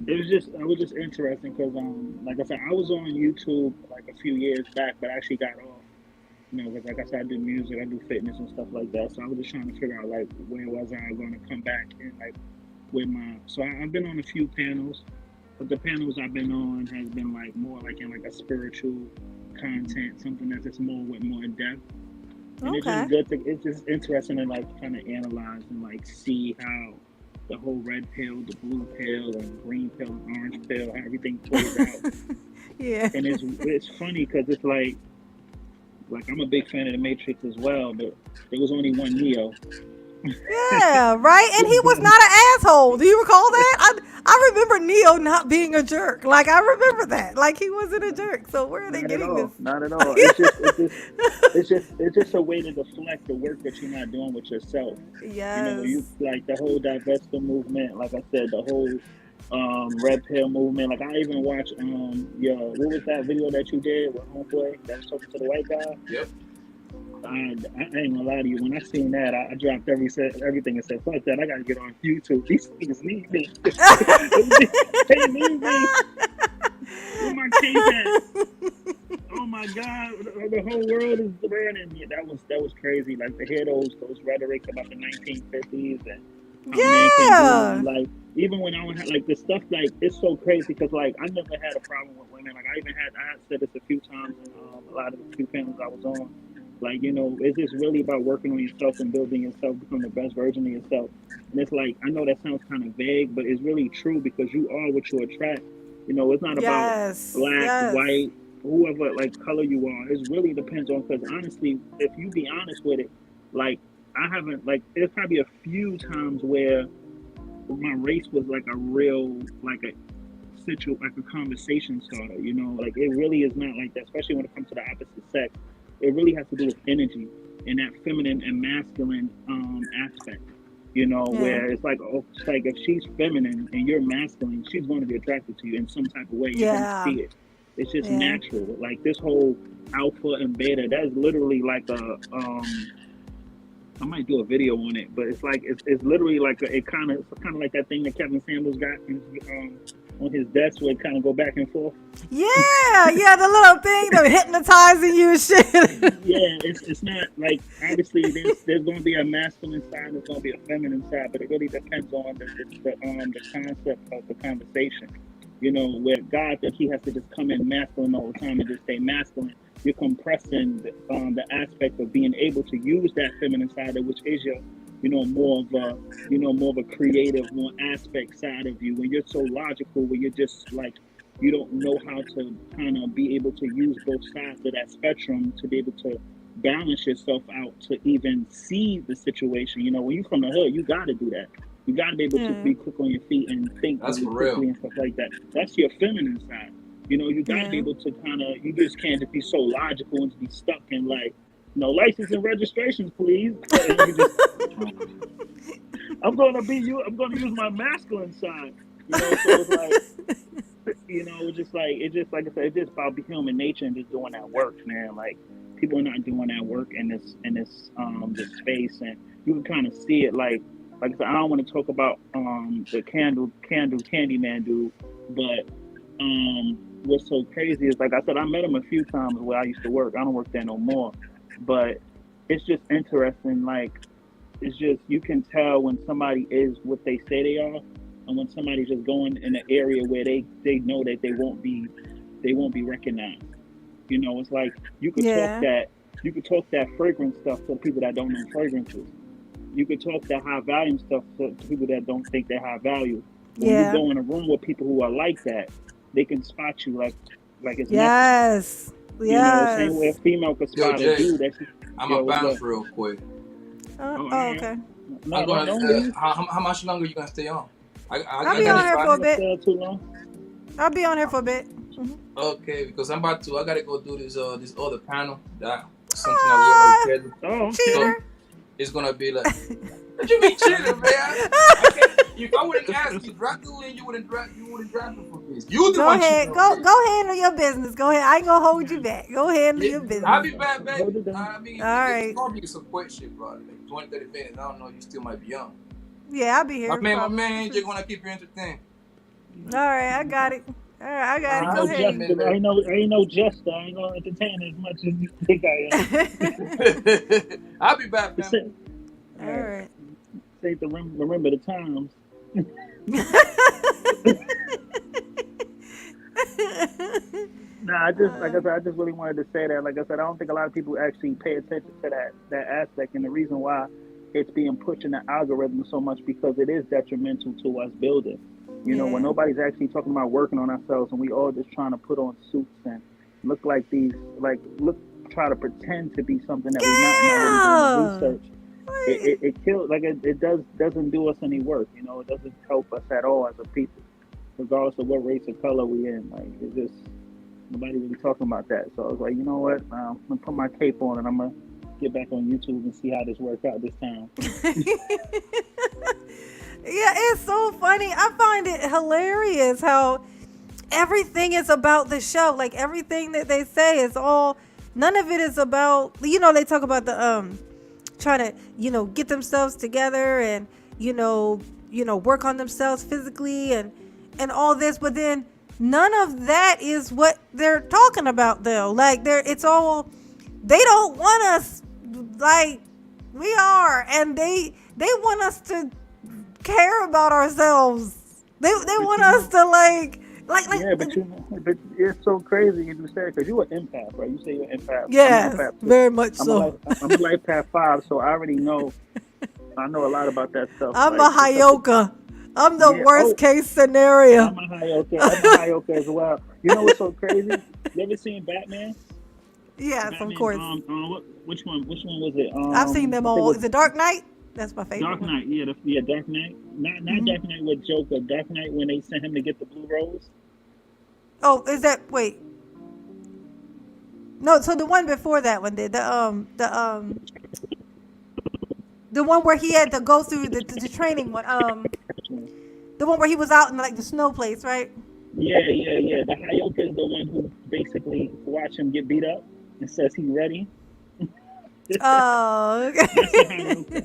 it was just interesting because like I said, I was on YouTube like a few years back, but I actually got off. Because like I said, I do music, I do fitness and stuff like that. So I was just trying to figure out like where was I going to come back and like with my. So I've been on a few panels, but the panels I've been on has been like more like in like a spiritual content, something that's just more with more depth. And it's just Okay. good to. It's just interesting to like kind of analyze and like see how the whole red pill, the blue pill, and green pill, and orange pill, how everything plays out. Yeah. And it's funny because it's like I'm a big fan of the Matrix as well, but there was only one Neo. Yeah. Right. And he was not an asshole. Do you recall that? I remember Neo not being a jerk. Like I remember that. Like he wasn't a jerk. So where are they Not at getting this? all. Not at all. It's just a way to deflect the work that you're not doing with yourself. You Yes. like the whole divestor movement, like I said, the whole red pill movement. Like I even watched what was that video that you did with homeboy that was talking to the white guy? Yep. I ain't gonna lie to you. When I seen that, I dropped everything and said, "Fuck that! I gotta get on YouTube. These niggas need me. They need me. Where my cape at? Oh my god, the whole world is burning." Yeah, that was crazy. Like to hear those rhetorics about the 1950s and how man can't do nothing. Yeah. Like even when I was like the stuff like it's so crazy because like I never had a problem with women. Like I had said this a few times in a lot of the few panels I was on. Like it's just really about working on yourself and building yourself, become the best version of yourself. And it's like I know that sounds kind of vague, but it's really true because you are what you attract. It's not about Yes. black, Yes. white, whoever like color you are. It really depends on because honestly, if you be honest with it, like I haven't like there's probably a few times where my race was like a real like a like a conversation starter. Like it really is not like that, especially when it comes to the opposite sex. It really has to do with energy and that feminine and masculine aspect. Yeah. Where it's like if she's feminine and you're masculine, she's going to be attracted to you in some type of way. You're going to Yeah. see it. It's just Yeah. natural. Like this whole alpha and beta, that's literally like a I might do a video on it, but it's like it's literally like it kind of like that thing that Kevin Samuels got on his desk where it kind of go back and forth. Yeah. Yeah. The little thing that hypnotizing you and shit. Yeah, it's not like obviously there's going to be a masculine side, there's going to be a feminine side, but it really depends on the concept of the conversation. Where God thinks he has to just come in masculine all the time and just stay masculine. You're compressing the aspect of being able to use that feminine side, which is your, more of a creative, more aspect side of you. When you're so logical, where you're just like, you don't know how to kind of be able to use both sides of that spectrum to be able to balance yourself out to even see the situation. When you're from the hood, you got to do that. You got to be able to Yeah. be quick on your feet and think That's really for real. quickly and stuff like that. That's your feminine side. You got to be Yeah. able to kind of, you just can't just be so logical and be stuck in like, license and registrations, please. And you just, I'm going to use my masculine side. So it's like, you know, it's just like I said, it's just about human nature and just doing that work, man. Like people are not doing that work this space, and you can kind of see it. Like I said, I don't want to talk about the Candyman dude, but what's so crazy is like I said, I met him a few times where I used to work. I don't work there no more, but it's just interesting. Like it's just you can tell when somebody is what they say they are, and when somebody's just going in an area where they know that they won't be recognized. You know, it's like Yeah. you could talk that fragrance stuff to people that don't know fragrances. You could talk that high value stuff to people that don't think they're high value. When you Yeah. go in a room with people who are like that, they can spot you like it's nothing. Yes. You know, the same way a Yes. female could Yo, spot a Jay, dude. I'm a Yo, what's bounce good? real quick. Oh, all Oh, right. okay. No, I'm gonna. don't leave. How much longer you gonna stay on? I'll I be I'm got on it not here right. for I'm a not bit. stay too long. I'll be on here for a bit. Okay, because I'm about to. I gotta go do this other panel. That something that we already Ah, scheduled. Oh, So okay. cheater. it's gonna be like, what you mean chilling, man? I can't, if I wouldn't ask you, drop the link. You wouldn't drop it for this. You the Go one cheating ahead. on me. Go handle your business. Go ahead. I ain't gonna hold you back. Go handle Yeah, your I'll business. be back, Hold baby. it down. I mean, All it's right. gonna be some quick shit, bro. Like 20, 30 minutes. I don't know. You still might be young. Yeah, I'll be here My probably. man, just wanna keep you entertained. All right, I got it. All right, I got I it. ain't Go no I'll ahead. man, jester. baby. I ain't no jester. I ain't gonna entertain as much as you think I am. I'll be back, It's family. it. All All right. right. Say to remember the times. Nah, I just like I said, I just really wanted to say that. Like I said, I don't think a lot of people actually pay attention to that aspect, and the reason why it's being pushed in the algorithm so much because it is detrimental to us building. You know, when Yeah. nobody's actually talking about working on ourselves, and we all just trying to put on suits and look like these, like look, try to pretend to be something that we're not really doing the Yeah. research. It kills like it doesn't do us any work. You know, it doesn't help us at all as a people, regardless of what race or color we in. Like it's just nobody really talking about that. So I was like, you know what? I'm gonna put my cape on and I'm gonna get back on YouTube and see how this works out this time. Yeah, it's so funny. I find it hilarious how everything is about the show. Like everything that they say is all. None of it is about. They talk about the trying to get themselves together and work on themselves physically and all this, but then none of that is what they're talking about though. Like it's all they don't want us like we are, and they want us to care about ourselves. They But want you us know, to like yeah, but you know, but it's so crazy you say because you're an empath, right? You say you're an empath. I'm an yes, empath too. very much I'm a life so. I'm a life path 5, so I already know. I know a lot about that stuff. I'm Like a the stuff that Hyoka. I'm the yeah. worst Oh, case scenario. I'm a Hyoka. I'm a Hyoka as well. You know what's so crazy? You ever seen Batman? Yes, of Batman. course. Which one? Which one was it? I've seen them I think it all. was Is it Dark Knight? That's my favorite Dark one. Knight. Yeah, yeah, Dark Knight. Not Hmm. Dark Knight with Joker. Dark Knight when they sent him to get the blue rose. Oh, is that wait? No, so the one before that one did the one where he had to go through the training one. The one where he was out in like the snow place, right? Yeah. The Hyoka is the one who basically watch him get beat up and says he's ready. Oh, That's a okay. Hyoka.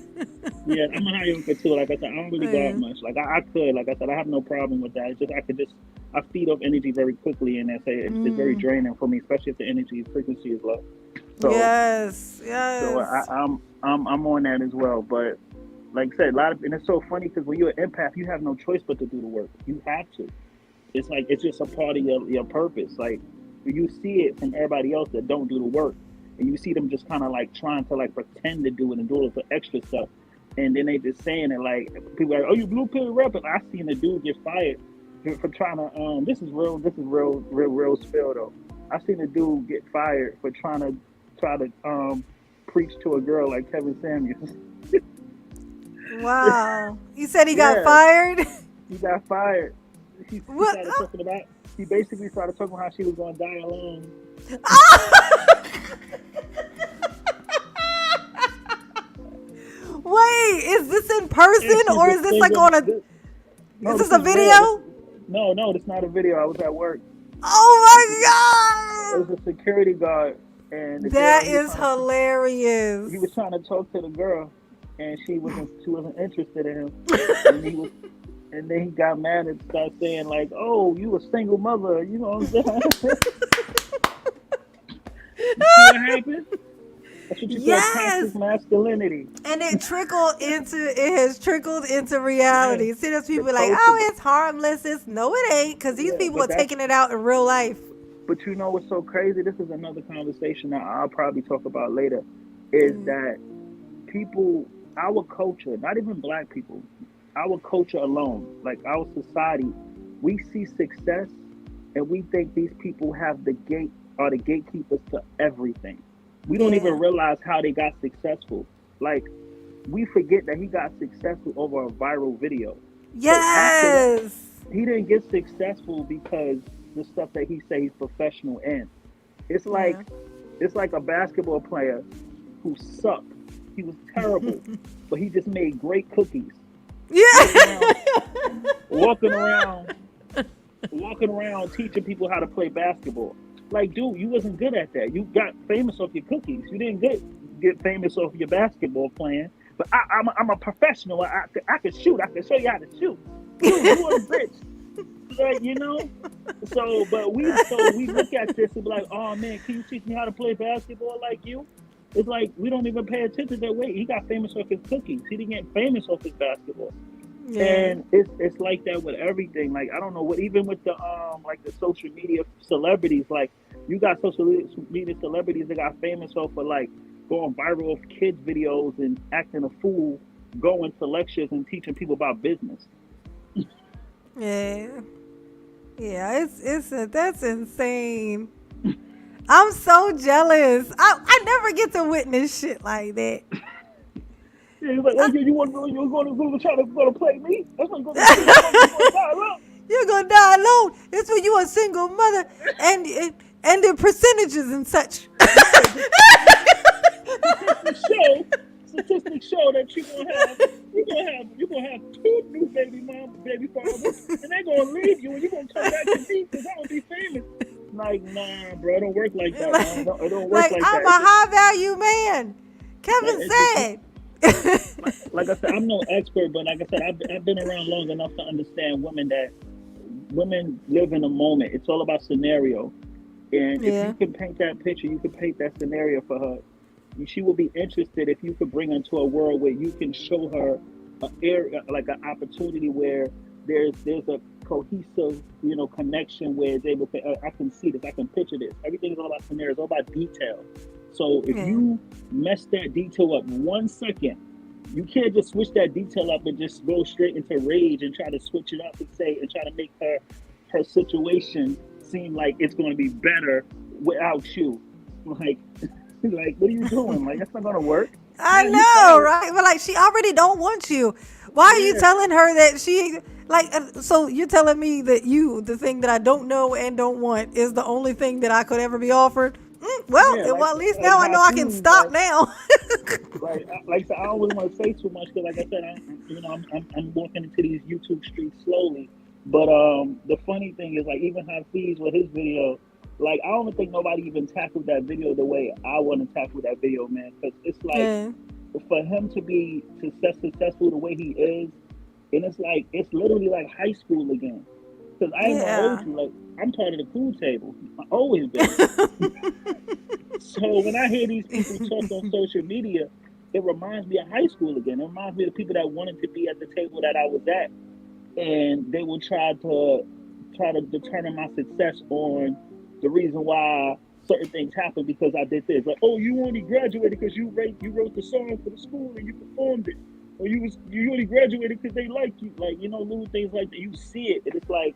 Yeah, I'm a Hyoka too. Like I said, I don't really go out Yeah. much. Like I could, like I said, I have no problem with that. It's just I feed off energy very quickly, and it's very Mm. draining for me, especially if the energy frequency is low. So Yes. so Yes. I'm on that as well. But like I said, a lot of and it's so funny because when you're an empath, you have no choice but to do the work. You have to. It's like it's just a part of your purpose. Like you see it from everybody else that don't do the work, and you see them just kind of like trying to like pretend to do it and do it for extra stuff, and then they just saying it like people are like, oh, you blue pill rapper. I seen a dude get fired for trying to this is real spill though. I seen a dude get fired for try to preach to a girl like Kevin Samuels. Wow. You said he got Yeah, fired. he got fired. He What? started talking about. He basically started talking about how she was gonna die alone. Wait, is this in person And she's or a is this like single. on a? This, Is no, this this a is real. video? No, that's not a video. I was at work. Oh It my was a security guard, and the god, that girl is he hilarious. was trying to talk to the girl, and she wasn't interested in him, and he was. And then he got mad and started saying like, "Oh, you a single mother," you know what I'm saying? You see what happened? That's what you call toxic Yes, masculinity. and it has trickled into Yeah, reality. See, those the people like, culture, oh, it's harmless. It's no, it ain't, because these yeah, people are taking it out in real life. but you know what's so crazy? This is another conversation that I'll probably talk about later. Is that people, our culture, not even black people, our culture alone, like our society, we see success and we think these people have the gate are the gatekeepers to everything. We don't even Yeah. realize how they got successful. Like we forget that he got successful over a viral video. So after that, Yes. he didn't get successful because the stuff that he say he's professional in. It's Yeah. like it's like a basketball player who sucked. He was terrible, but he just made great cookies. Walking around, Yeah. walking around, walking around, teaching people how to play basketball. Like, dude, you wasn't good at that. You got famous off your cookies. You didn't get famous off your basketball playing. But I'm a professional. I can shoot. I can show you how to shoot. Dude, you a bitch. Like, you know. So we look at this and be like, oh man, can you teach me how to play basketball like you? It's like we don't even pay attention to that. Wait, he got famous off his cookies. He didn't get famous off his basketball. Yeah. And it's like that with everything. Like I don't know what even with the like the social media celebrities. Like you got social media celebrities that got famous off of like going viral of kids videos and acting a fool, going to lectures and teaching people about business. Yeah. Yeah. That's insane. I'm so jealous. I never get to witness shit like that. Yeah, he's like, oh yeah, you're going to try to play me? That's what you're going to do. You're going to die alone. You're gonna die alone. It's when you a single mother and the percentages and such. Right? Statistics show statistics show that you're gonna have two new baby fathers, and they're gonna leave you, and you're gonna come back to me because I'm gonna be famous. Like, nah, bro, it don't work like that, man. It don't work Like like I'm that. a high value man. Like, Kevin said. like I said, I'm no expert, but like I said, I've been around long enough to understand women live in a moment. It's all about scenario. And if you Yeah. can paint that picture, you can paint that scenario for her. She will be interested if you could bring her into a world where you can show her an area, like an opportunity where there's a cohesive, connection where it's able to. I can see this, I can picture this. Everything is all about scenario, it's all about detail. So if Yeah. you mess that detail up 1 second, you can't just switch that detail up and just go straight into rage and try to switch it up and try to make her situation seem like it's going to be better without you. Like, like what are you doing? Like that's not going to work. I Man, you know, tired. right? But like, she already don't want you. Why are you Yeah, telling her that she like? So you're telling me that the thing that I don't know and don't want, is the only thing that I could ever be offered? yeah. Well, at least Like now I know I can Hakeem, stop now. like I don't really want to say too much because, like I said, I'm walking into these YouTube streets slowly. But the funny thing is, like even Hafiz with his video, like I don't think nobody even tackled that video the way I want to tackle that video, man. Because it's like Yeah, for him to be successful the way he is, and it's like it's literally like high school again. Because I ain't gonna hold yeah, you, like I'm part of the cool table. I always been. So when I hear these people talk on social media, it reminds me of high school again. It reminds me of the people that wanted to be at the table that I was at, and they will try to determine my success on the reason why certain things happen because I did this. Like, oh, you only graduated because you wrote the song for the school and you performed it, or you only graduated because they like you. Like little things like that. You see it, and it's like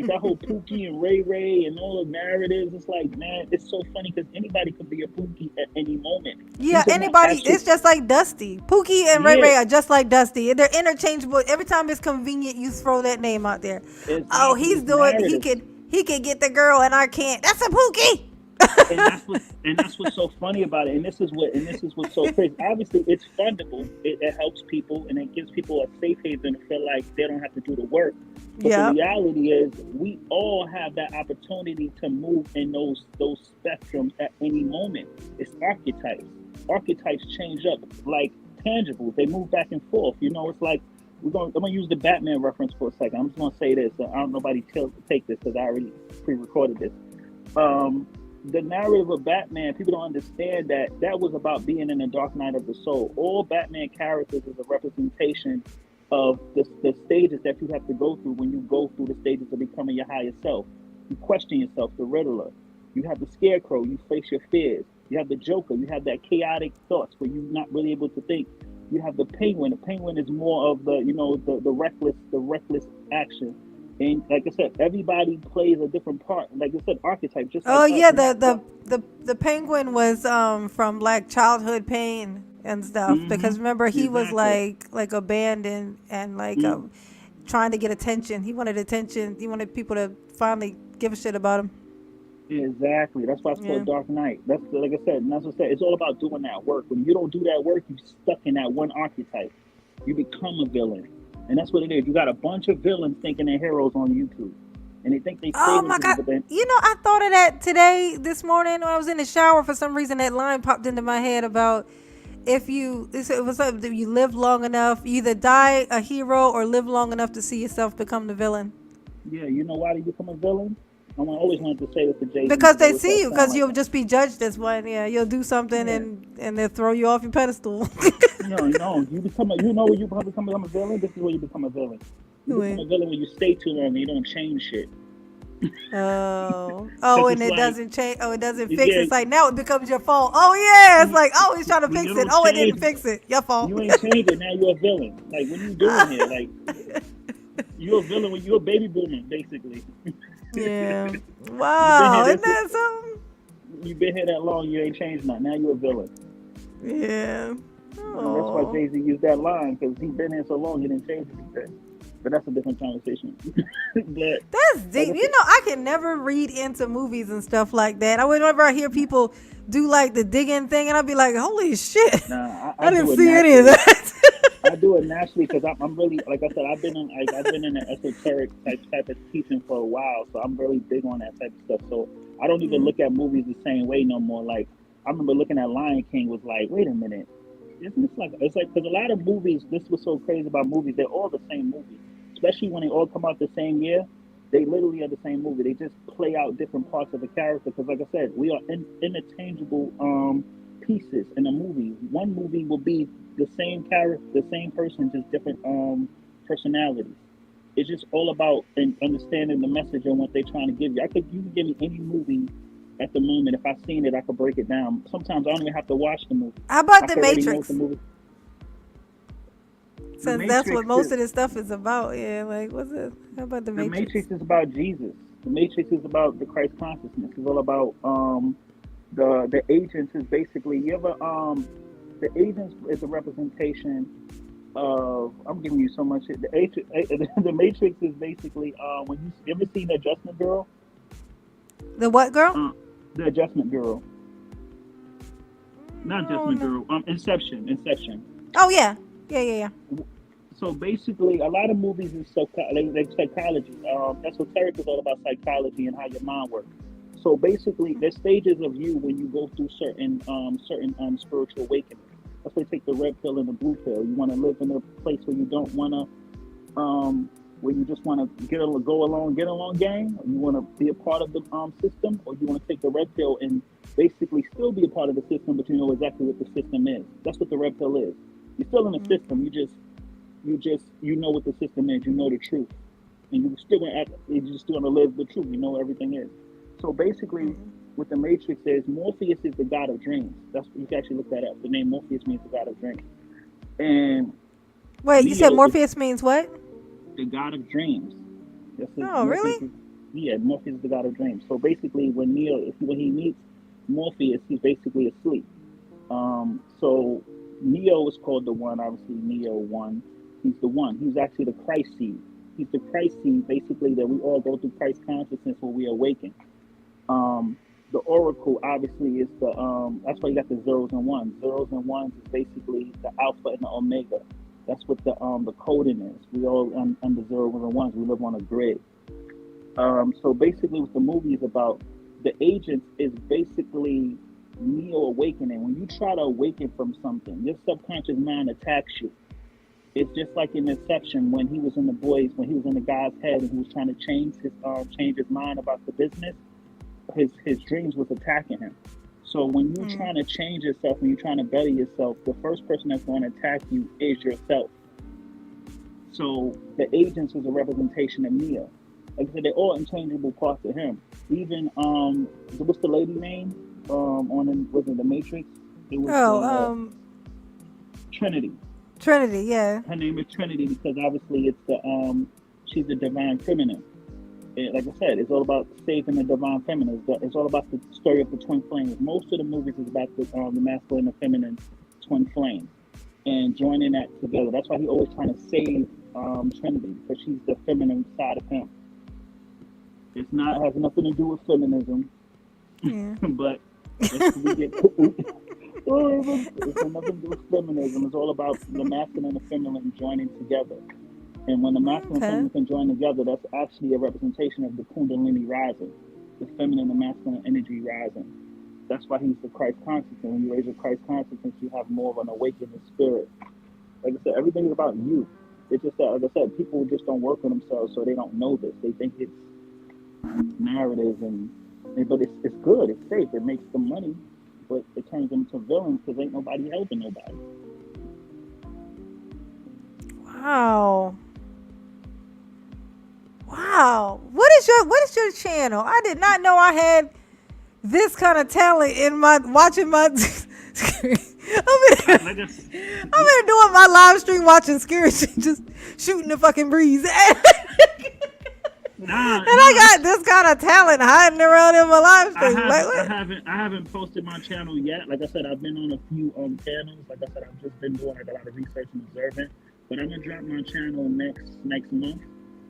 that whole Pookie and Ray Ray and all the narratives. It's like, man, it's so funny because anybody could be a Pookie at any moment. yeah. These are not Anybody? actual. It's just like Dusty. Pookie and Ray Yeah, Ray are just like Dusty. They're interchangeable. Every time it's convenient, you throw that name out there. Oh, exactly. he's It's doing. narratives. He could get the girl, and I can't. That's a Pookie. And that's what's so funny about it. And this is what's so crazy. Obviously, it's fundable. It helps people and it gives people a safe haven to feel like they don't have to do the work. But the Yep. reality is, we all have that opportunity to move in those spectrums at any moment. It's archetypes. Archetypes change up like tangibles. They move back and forth. You know, it's like I'm gonna use the Batman reference for a second. I'm just gonna say this. I don't nobody take this because I already pre-recorded this. The narrative of Batman, people don't understand that that was about being in the dark night of the soul. All Batman characters is a representation of the stages that you have to go through when you go through the stages of becoming your higher self. You question yourself, the Riddler. You have the Scarecrow, you face your fears. You have the Joker, you have that chaotic thoughts where you're not really able to think. You have the Penguin. The Penguin is more of the reckless action. And like I said, everybody plays a different part. Like I said, archetype, just like Oh us. yeah, We have the the penguin was from like childhood pain and stuff because remember he was exactly. like abandoned and like Mm, trying to get attention. He wanted attention. He wanted people to finally give a shit about him. exactly. That's why it's Yeah. called Dark Knight. That's like I said, and that's what I said. It's all about doing that work. When you don't do that work, you're stuck in that one archetype. You become a villain, and that's what it is. You got a bunch of villains thinking they're heroes on YouTube, and they think they Oh saving my people, god. but then You know, I thought of that today, this morning when I was in the shower. For some reason, that line popped into my head about if you it was like if you live long enough, you either die a hero or live long enough to see yourself become the villain. yeah, you know why they become a villain? Always wanted to say this to Jay Z Because because I they always see thought it you, sound because like you'll him. just be judged as one. Yeah, you'll do something Yeah, and they'll throw you off your pedestal. you become you know when you become a villain. This is where you become a villain. You become Wait. a villain when you stay too long and you don't change shit. Oh, Because and it's it like, doesn't change. Oh, it doesn't fix it. yeah, It's like now it becomes your fault. Oh yeah, it's you, like oh he's trying to when you fix it. don't Oh, it didn't change, fix it. Your fault. you ain't changing. Now you're a villain. Like, what are you doing here? Like, you're a villain when you're a baby boomer, basically. Yeah. You've been here Wow, isn't this, that something? you've been here that long. You ain't changed nothing. Now you're a villain. Yeah. And that's why Oh. Jay Z used that line because he been here so long, he didn't change anything. But that's a different conversation. But That's like deep. I You said, know, I can never read into movies and stuff like that. Whenever I hear people do like the digging thing, and I'll be like, holy shit, nah, I I didn't do it see any of naturally. that. I do it naturally because I'm really, like I said, I've been in an esoteric type of teaching for a while, so I'm really big on that type of stuff. So I don't even Mm. look at movies the same way no more. Like, I remember looking at Lion King, was like, wait a minute, isn't this like, it's like, because a lot of movies, this was so crazy about movies, they're all the same movie, especially when they all come out the same year. They literally are the same movie. They just play out different parts of the character. Because, like I said, we are interchangeable pieces in a movie. One movie will be the same character, the same person, just different personalities. It's just all about understanding the message and what they're trying to give you. You can give me any movie at the moment. If I've seen it, I could break it down. Sometimes I don't even have to watch the movie. How about I the could already know what the Matrix? movie. The Since that's what Matrix most is of this stuff is about. Yeah, like what's it? How about the the Matrix? Matrix is about Jesus. The Matrix is about the Christ consciousness. It's all about the agents is basically you ever the agents is a representation of I'm giving you so much shit. The Matrix is basically when you ever seen the Adjustment Bureau, The what girl? uh, the Adjustment Bureau, not Oh Adjustment no. Bureau, Inception. Oh yeah, yeah, yeah, yeah. So basically, a lot of movies is like psychology. Esoteric is all about psychology and how your mind works. So basically, there's stages of you when you go through certain spiritual awakenings. That's why they take the red pill and the blue pill. You want to live in a place where you don't want to, where you just want to get along gang, or you want to be a part of the system, or you want to take the red pill and basically still be a part of the system, but you know exactly what the system is. That's what the red pill is. You're still in the system. You know what the system is. You know the truth, and you still gonna act. You just still gonna live the truth. You know what everything is. So basically, what the Matrix is, Morpheus is the god of dreams. That's You can actually look that up. The name Morpheus means the god of dreams, and Wait, you said Neo is Morpheus means what? the god of dreams. That's his, Oh Morpheus really? is Yeah, Morpheus is the god of dreams. So basically, when he meets Morpheus, he's basically asleep. So Neo is called the One. Obviously, Neo One. He's the One. He's actually the Christ seed. He's the Christ seed, basically, that we all go through Christ consciousness when we awaken. Um, the Oracle obviously is the that's why you got the zeros and ones. Zeros and ones is basically the Alpha and the Omega. That's what the coding is. We all under zeros and ones. We live on a grid. So basically, what the movie is about, the agents is basically neo awakening. When you try to awaken from something, your subconscious mind attacks you. It's just like in Inception when he was in the boys, when he was in the guy's head and he was trying to change his mind about the business. His dreams was attacking him. So when you're trying to change yourself, when you're trying to better yourself, the first person that's going to attack you is yourself. So the agents was a representation of Neo. Like I said, they're all interchangeable parts of him. Even what's the lady name? Was it the Matrix? It was Oh, Trinity. Trinity, yeah. Her name is Trinity because obviously it's she's the divine feminine. Like I said, it's all about saving the divine feminine. It's all about the story of the twin flames. Most of the movies is about the masculine and feminine twin flames and joining that together. That's why he's always trying to save Trinity because she's the feminine side of him. It's not has nothing to do with feminism, but we get it's nothing to do with feminism. It's all about the masculine and the feminine joining together. And when the masculine and feminine can join together, that's actually a representation of the Kundalini rising, the feminine and masculine energy rising. That's why he's the Christ consciousness. When you raise your Christ consciousness, you have more of an awakened spirit. Like I said, everything is about you. It's just that, like I said, people just don't work on themselves, so they don't know this. They think it's narrative, but it's good. It's safe. It makes them money, but it turns them to villains because ain't nobody helping nobody. Wow. Wow. What is your channel? I did not know I had this kind of talent in my watching my screen. I've been doing my live stream watching scary shit, just shooting the fucking breeze. And I got this kind of talent hiding around in my live stream. I haven't posted my channel yet. Like I said, I've been on a few channels. Like I said, I've just been doing like a lot of research and observing. But I'm gonna drop my channel next month.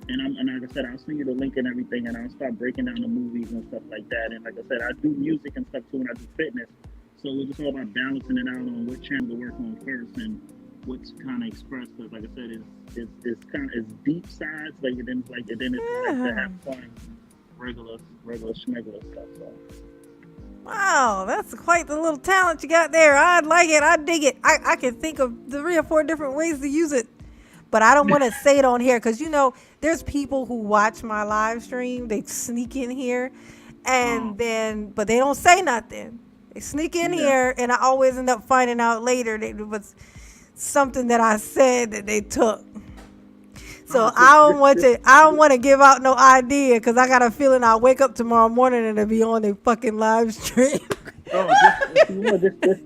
And like I said, I'll send you the link and everything, and I'll start breaking down the movies and stuff like that. And like I said, I do music and stuff too, and I do fitness. So it's just all about balancing it out on what channel to work on first and what's kind of expressed. Because like I said, it's kind of deep sides, and then it's like to have fun, regular schmegular stuff. So. Wow, that's quite the little talent you got there. I like it. I dig it. I can think of 3 or 4 different ways to use it. But I don't want to say it on here because, there's people who watch my live stream. They sneak in here but they don't say nothing. They sneak in here and I always end up finding out later that it was something that I said that they took. So I don't want to give out no idea because I got a feeling I'll wake up tomorrow morning and it'll be on a fucking live stream.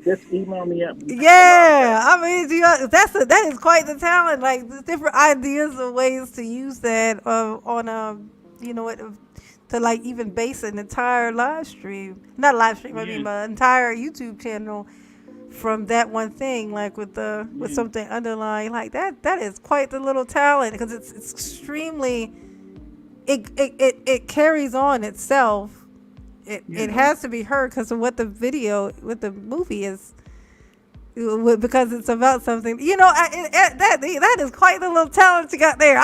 Just email me up. Yeah, I mean, that is quite the talent. Like there's different ideas of ways to use that to like even base an entire live stream, not live stream. I mean, my entire YouTube channel from that one thing, like with something underlying like that. That is quite the little talent because it's extremely. It carries on itself. It has to be heard because of what the movie is, because it's about something. That is quite the little talent you got there.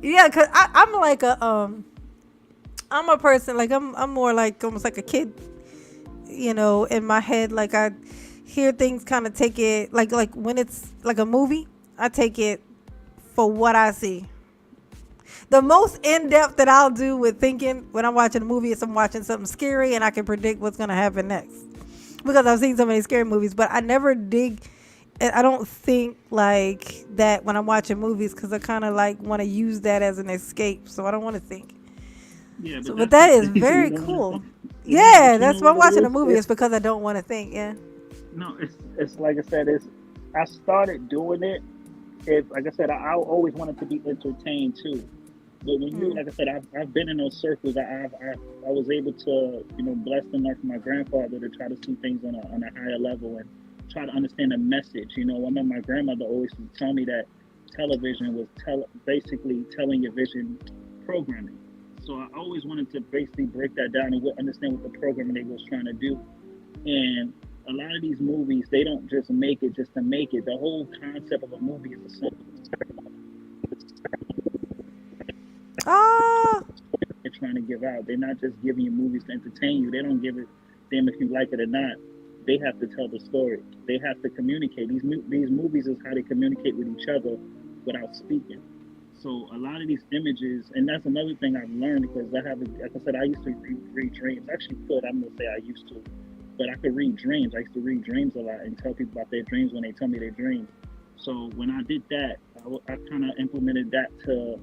Because I'm like I'm a person like I'm more like almost like a kid, in my head. Like I hear things, kind of take it like when it's like a movie, I take it for what I see. The most in-depth that I'll do with thinking when I'm watching a movie is I'm watching something scary and I can predict what's going to happen next. Because I've seen so many scary movies, but I never I don't think like that when I'm watching movies because I kind of like want to use that as an escape. So I don't want to think. Yeah, but that is very cool. Yeah, that's why I'm watching a movie. It's because I don't want to think. Yeah. No, it's like I said. I started doing it. Like I said, I always wanted to be entertained too. But when you, like I said, I've been in those circles. I was able to, blessed enough for my grandfather to try to see things on a higher level and try to understand the message. I remember my grandmother always would tell me that television was basically telling your vision programming. So I always wanted to basically break that down and understand what the programming they was trying to do. And a lot of these movies, they don't just make it just to make it. The whole concept of a movie is a simple Ah, they're trying to give out. They're not just giving you movies to entertain you. They don't give it damn if you like it or not. They have to tell the story. They have to communicate. These movies is how they communicate with each other without speaking. So a lot of these images, and that's another thing I've learned because I have, like I said, I used to read dreams. I actually could. I'm gonna say I used to, but I could read dreams. I used to read dreams a lot and tell people about their dreams when they tell me their dreams. So when I did that, I kind of implemented that to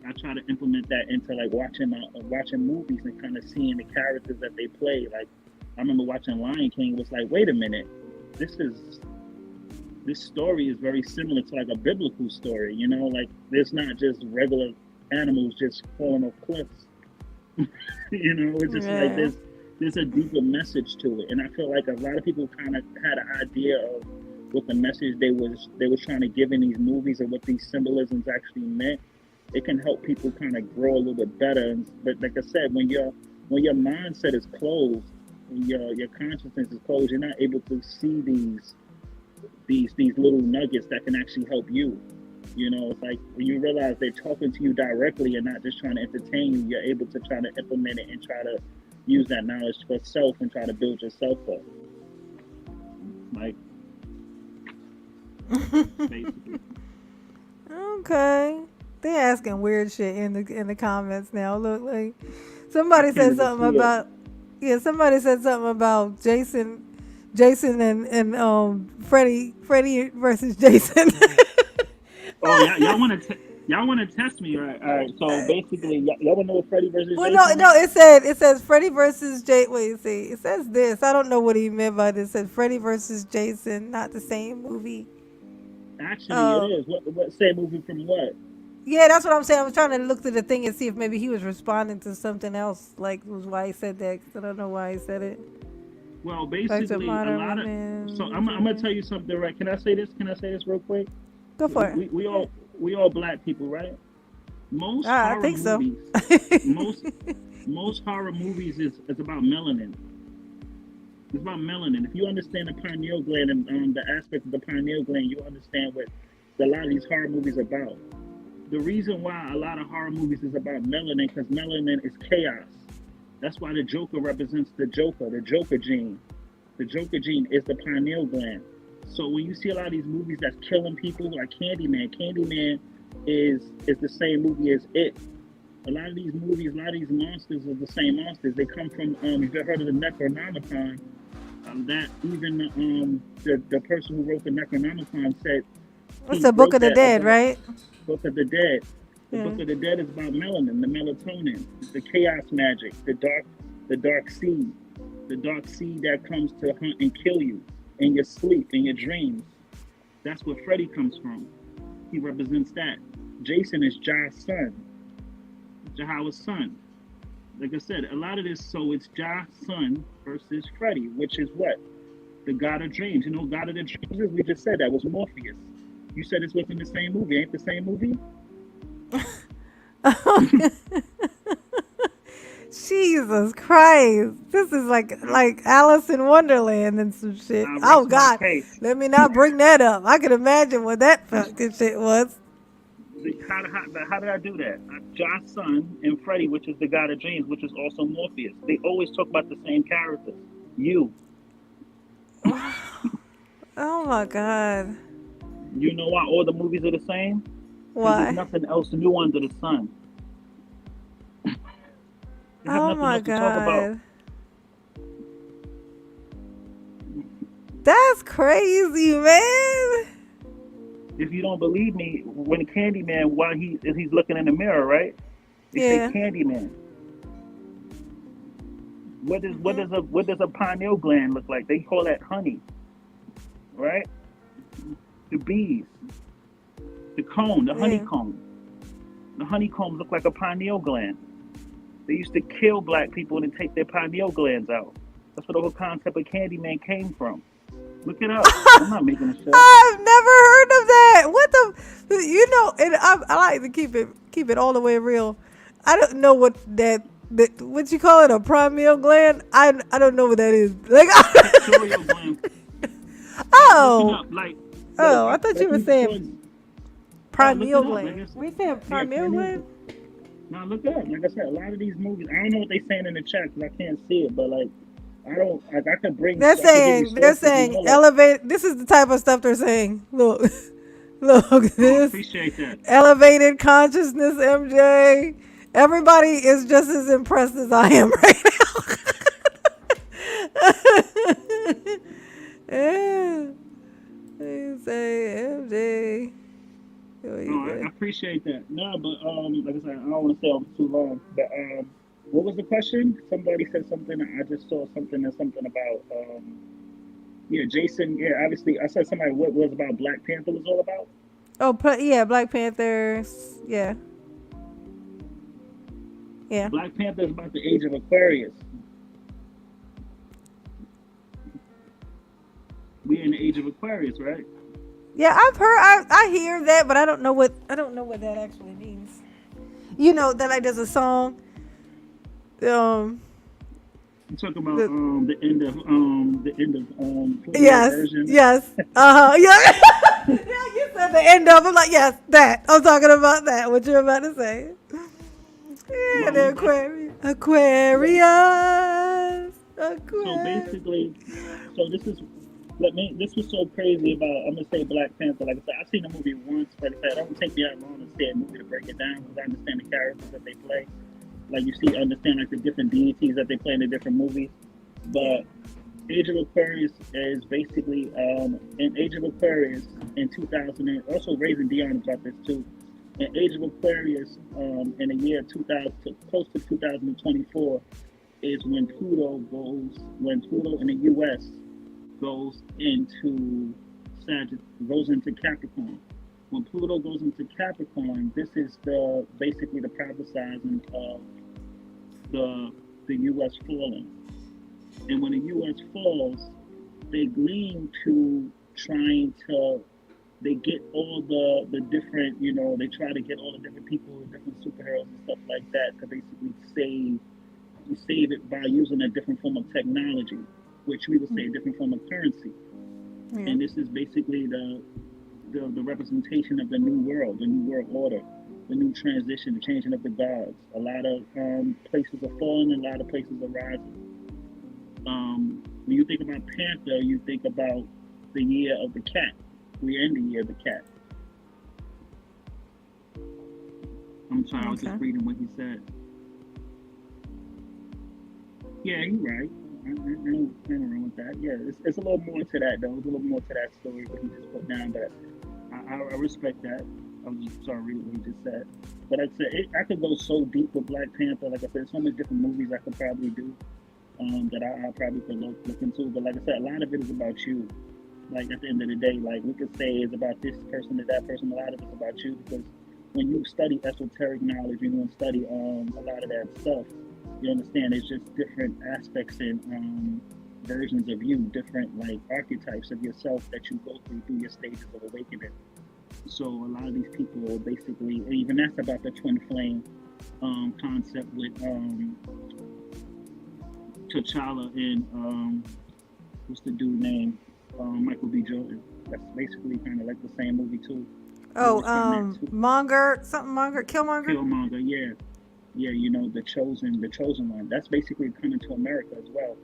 I try to implement that into like watching movies and kind of seeing the characters that they play. Like I remember watching Lion King. It was like, wait a minute, this is this story is very similar to like a biblical story. You know, like there's not just regular animals just falling off cliffs. You know, it's just like yeah. there's a deeper message to it, and I feel like a lot of people kind of had an idea of what the message they was trying to give in these movies and what these symbolisms actually meant. It can help people kind of grow a little bit better. But like I said, when your mindset is closed, when your consciousness is closed, you're not able to see these little nuggets that can actually help you. You know, it's like when you realize they're talking to you directly and not just trying to entertain you, you're able to try to implement it and try to use that knowledge for self and try to build yourself up. Like basically. Okay. They asking weird shit in the comments now. Look, like I somebody can't said even something see it. about somebody said something about Jason and Freddie versus Jason. Oh, y'all want to test me, right? All right. So basically, y'all want to know what Freddy versus Well, Jason is? no, it says Freddie versus Jay. Wait, see, it says this. I don't know what he meant by this. It said Freddie versus Jason, not the same movie. Actually, it Uh, is. What say movie from what? yeah, that's what I'm saying. I was trying to look through the thing and see if maybe he was responding to something else, like was why he said that. 'Cause I don't know why he said it. Well, Like the basically, a modern lot of. So women. I'm gonna tell you something, right? Can I say this? Can I say this real quick? Go for it. We all black people, right? Most Ah, I horror think so. movies, most most horror movies is about melanin. It's about melanin. If you understand the pineal gland and the aspect of the pineal gland, you understand what a lot of these horror movies are about. The reason why a lot of horror movies is about melanin because melanin is chaos. That's why the Joker represents the Joker gene. The Joker gene is the pineal gland. So when you see a lot of these movies that's killing people, like Candyman is the same movie as It. A lot of these movies, a lot of these monsters are the same monsters. They come from, if you've heard of the Necronomicon, that even the person who wrote the Necronomicon said It's he the Book wrote of the that Dead, about right? Book of the Dead. The Yeah. Book of the Dead is about melanin, the melatonin, the chaos magic, the dark seed, the dark seed that comes to hunt and kill you in your sleep, in your dreams. That's where Freddy comes from. He represents that. Jason is Jah's son, Jehovah's son. Like I said, a lot of this, so it's Jah's son versus Freddy, which is what? The God of Dreams. You know, God of the Dreams is, we just said that was Morpheus. You said this wasn't the same movie. Ain't the same movie? Jesus Christ. This is like Alice in Wonderland and some shit. I Oh rest my God. case. Let me not bring that up. I can imagine what that fucking shit was. How did I do that? Josh's son and Freddy, which is the God of Dreams, which is also Morpheus. They always talk about the same characters. You. Oh my God. You know why all the movies are the same? Because there's Why? nothing else new under the sun. They have Oh nothing my else to talk about. God. That's crazy, man. If you don't believe me, when Candyman, while he's looking in the mirror, right? They say Yeah. Candyman. Hmm. What does a pineal gland look like? They call that honey, right? The bees, the cone, the Yeah. honeycomb. The honeycombs look like a pineal gland. They used to kill black people and take their pineal glands out. That's where the whole concept of Candyman came from. Look it up. I'm not making this up. I've never heard of that. What the? And I like to keep it all the way real. I don't know what what you call it, a pineal gland? I don't know what that is. Like, Pictorial gland. Look it oh, up. oh, I thought you Like were before. saying Look it pineal up. Like gland. I said, We saying yeah, pineal pineal. gland? Now look it up. Like I said, a lot of these movies. I don't know what they saying in the chat because I can't see it. But like, I don't. Like, I could bring. I could give you They're sources and saying all that. elevate. This is the type of stuff they're saying. Look, look, Oh, this appreciate that. elevated consciousness, MJ. Everybody is just as impressed as I am right now. Yeah. They say MJ. What No, you I say? appreciate that. No, but like I said, I don't want to stay on too long. But what was the question? Somebody said something. I just saw something and something about yeah, Jason. Yeah, obviously, I said somebody what was about Black Panther was all about. Oh, yeah, Black Panthers. Yeah, yeah, Black Panther is about the age of Aquarius. We're in the age of Aquarius, right? yeah. I've heard. I hear that, but I don't know what that actually means. You know that like there's a song. Um. You talk about The, the end of Pluto yes. version. Yes. Yeah. Yeah. You said the end of. I'm like yes. That I'm talking about that. What you're about to say. Yeah. Well, The that's Aquarius. well. Aquarius. So Aquarius. basically, so this is let me. This was so crazy about. I'm gonna say Black Panther. Like I said, I've seen the movie once, but like I said, it don't take me that long to see a movie to break it down because I understand the characters that they play. Like you see, understand like the different deities that they play in the different movies. Yeah. But Age of Aquarius is basically in Age of Aquarius in 2000, and also Raising Dion about this too. In Age of Aquarius, in the year 2000, close to 2024, is when Pluto in the U.S. goes into goes into Capricorn. When Pluto goes into Capricorn, this is the basically the prophesizing of the U.S. falling. And when the U.S. falls, they lean to trying to they get all the different they try to get all the different people, the different superheroes and stuff like that to basically save it by using a different form of technology, which we would say a different form of currency. Yeah. And this is basically the representation of the new world, the new world order, the new transition, the changing of the gods. A lot of places are falling, and a lot of places are rising. When you think about Panther, you think about the year of the cat. We're in the year of the cat. I'm sorry, I was just Okay. reading what he said. Yeah, you're right. I don't wrong with that. Yeah, it's a little more to that though. There's a little more to that story what he just put down, but I respect that. I was just sorry reading what he just said. But like I said, I could go so deep with Black Panther. Like I said, so many different movies I could probably do that I probably could look into. But like I said, a lot of it is about you. Like at the end of the day, like we could say it's about this person or that person. A lot of it's about you because when you study esoteric knowledge, you want to study a lot of that stuff. You understand? It's just different aspects and versions of you, different like archetypes of yourself that you go through your stages of awakening. So a lot of these people are basically, even that's about the twin flame concept with T'Challa and what's the dude name? Michael B. Jordan. That's basically kind of like the same movie too. They Oh, was from that too. Monger, something Monger, Killmonger. Killmonger, yeah, yeah. The chosen one. That's basically coming to America as well.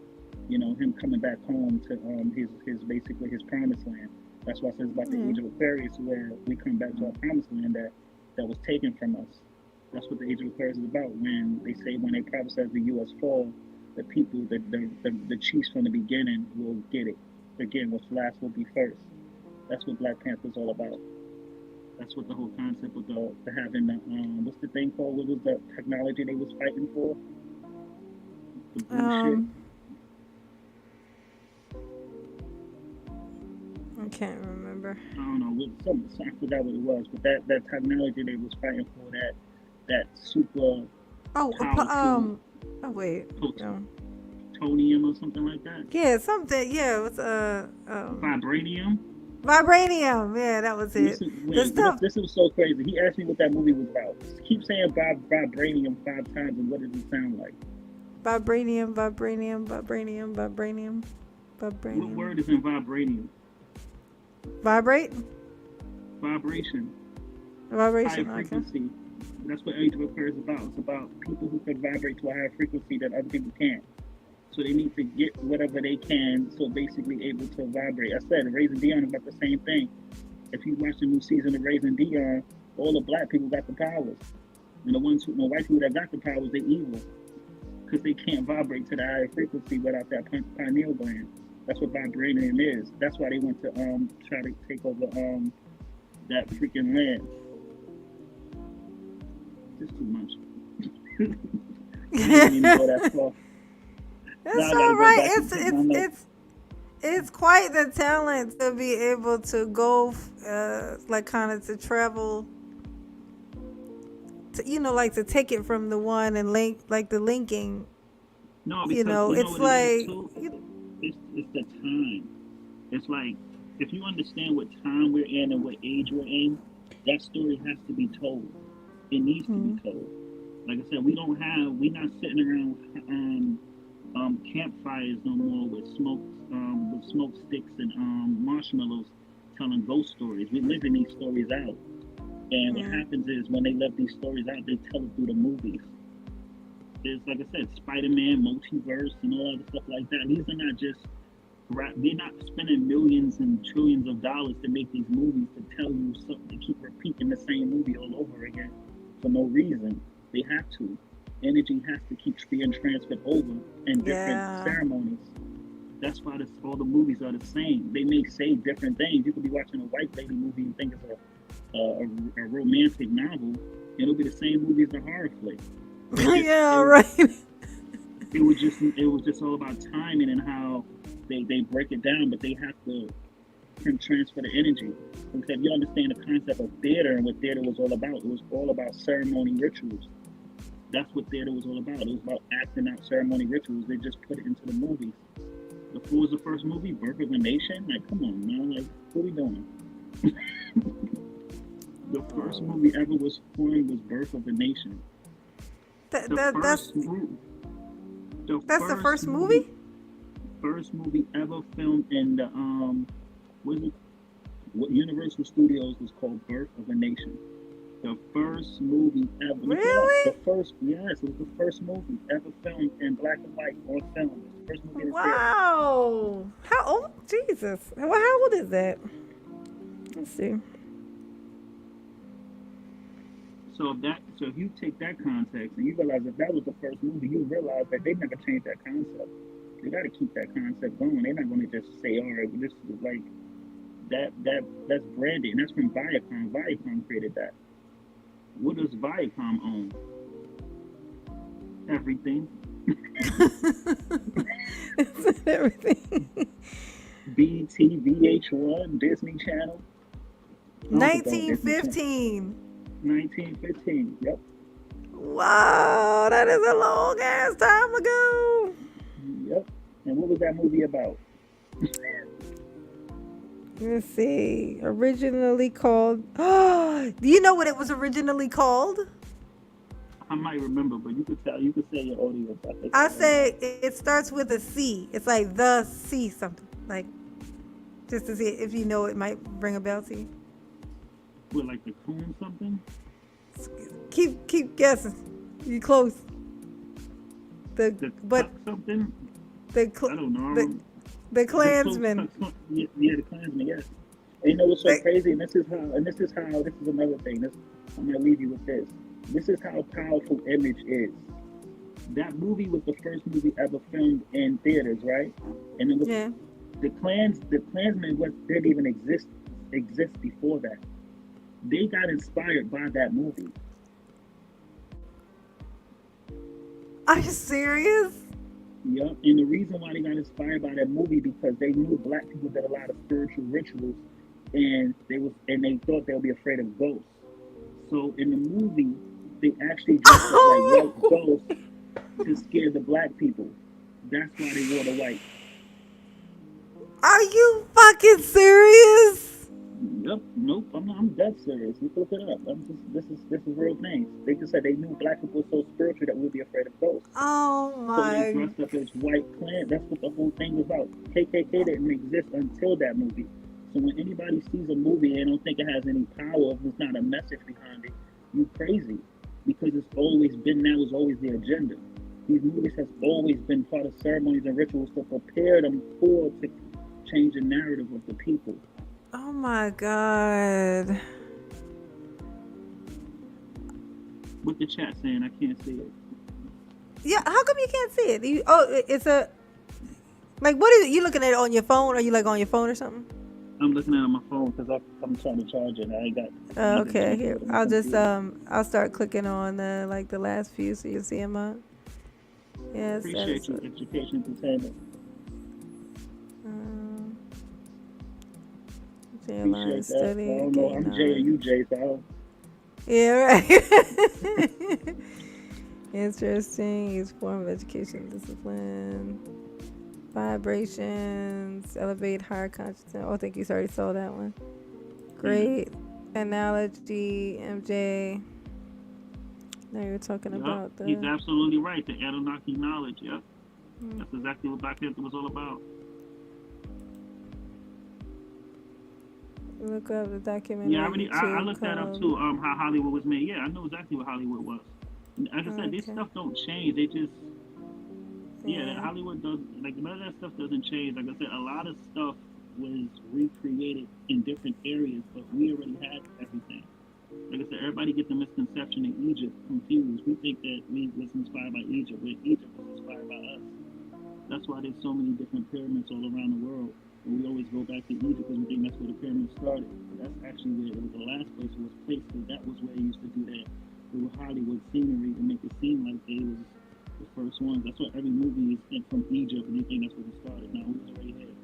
Him coming back home to his basically his promised land. That's why it says about the Yeah. age of Aquarius, where we come back to our promised land that was taken from us. That's what the age of Aquarius is about. When they say when they prophesy the U.S. fall, the people, the chiefs from the beginning will get it. Again, what's last will be first. That's what Black Panther is all about. That's what the whole concept of the having the what's the thing called? What was the technology they was fighting for? The blue shit. Um, I can't remember. I don't know. I forgot what it was, but that technology they was fighting for that super Oh, powerful oh wait. Um, plutonium or something like that. yeah, something. Yeah, it was Vibranium. Vibranium. Yeah, that was it. Listen, The wait, stuff. this was so crazy. He asked me what that movie was about. Keep saying vibranium 5 times, and what does it sound like? Vibranium, vibranium, vibranium, vibranium, What vibranium. word is in vibranium? Vibrate? Vibration, higher Vibration, okay. frequency. That's what age of Aquarius is about. It's about people who can vibrate to a higher frequency that other people can't. So they need to get whatever they can, so basically able to vibrate. I said Raising Dion about the same thing. If you watch the new season of Raising Dion, all the black people got the powers, and the white people that got the powers, they evil because they can't vibrate to the higher frequency without that pineal gland. That's what vibranium is. That's why they went to try to take over that freaking land. Just too much. I didn't mean to go that far. Now It's I gotta all go right. back and It's take my it's notes. it's it's quite the talent to be able to go, like kind of to travel, to, like to take it from the one and link, like the linking. No, because you know It's what it is like, too. It's the time. It's like if you understand what time we're in and what age we're in, that story has to be told. It needs to be hmm, told. Like I said, we're not sitting around campfires no more with smoke sticks and marshmallows telling ghost stories. We're living these stories out. And what yeah, happens is when they let these stories out, they tell it through the movies. There's, like I said, Spider-Man, multiverse, and all other stuff like that. These are not just they're not spending millions and trillions of dollars to make these movies to tell you something, to keep repeating the same movie all over again for no reason. They have to. Energy has to keep being transferred over in different yeah. ceremonies. That's why all the movies are the same. They may say different things. You could be watching a white lady movie and think it's a romantic novel. It'll be the same movie as the horror flick. It just Yeah, right. it was just all about timing and how they break it down, but they have to transfer the energy. Because if you understand the concept of theater and what theater was all about, it was all about ceremony rituals. That's what theater was all about. It was about acting out ceremony rituals. They just put it into the movies. What was the first movie? Birth of a Nation? Like, come on, man. Like, what are we doing? The first Oh, movie ever was formed was Birth of a Nation. that, The that that's first movie, the that's the first first movie, movie. first movie ever filmed in the was it what Universal Studios was called Birth of a Nation. The first movie ever. Look it up. The Really? first, yes, it was the first movie ever filmed in black and white on film. It's the first movie in theater. Wow. How old? Jesus. Well, how old is that? Let's see. So if you take that context and you realize that that was the first movie, you realize that they never changed that concept. They got to keep that concept going. They're not going to just say, all right, well, this is like that's branded, and that's from Viacom. Viacom created that. What does Viacom own? Everything. Everything. BT, VH1, Disney Channel. I don't think that was Disney Channel. 1915. 1915. Yep. Wow, that is a long ass time ago. Yep. And what was that movie about? Let's see. Originally called. Oh, do you know what it was originally called? I might remember, but you could tell. You could say your audience. I think I I know. say it starts with a C. It's like the C something. Like, just to see if you know, it might bring a bell to you. With like the coon something. Keep guessing. You close. The The tuck but something. the I don't know. the the The close Klansman. tuck something. Yeah, yeah, the Klansman. Yes. And you know what's so The, crazy? And this is another thing. I'm gonna leave you with this. This is how powerful image is. That movie was the first movie ever filmed in theaters, right? And it was yeah. the Klansman didn't even exist before that. They got inspired by that movie. Are you serious? Yup. And the reason why they got inspired by that movie because they knew black people did a lot of spiritual rituals, and they thought they would be afraid of ghosts. So in the movie, they actually dressed up like white Oh, ghosts to scare the black people. That's why they wore the white. are you fucking serious? Yep, nope. I'm not, I'm dead serious. You look it up. I'm just this is real things. They just said they knew black people were so spiritual that we'd be afraid of ghosts. Oh So they my. dressed up as white Klan. That's what the whole thing was about. KKK didn't exist until that movie. So when anybody sees a movie and don't think it has any power, if there's not a message behind it, you crazy. Because it's always been that was always the agenda. These movies has always been part of ceremonies and rituals to prepare them for to change the narrative of the people. Oh my god. What the chat saying? I can't see it. Yeah, how come you can't see it? It's a like what is it? You looking at it on your phone? Are you like on your phone or something? I'm looking at it on my phone because I'm trying to charge it. I ain't got. Okay, here. I'll just I'll start clicking on the like the last few so you see them up. Yes, Appreciate you, education entertainment. um, Appreciate that. I study. don't know. I'm Jay or you Jay, so I don't. Yeah, right. Interesting. Use form of education discipline. Vibrations. Elevate higher consciousness. Oh, I think you already saw that one. Great. Analogy, MJ. Now you're talking Yep, about the. he's absolutely right. The Anunnaki knowledge. Yep, Hmm. that's exactly what Black Panther was all about. Look up the documentary. Yeah, I YouTube looked that up called. too. How Hollywood was made. Yeah, I know exactly what Hollywood was. And like I said, this Okay. stuff don't change. They just yeah, Yeah. Hollywood does like none of that stuff doesn't change. Like I said, a lot of stuff was recreated in different areas, but we already had everything. Like I said, everybody get the misconception in Egypt confused. We think that we was inspired by Egypt, but Egypt was inspired by us. That's why there's so many different pyramids all around the world. And we always go back to Egypt because we think that's where the pyramids started. But that's actually where it was the last place it was placed because that was where they used to do that little Hollywood scenery to make it seem like they was the first ones. That's why every movie is from Egypt and they think that's where it started. Now we was already here.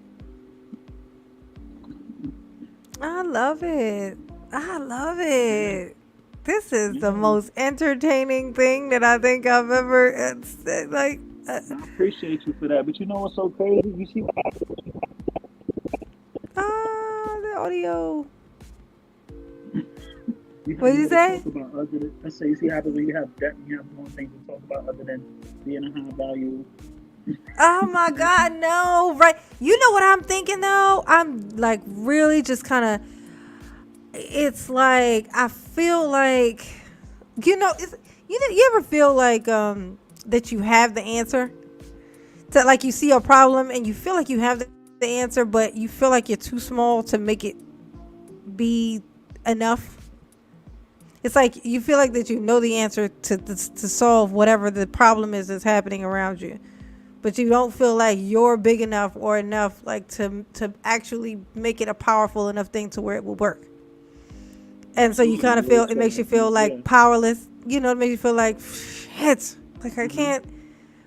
I love it. I love Yeah, it. This is the yeah. We, most entertaining thing that I think I've ever like. I appreciate you for that. But you know what's so crazy? You see what happens The audio. you What have did you more to say? talk about other than let's say you see what happens when you have debt and you have more things to talk about other than being a high value. Oh my God, no! Right? You know what I'm thinking though? I'm like really just kind of. It's like I feel like, it's you ever feel like that you have the answer to like you see a problem and you feel like you have the answer, but you feel like you're too small to make it be enough. It's like you feel like that you know the answer to solve whatever the problem is that's happening around you, but you don't feel like you're big enough or enough like to actually make it a powerful enough thing to where it will work. And so you Absolutely, kind you of feel always it feel makes you like feel yeah. like powerless. It makes you feel like shit. Like I Mm-hmm. can't.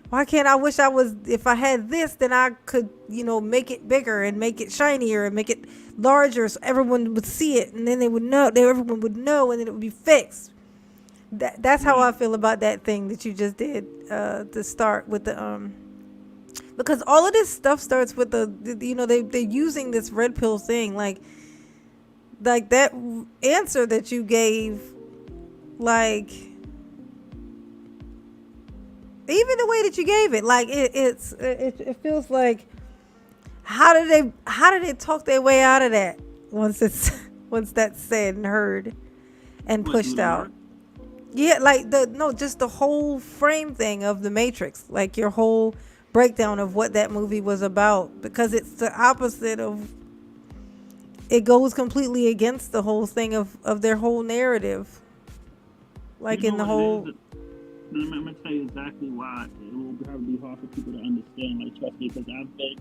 Why can't I wish I was? If I had this, then I could make it bigger and make it shinier and make it larger, so everyone would see it, and then they would know. Everyone would know, and then it would be fixed. That's how Right. I feel about that thing that you just did to start with the because all of this stuff starts with they're using this red pill thing like that answer that you gave, like even the way that you gave it, like it feels like how did they talk their way out of that once it's once that's said and heard and What do pushed the out. work? Yeah, like just the whole frame thing of the Matrix, like your whole breakdown of what that movie was about, because it's the opposite of it goes completely against the whole thing of their whole narrative, You like know in the what it is? whole. I'm gonna tell you exactly why it will probably be hard for people to understand. Like trust me, because I've been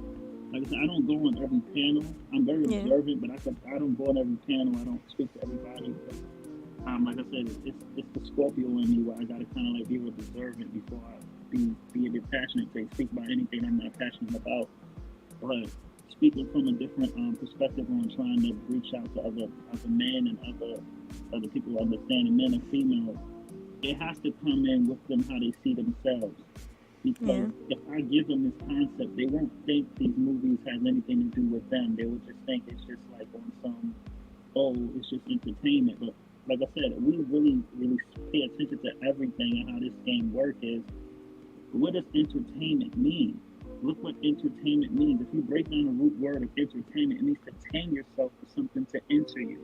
like I said, I don't go on every panel. I'm very Yeah, observant, but I don't go on every panel. I don't speak to everybody. Because, like I said, it's the Scorpio in me where I gotta kind of like be observant before I be a bit passionate to speak about anything I'm not passionate about. But speaking from a different perspective on trying to reach out to other men and other people who understand, men and female, it has to come in with them how they see themselves. Because yeah, if I give them this concept, they won't think these movies has anything to do with them. They will just think it's just like on some oh, it's just entertainment. But like I said, we really, really pay attention to everything and how this game works is what does entertainment mean? Look what entertainment means. If you break down the root word of entertainment, it means to tame yourself for something to enter you.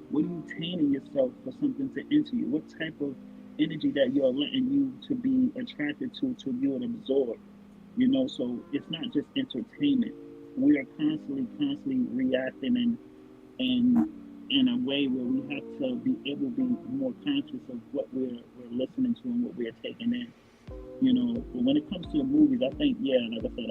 What are you taming yourself for something to enter you? What type of energy that you're letting you to be attracted to you and absorb? So it's not just entertainment. We are constantly reacting and in a way where we have to be able to be more conscious of what we're listening to and what we're taking in. But when it comes to the movies, I think, yeah, like I said,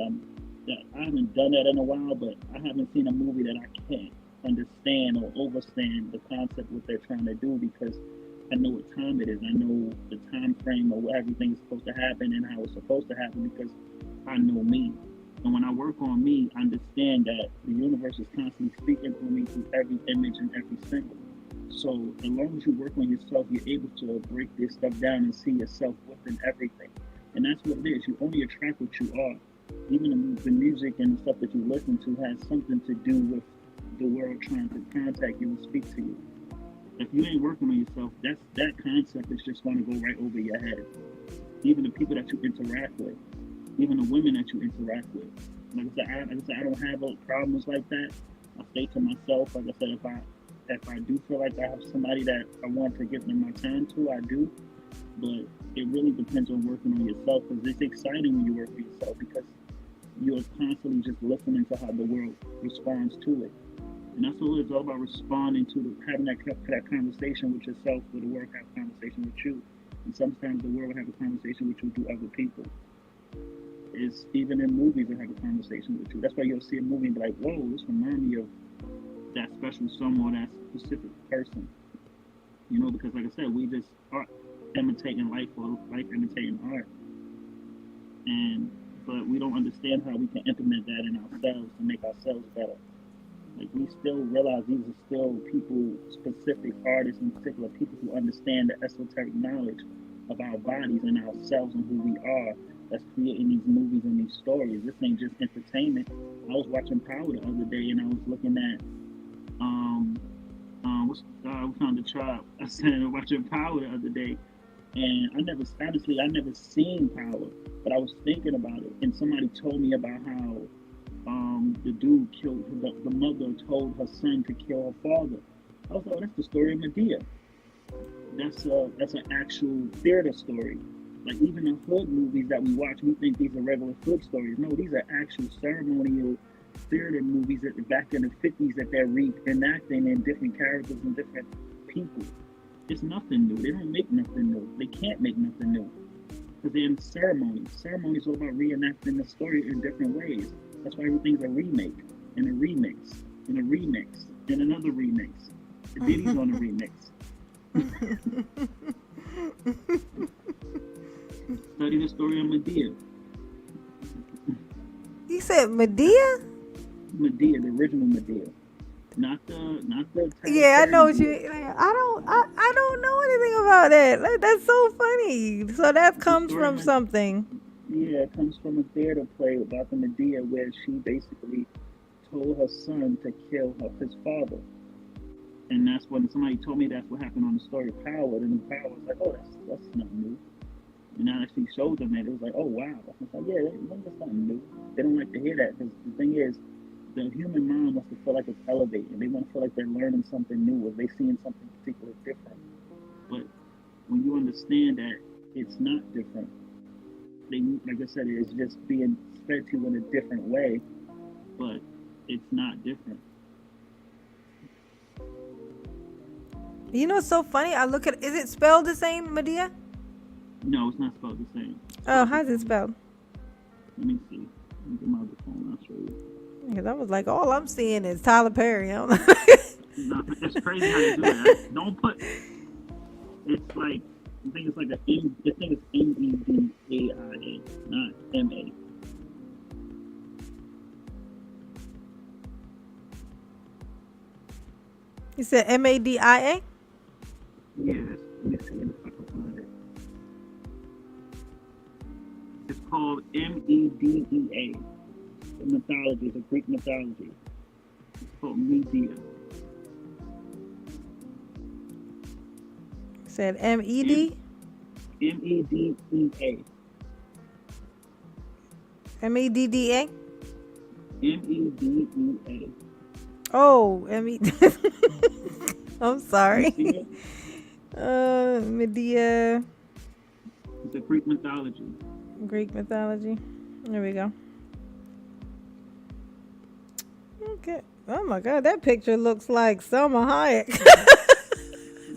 I haven't done that in a while, but I haven't seen a movie that I can't understand or overstand the concept what they're trying to do because I know what time it is. I know the time frame of where everything's supposed to happen and how it's supposed to happen because I know me. And when I work on me, I understand that the universe is constantly speaking through me through every image and every symbol. So as long as you work on yourself, you're able to break this stuff down and see yourself within everything. And that's what it is. You only attract what you are. Even the music and the stuff that you listen to has something to do with the world trying to contact you and speak to you. If you ain't working on yourself, that concept is just going to go right over your head. Even the people that you interact with, even the women that you interact with. Like I said, I don't have problems like that. I stay to myself. Like I said, if I do feel like I have somebody that I want to give them my time to, I do. But it really depends on working on yourself because it's exciting when you work for yourself because you're constantly just listening to how the world responds to it. And that's what it's all about, responding to having that conversation with yourself, where the world have a conversation with you. And sometimes the world will have a conversation with you through other people. It's even in movies they have a conversation with you. That's why you'll see a movie and be like, whoa, this reminds me of that special someone, that specific person. Because like I said, we just are imitating life or life imitating art. But we don't understand how we can implement that in ourselves to make ourselves better. Like we still realize these are still people, specific artists in particular, people who understand the esoteric knowledge of our bodies and ourselves and who we are. That's creating these movies and these stories. This ain't just entertainment. I was watching Power the other day, and I was looking at we found the tribe. I said watching Power the other day, and I never seen Power, but I was thinking about it, and somebody told me about how the dude killed the mother told her son to kill her father. I was like, oh, that's the story of Medea. That's an actual theater story. Like even the hood movies that we watch, we think these are regular hood stories. No, these are actual ceremonial theater movies that back in the 50s that they're reenacting in different characters and different people. It's nothing new. They don't make nothing new. They can't make nothing new because they're in ceremonies. Ceremonies are all about reenacting the story in different ways. That's why everything's a remake and a remix and a remix and another remix. The Diddy's on a remix. Study the story of Medea. You said Medea? Medea, the original Medea, not the Tyler Yeah, I Perry know what you. Medea. I don't know anything about that. Like, that's so funny. So that The comes story from of something. Yeah, it comes from a theater play about the Medea where she basically told her son to kill his father. And that's when somebody told me that's what happened on the story of Power. And the Power was like, oh, that's not new. And I actually showed them that. It was like, oh, wow. I was like, yeah, that's something new. They don't like to hear that because the thing is, the human mind wants to feel like it's elevating. They want to feel like they're learning something new or they're seeing something particularly different. But when you understand that it's not different, like I said, it's just being fed to you in a different way, but it's not different. You know, it's so funny. I look at. Is it spelled the same, Medea? No, it's not spelled the same. It's Oh, spelled how's it differently. spelled? Let me see. Let me get my other phone. I'll show you. Because I was like, all I'm seeing is Tyler Perry. I don't know. No, it's crazy how they do that. Don't put. It's like I think it's like a M. I think it's Media, not MA. You said Madia. Yes. Let me see if I can find it. It's called Medea. The mythology, the Greek mythology. It's called Medea. Said M MED? MEDEA. MEDDA? MEDEA. Oh, MED. I'm You sorry. see it? Medea, It's a Greek mythology. Greek mythology. There we go. Okay. Oh my God, that picture looks like Selma Hayek.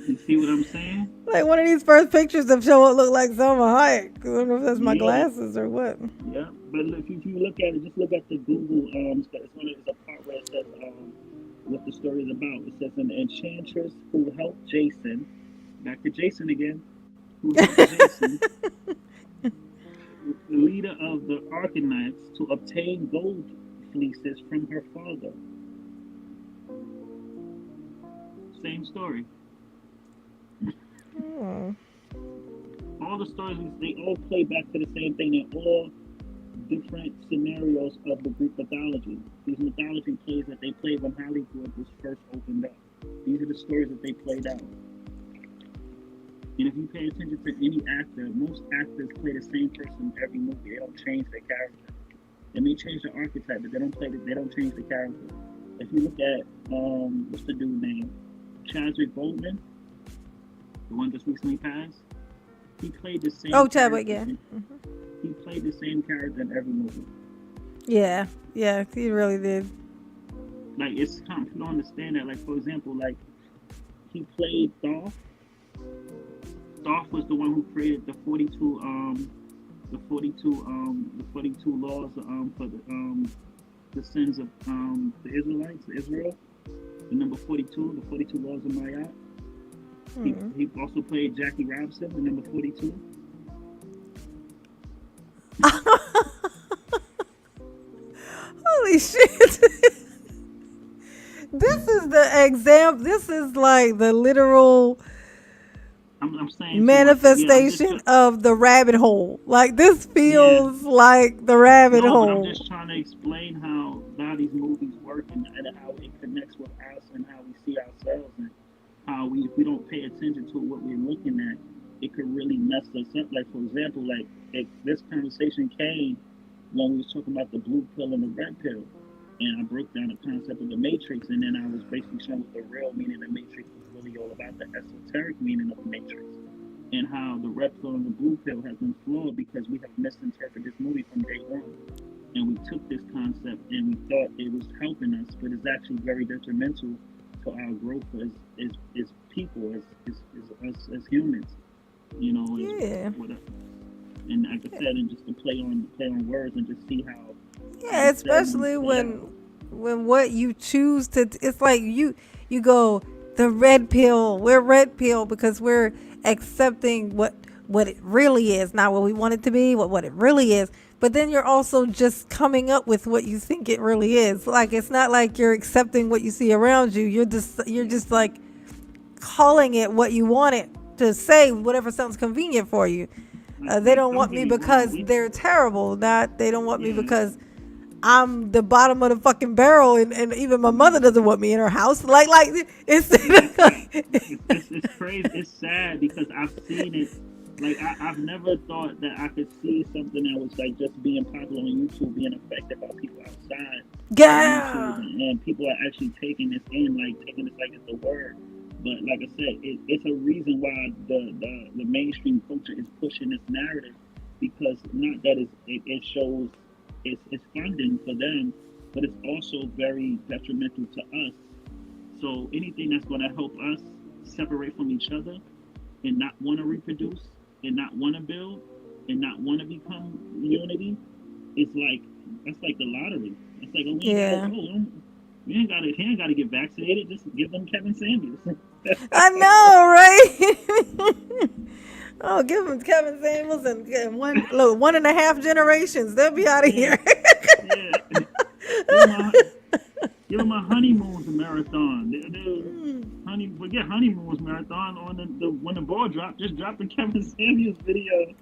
You see what I'm saying? Like one of these first pictures of show it look like Selma Hayek. I don't know if that's my Yeah, glasses or what. yeah. But if you look at it, just look at the Google. It's a part where it says what the story is about. It says an enchantress who helped Jason. Back to Jason again. Who helped Jason, the leader of the Arcanines, to obtain gold fleeces from her father. Same story. Oh. All the stories, they all play back to the same thing. They're all different scenarios of the Greek mythology. These mythology plays that they played when Hollywood was first opened up. These are the stories that they played out. And if you pay attention to any actor, most actors play the same person in every movie. They don't change their character. They may change the archetype, but they don't change the character. If you look at what's the dude name? Chadwick Boseman, the one just recently passed. He played the same Oh, Chadwick, character. yeah. He played the same character in every movie. Yeah, yeah, he really did. Like it's kind of, you don't understand that. Like for example, like he played Dolph. Dolph was the one who created the 42 laws for the sins of the Israelites, Israel. The number 42, the 42 laws of Mayat. He also played Jackie Robinson, the number 42. Holy shit. This is the example. This is like the literal I'm saying manifestation of the rabbit hole. Like this yeah. feels like the rabbit No, but I'm hole. just trying to explain how a lot of these movies work and how it connects with us and how we see ourselves and how if we don't pay attention to what we're looking at, it could really mess us up. Like for example, like this conversation came when we was talking about the blue pill and the red pill, and I broke down the concept of the matrix, and then I was basically showing what the real meaning of the matrix was really all about, the esoteric meaning of the matrix, and how the red pill and the blue pill has been flawed because we have misinterpreted this movie from day one, and we took this concept and we thought it was helping us, but it's actually very detrimental to our growth as people, as humans, you know, Yeah. whatever. And like I said, and just to play on words and just see how. Yeah, especially when what you choose to, it's like you go the red pill. We're red pill because we're accepting what it really is, not what we want it to be, what it really is. But then you're also just coming up with what you think it really is. Like it's not like you're accepting what you see around you. You're just like calling it what you want it to say, whatever sounds convenient for you. They don't want me because they're terrible. Not they don't want me because I'm the bottom of the fucking barrel, and even my mother doesn't want me in her house. Like it's it's crazy. It's sad because I've seen it. Like I've never thought that I could see something that was like just being popular on YouTube being affected by people outside. Yeah. And people are actually taking this in, like taking this like it's a word. But like I said, it's a reason why the mainstream culture is pushing this narrative, because not that it shows it's funding for them, but it's also very detrimental to us. So anything that's going to help us separate from each other and not want to reproduce and not want to build and not want to become unity, that's like the lottery. It's like, he ain't gotta get vaccinated. Just give them Kevin Samuels. I know, right? Oh, give them Kevin Samuels and one and a half generations. They'll be out of here. Yeah. Give them a honeymoons marathon. Forget honeymoons marathon on the when the ball dropped. Just drop the Kevin Samuels video.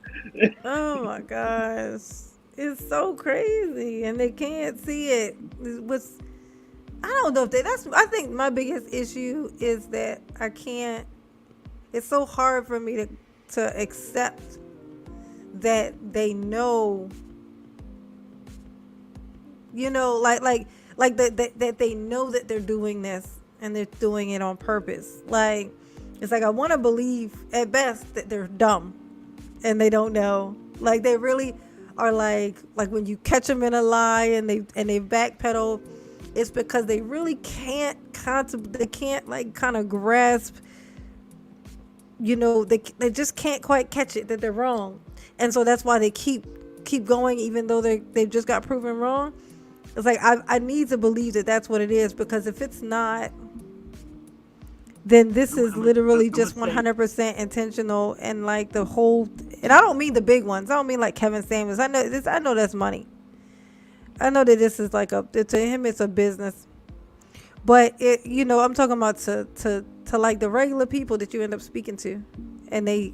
Oh my gosh, it's so crazy, and they can't see it. I don't know if I think my biggest issue is that I can't it's so hard for me to accept that they know, that they know that they're doing this and they're doing it on purpose. Like, it's like I want to believe at best that they're dumb and they don't know. Like, they really are like when you catch them in a lie and they backpedal, it's because they really can't they can't like kind of grasp, they just can't quite catch it that they're wrong. And so that's why they keep going even though they've just got proven wrong. It's like I need to believe that that's what it is, because if it's not, then this is literally just 100% intentional. And like the whole, and I don't mean the big ones. I don't mean like Kevin Samuels. I know that's money. I know that this is like to him it's a business. But I'm talking about to like the regular people that you end up speaking to, and they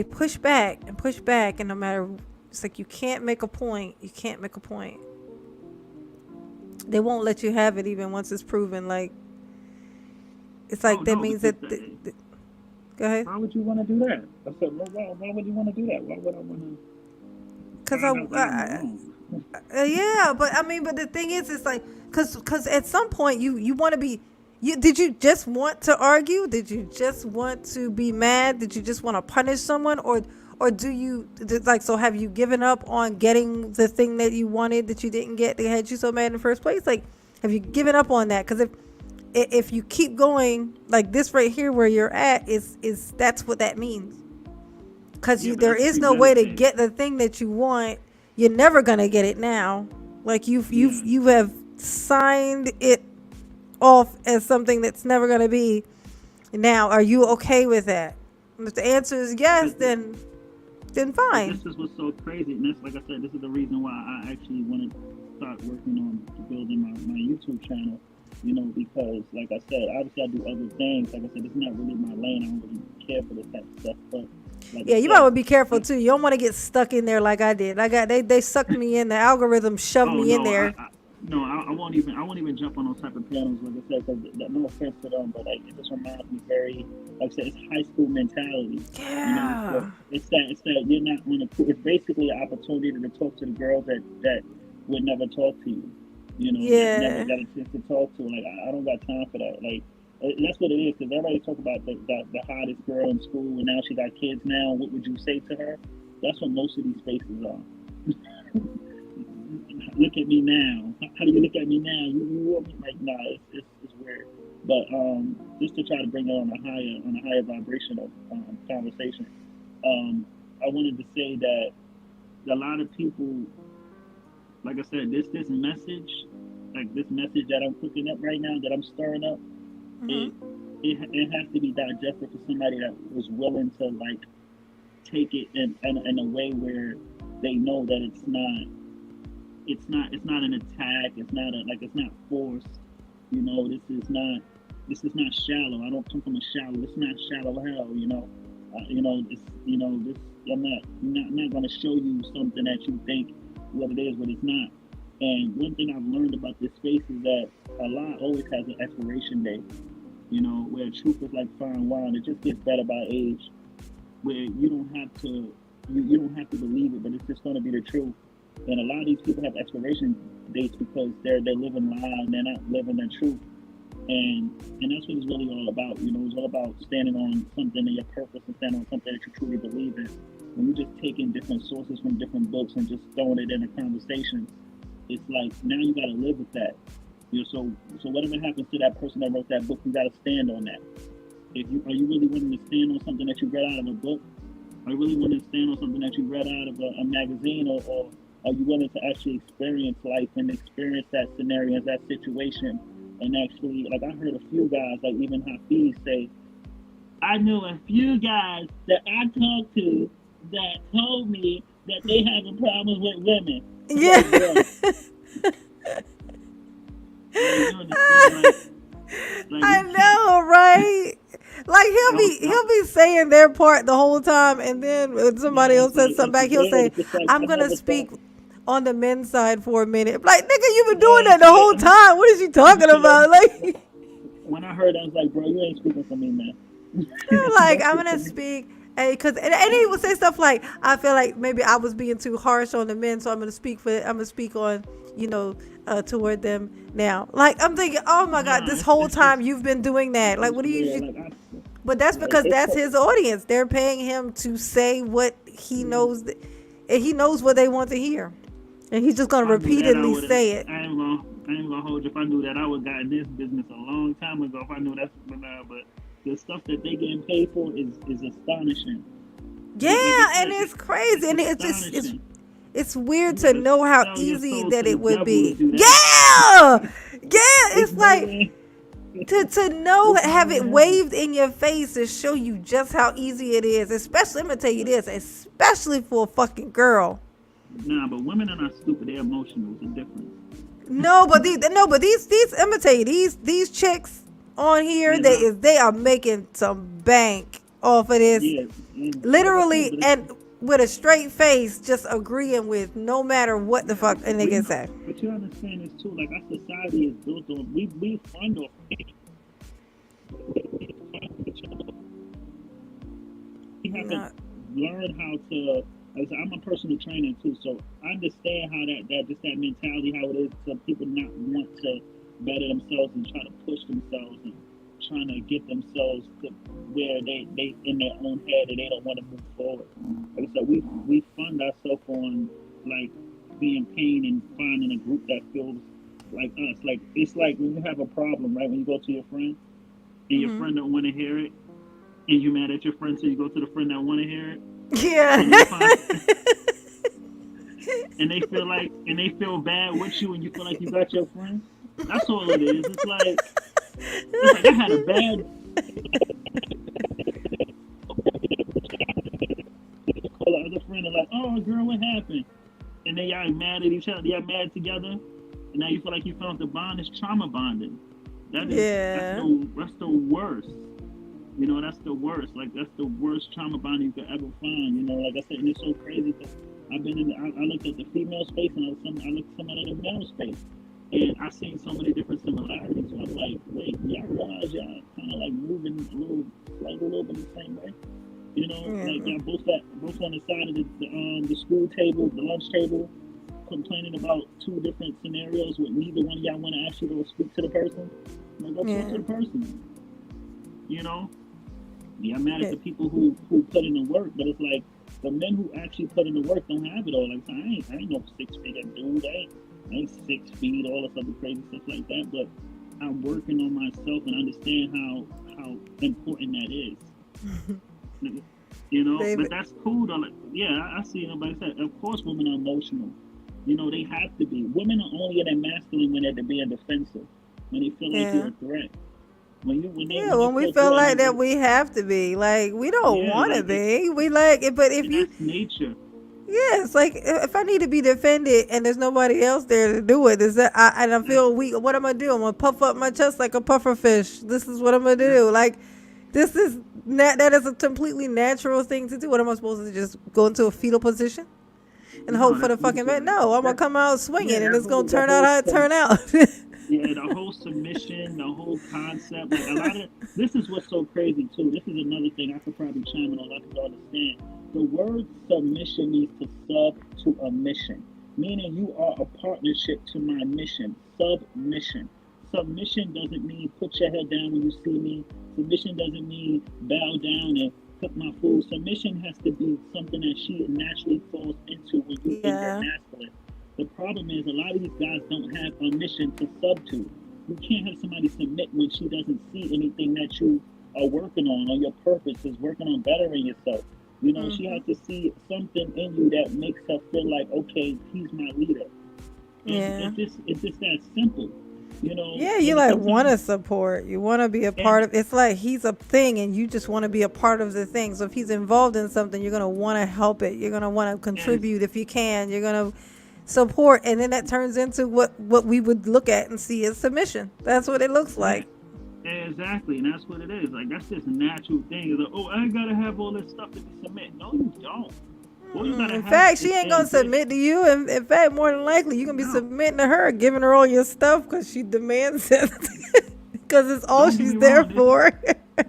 push back and push back, and no matter, it's like you can't make a point. You can't make a point. They won't let you have it even once it's proven. Like, it's like that means that. Go ahead. Why would you want to do that? I said, well, why would you want to do that? Why would I want to? Because yeah, but I mean, but the thing is, it's like, because at some point you want to be. Did you just want to argue? Did you just want to be mad? Did you just want to punish someone, or do you like? So have you given up on getting the thing that you wanted that you didn't get that had you so mad in the first place? Like, have you given up on that? Because if you keep going like this right here where you're at, is that's what that means. Because there is no way to get the thing that you want. You're never gonna get it now. Like you have signed it off as something that's never gonna be. Now, are you okay with that? And if the answer is yes, then fine. This is what's so crazy, and that's, like I said, this is the reason why I actually want to start working on building my YouTube channel. Because like I said, obviously I do other things. Like I said, it's not really my lane. I don't really care for this type of stuff, but. Like you might want to be careful too. You don't want to get stuck in there like I did. They sucked me in. The algorithm shoved me in there. I won't even jump on those type of panels, like I said, because no offense to them, but like it just reminds me very, like I said, it's high school mentality. Yeah. It's that you're not on a. It's basically an opportunity to talk to the girls that would never talk to you. Yeah. Never got a chance to talk to. Like I don't got time for that. Like. That's what it is, because everybody talk about the hottest girl in school, and now she got kids now. What would you say to her? That's what most of these spaces are. Look at me now. How do you look at me now? You want me like, nah, it's weird. But just to try to bring it on a higher vibration of conversation. I wanted to say that a lot of people, like I said, this message, like this message that I'm cooking up right now, that I'm stirring up. It has to be digested for somebody that was willing to like take it in a way where they know that it's not an attack. It's not forced. This is not shallow. I don't come from a shallow. It's not shallow hell. I'm not going to show you something that you think what it is, what it's not. And one thing I've learned about this space is that a lie always has an expiration date. Where truth is like fine wine, it just gets better by age. Where you don't have to believe it, but it's just going to be the truth. And a lot of these people have expiration dates because they're living lies and they're not living the truth. And that's what it's really all about. It's all about standing on something in your purpose and standing on something that you truly believe in. When you're just taking different sources from different books and just throwing it in a conversation, it's like now you got to live with that. So whatever happens to that person that wrote that book, you got to stand on that. Are you really willing to stand on something that you read out of a book? Are you really willing to stand on something that you read out of a magazine, or are you willing to actually experience life and experience that scenario, that situation, and actually, like I heard a few guys, like even Hafiz say, I know a few guys that I talked to that told me that they having problems with women. Yeah. I know, right? Like he'll be saying their part the whole time, and then when somebody else says something back, he'll say, "I'm gonna speak on the men's side for a minute." Like, nigga, you've been doing that the whole time. What is you talking about? Like, when I heard, I was like, bro, you ain't speaking for me, man. Like That's I'm the gonna thing. speak, and he would say stuff like, I feel like maybe I was being too harsh on the men, so I'm gonna speak on, you know, toward them now. Like I'm thinking, oh my god, Nah, this whole it's time just you've been doing that. it's Like, just what do weird. you? But that's Like because that's his audience. They're paying him to say what he yeah, knows, and he knows what they want to hear, and he's just if gonna I knew that, I repeatedly would have. say it. I ain't gonna hold you. If I knew that, I would have gotten this business a long time ago. If I knew that's but now, but the stuff that they getting paid for is astonishing. Like I Yeah, and said, it's crazy, it's and it's just astonishing. it's weird You to gotta know how sell your easy soul that to the it would devil to be. do that. Yeah, yeah. It's It's like money. to know, It's have money it in heaven. waved in your face to show you just how easy it is. Especially, I'm gonna tell you this, especially for a fucking girl. Nah, but women are not stupid. They're emotional. It's a difference. No, but these I'm gonna tell you, these chicks on here, Yeah, nah, they are making some bank off of this, yeah, and like I said, literally, but it's and with a straight face, just agreeing with no matter what the yeah, fuck a we nigga know. say. But you understand this too. Like our society is built on we fund off we haven't No, learned how to. Like I said, I'm a personal trainer too, so I understand how that just that mentality, how it is. Some people not want to better themselves and try to push themselves and trying to get themselves to where they in their own head and they don't want to move forward. Like I said, we fund ourselves on like being pain and finding a group that feels like us. Like it's like when you have a problem, right? When you go to your friend and your mm-hmm. friend don't want to hear it, and you mad at your friend, so you go to the friend that want to hear it, Yeah. and they find and they feel bad with you, and you feel like you got your friend. That's all it is. It's like I had a bad call the other friend and like, oh girl, what happened? And then y'all mad at each other. Y'all mad together, and now you feel like you felt the bond is trauma bonding. Yeah. That's the worst. You know, that's the worst. Like that's the worst trauma bond you could ever find. You know, like I said, and it's so crazy because I've been in. I looked at the female space and I looked some at the male space, and I seen so many different similarities. So I'm like, wait, y'all realize y'all kind of like moving a little bit the same way. You know, like Yeah. y'all both on the side of the school table, the lunch table, complaining about two different scenarios with neither one of y'all want to actually go speak to the person. Like, go talk to Yeah. the person. You know, yeah, I'm mad at Yeah. the people who put in the work, but it's like the men who actually put in the work don't have it all. Like I ain't no 6 figure dude. I ain't 6 feet, all this other crazy stuff like that. But I'm working on myself and understand how important that is. You know, but David. that's cool though. Like, yeah, I see nobody said. Of course, women are emotional. You know, they have to be. Women are only in their masculine when they're being defensive, when they feel like you're Yeah. a threat. Yeah, When you when we feel feel threatened, like that, we have to be like, we don't yeah, want to be. We like it, but if and you, that's nature. yeah, it's like if I need to be defended and there's nobody else there to do it, is that and I That's feel weak? What am I gonna do? I'm gonna puff up my chest like a puffer fish. This is what I'm gonna that's do. Like this is that is a completely natural thing to do. What am I supposed to just go into a fetal position and hope no, for that's the fucking man? nature. No, I'm gonna That's come out swinging, and that it's gonna whole the turn out whole how it turn out. yeah, the whole submission, the whole concept, like a lot of this is what's so crazy too. This is another thing I could probably chime in on. A lot of people understand. The word submission means to sub to a mission, meaning you are a partnership to my mission. Submission. Submission doesn't mean put your head down when you see me. Submission doesn't mean bow down and cook my food. Submission has to be something that she naturally falls into when you in your Yeah, masculine. The problem is a lot of these guys don't have a mission to sub to. You can't have somebody submit when she doesn't see anything that you are working on or your purpose is working on bettering yourself. You know, she has to see something in you that makes her feel like, okay, he's my leader. And yeah. it's just that simple. You know, Yeah, you and like want sometimes to support. You want to be a part and of. It's like he's a thing, and you just want to be a part of the thing. So if he's involved in something, you're gonna want to help it. You're gonna want to as contribute if you can. You're gonna support, and then that turns into what we would look at and see as submission. That's what it looks yeah, like. exactly, and that's what it is. Like that's just a natural thing. It's like, oh, I gotta have all this stuff to be submit. No, you don't. All you gotta In have fact, she is ain't gonna ambition. submit to you. And in fact, more than likely, you're gonna be No, submitting to her, giving her all your stuff because she demands it. Because it's all don't get she's me there wrong. for.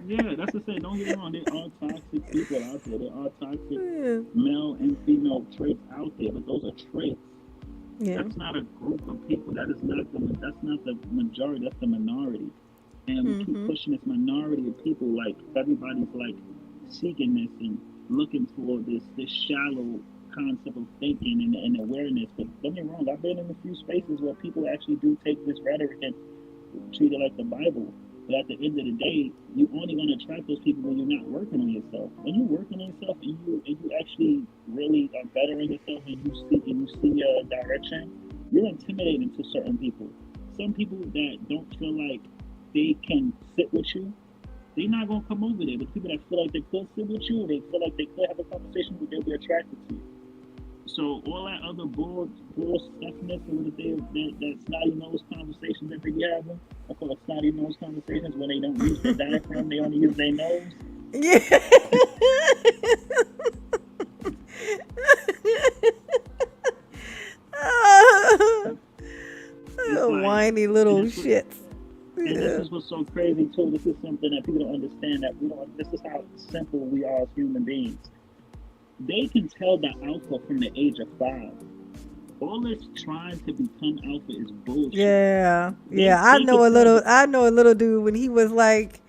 Yeah, that's to say. Don't get me wrong. There are toxic people out there. There are toxic Yeah. male and female traits out there, but those are traits. Yeah. That's not a group of people. That's not the majority. That's the minority. And we keep Mm-hmm. pushing this minority of people, like everybody's like seeking this and looking for this shallow concept of thinking and awareness. But don't get me wrong. I've been in a few spaces where people actually do take this rhetoric and treat it like the Bible. But at the end of the day, you're only going to attract those people when you're not working on yourself. When you're working on yourself and you actually really are bettering yourself and you see your direction, you're intimidating to certain people. Some people that don't feel like they can sit with you, they're not gonna come over there. But people that feel like they could sit with you, they feel like they could have a conversation with, they'll be attracted to you. So all that other bull stuffness or that snotty nose conversations that they be having, I call it snotty nose conversations when they don't use their diaphragm, they only use their nose. Yeah. It's like, Whiny and little this was, shits. and this Yeah. is what's so crazy too. This is something that people don't understand that we don't. This is how simple we are as human beings. They can tell the alpha from the age of 5. All this trying to become alpha is bullshit. Yeah. They Yeah. I they know could a tell little the I know a little dude when he was like,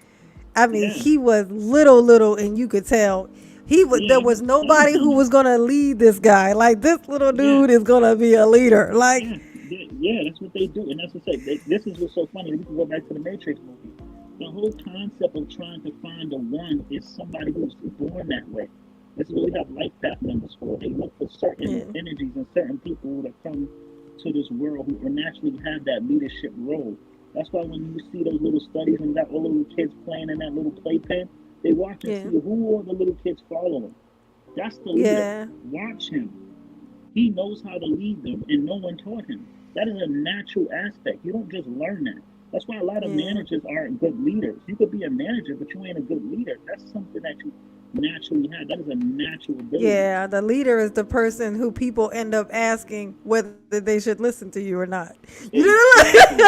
I mean, yeah he was little, and you could tell he was. yeah There he was was nobody who stoned. was gonna lead this guy. Like this little Yeah dude is gonna be a leader. Like, yeah, that's what they do, and that's what I say. This is what's so funny. We can go back to the Matrix movie. The whole concept of trying to find the one is somebody who's born that way. This is what we have life path numbers for. They look for certain yeah, energies and certain people that come to this world who naturally have that leadership role. That's why when you see those little studies and got all the little kids playing in that little playpen, they watch and yeah, see who are the little kids following. That's the leader. yeah, Watch him. He knows how to lead them, and no one taught him. That is a natural aspect. You don't just learn that. That's why a lot of yeah. managers aren't good leaders. You could be a manager, but you ain't a good leader. That's something that you naturally have. That is a natural ability. Yeah, the leader is the person who people end up asking whether they should listen to you or not. You know, Exactly.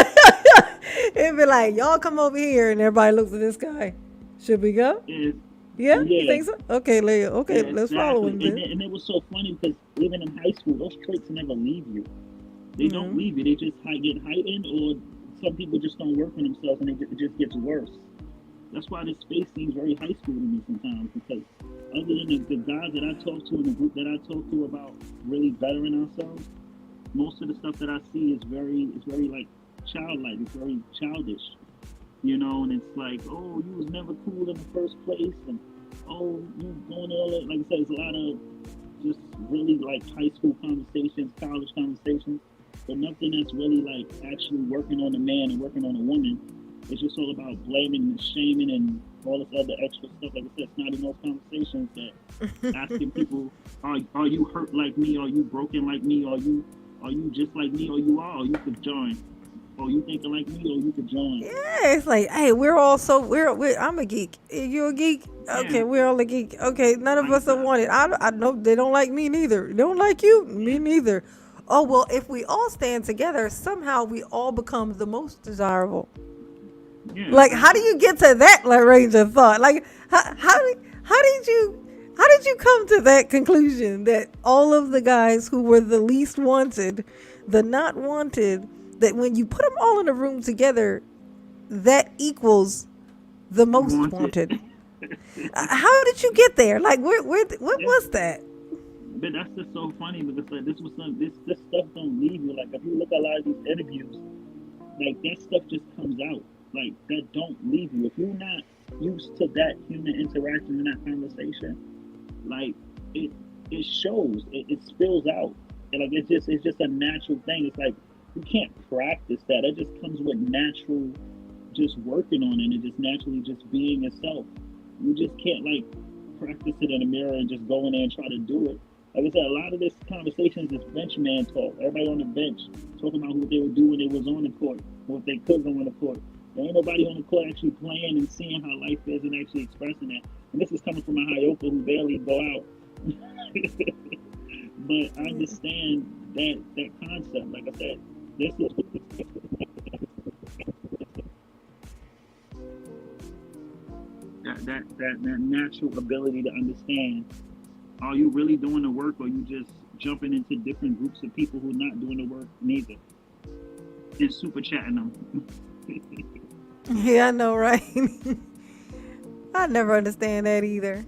it'd be like, y'all come over here, and everybody looks at this guy. Should we go? Is Yeah, you yeah, think so? Okay, Leah. Okay, yeah, let's follow exactly. him And then. and it was so funny because even in high school, those traits never leave you. They don't Mm. leave you. They just get heightened, or some people just don't work on themselves, and it just gets worse. That's why this space seems very high school to me sometimes because other than the guys that I talk to and the group that I talk to about really bettering ourselves, most of the stuff that I see is very like childlike. It's very childish, and it's like, oh, you was never cool in the first place, and oh, you doing all that. Like I said, it's a lot of just really like high school conversations, college conversations, but nothing that's really like actually working on a man and working on a woman. It's just all about blaming and shaming and all this other extra stuff. Like I said, it's not in those conversations that asking people, are you hurt like me? Are you broken like me? Are you just like me? Or you are? Or you could join? Or you thinking like me? Or you could join? Yeah, it's like, hey, we're all so we're I'm a geek. You a geek? Yeah, Okay, we're all a geek. Okay, none of like I us are said, wanted. I know they don't like me neither. They don't like you, me neither. Oh well, if we all stand together, somehow we all become the most desirable. yeah, Like, how do you get to that like, range of thought? Like, how did you come to that conclusion that all of the guys who were the least wanted, the not wanted, that when you put them all in a room together, that equals the you most want it. wanted? How did you get there? Like, what Yeah, was that? but that's just so funny because like this stuff don't leave you. Like if you look at a lot of these interviews, like that stuff just comes out. Like that don't leave you. If you're not used to that human interaction in that conversation, like it it shows. It spills out. And like it's just a natural thing. It's like you can't practice that. It just comes with natural just working on it and just naturally just being yourself. You just can't like practice it in a mirror and just go in there and try to do it. Like I said, a lot of this conversation is bench man talk. Everybody on the bench talking about what they would do when they was on the court, or if they could go on the court. There ain't nobody on the court actually playing and seeing how life is and actually expressing that. And this is coming from a Hyoka who barely go out. But I understand that concept. Like I said, this is that natural ability to understand. Are you really doing the work, or you just jumping into different groups of people who are not doing the work neither, and super chatting them? Yeah, I know, right? I never understand that either.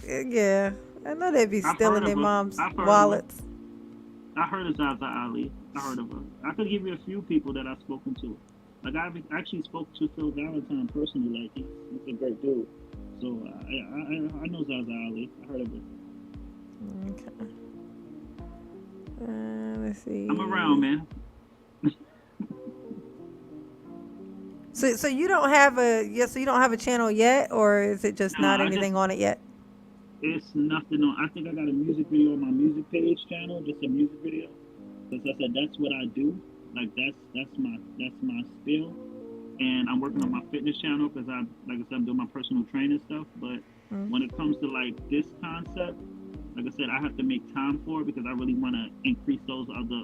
Yeah, I know they be I've heard stealing of their her. mom's I've heard of her. wallets. I heard of Zaza Ali. I heard of her. I could give you a few people that I've spoken to. Like I've actually spoke to Phil Valentine personally. Like he's a great dude. So I know Zaza Ali. I heard of her. Okay. Let's I'm around, see. man. So you don't have a so you don't have a channel yet, or is it just No, not I anything just on it yet? it's nothing on. I think I got a music video on my music page channel, just a music video. Because I said that's what I do. Like that's my spill. And I'm working on my fitness channel because like I said, I'm doing my personal training stuff. But Mm. when it comes to like this concept, like I said, I have to make time for it because I really want to increase those other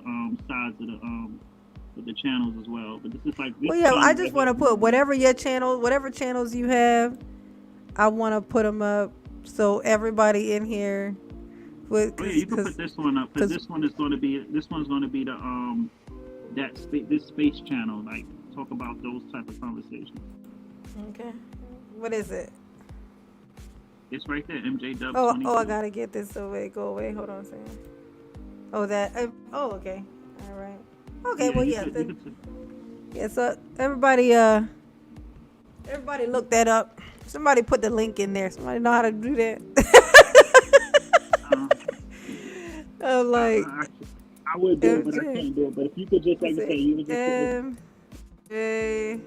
sides of the channels as well. But this is like this Well, yeah, I channel just right want here. to put whatever your channel, whatever channels you have, I want to put them up so everybody in here would, Oh yeah, you can put cause, this one up because cause, this one's going to be the this space channel, like talk about those type of conversations. okay. What is it? It's right there, MJ Dub Oh, I 22. gotta get this away. Go away. Hold on a second. Oh, that. Oh, okay. All right. Okay. Yeah, Well, you yeah. could Yeah. So everybody look that up. Somebody put the link in there. Somebody know how to do that. uh, I'm I, like I I would do it, but I MJ. can't do it. But if you could just like Let's I say, see. you would just put this. MJ.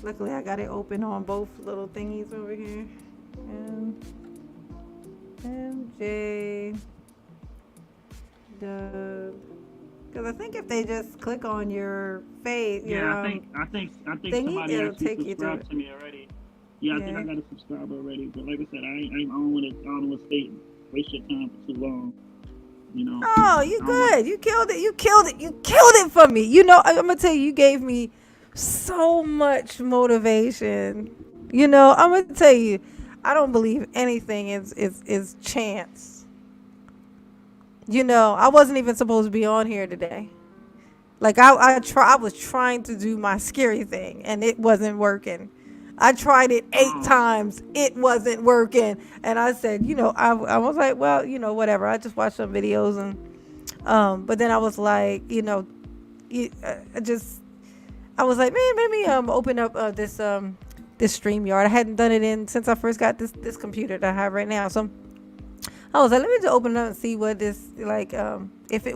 Luckily, I got it open on both little thingies over here. MJ. Because I think if they just click on your face, your Yeah, I think thingy, somebody it'll actually take you to subscribed it. to me already. Yeah, I think Yeah. I got a subscriber already. But like I said, I don't want to stay waste your time for too long. You know, Oh, you I don't want. good. You killed it. You killed it. You killed it for me. You know, I'm going to tell you, you gave me so much motivation. You know, I'm going to tell you, I don't believe anything is chance. You know, I wasn't even supposed to be on here today. Like I was trying to do my scary thing and it wasn't working. I tried it eight Oh, times. It wasn't working. And I said, you know, I was like, well, you know, whatever. I just watched some videos and but then I was like, you know, I was like, man, let me open up this StreamYard. I hadn't done it in since I first got this computer that I have right now. So I was like, let me just open it up and see what this like if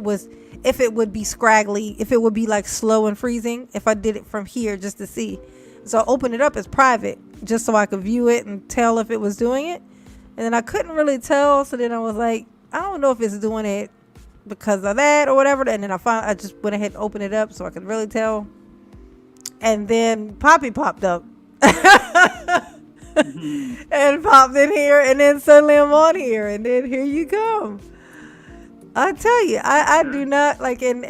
it would be scraggly, if it would be like slow and freezing if I did it from here just to see. So I opened it up as private just so I could view it and tell if it was doing it. And then I couldn't really tell, so then I was like, I don't know if it's doing it because of that or whatever. And then I just went ahead and opened it up so I could really tell. And then Poppy popped up. And popped in here, and then suddenly I'm on here, and then here you come. I tell you, I okay. do not like in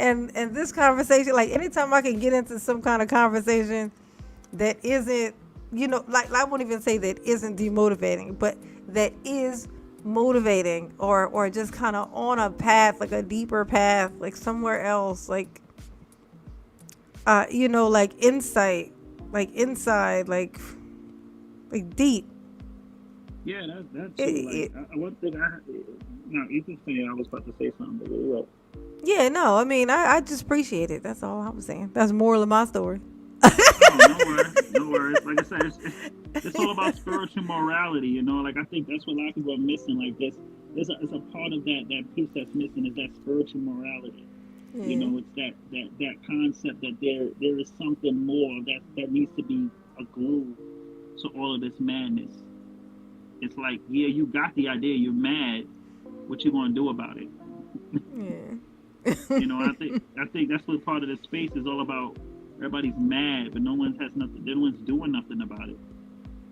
this conversation, like anytime I can get into some kind of conversation that isn't, you know, like I won't even say that isn't demotivating, but that is motivating or just kind of on a path, like a deeper path, like somewhere else, like you know, like insight, like inside, like deep. Yeah, that It, too. Like it, one thing no, you can say I was about to say something, but you're right. yeah, no, I mean, I just appreciate it. That's all I was saying. That's the moral of my story. Oh, no worries, no worries. Like I said, it's all about spiritual morality. You know, like I think that's what a lot of people are missing. Like this, it's a part of that piece that's missing is that spiritual morality. You Yeah. know, it's that concept that there is something more that needs to be a glue to all of this madness. It's like, yeah, you got the idea, you're mad. What you gonna do about it? Yeah. You know, I think that's what part of the space is all about. Everybody's mad, but no one has nothing. No one's doing nothing about it.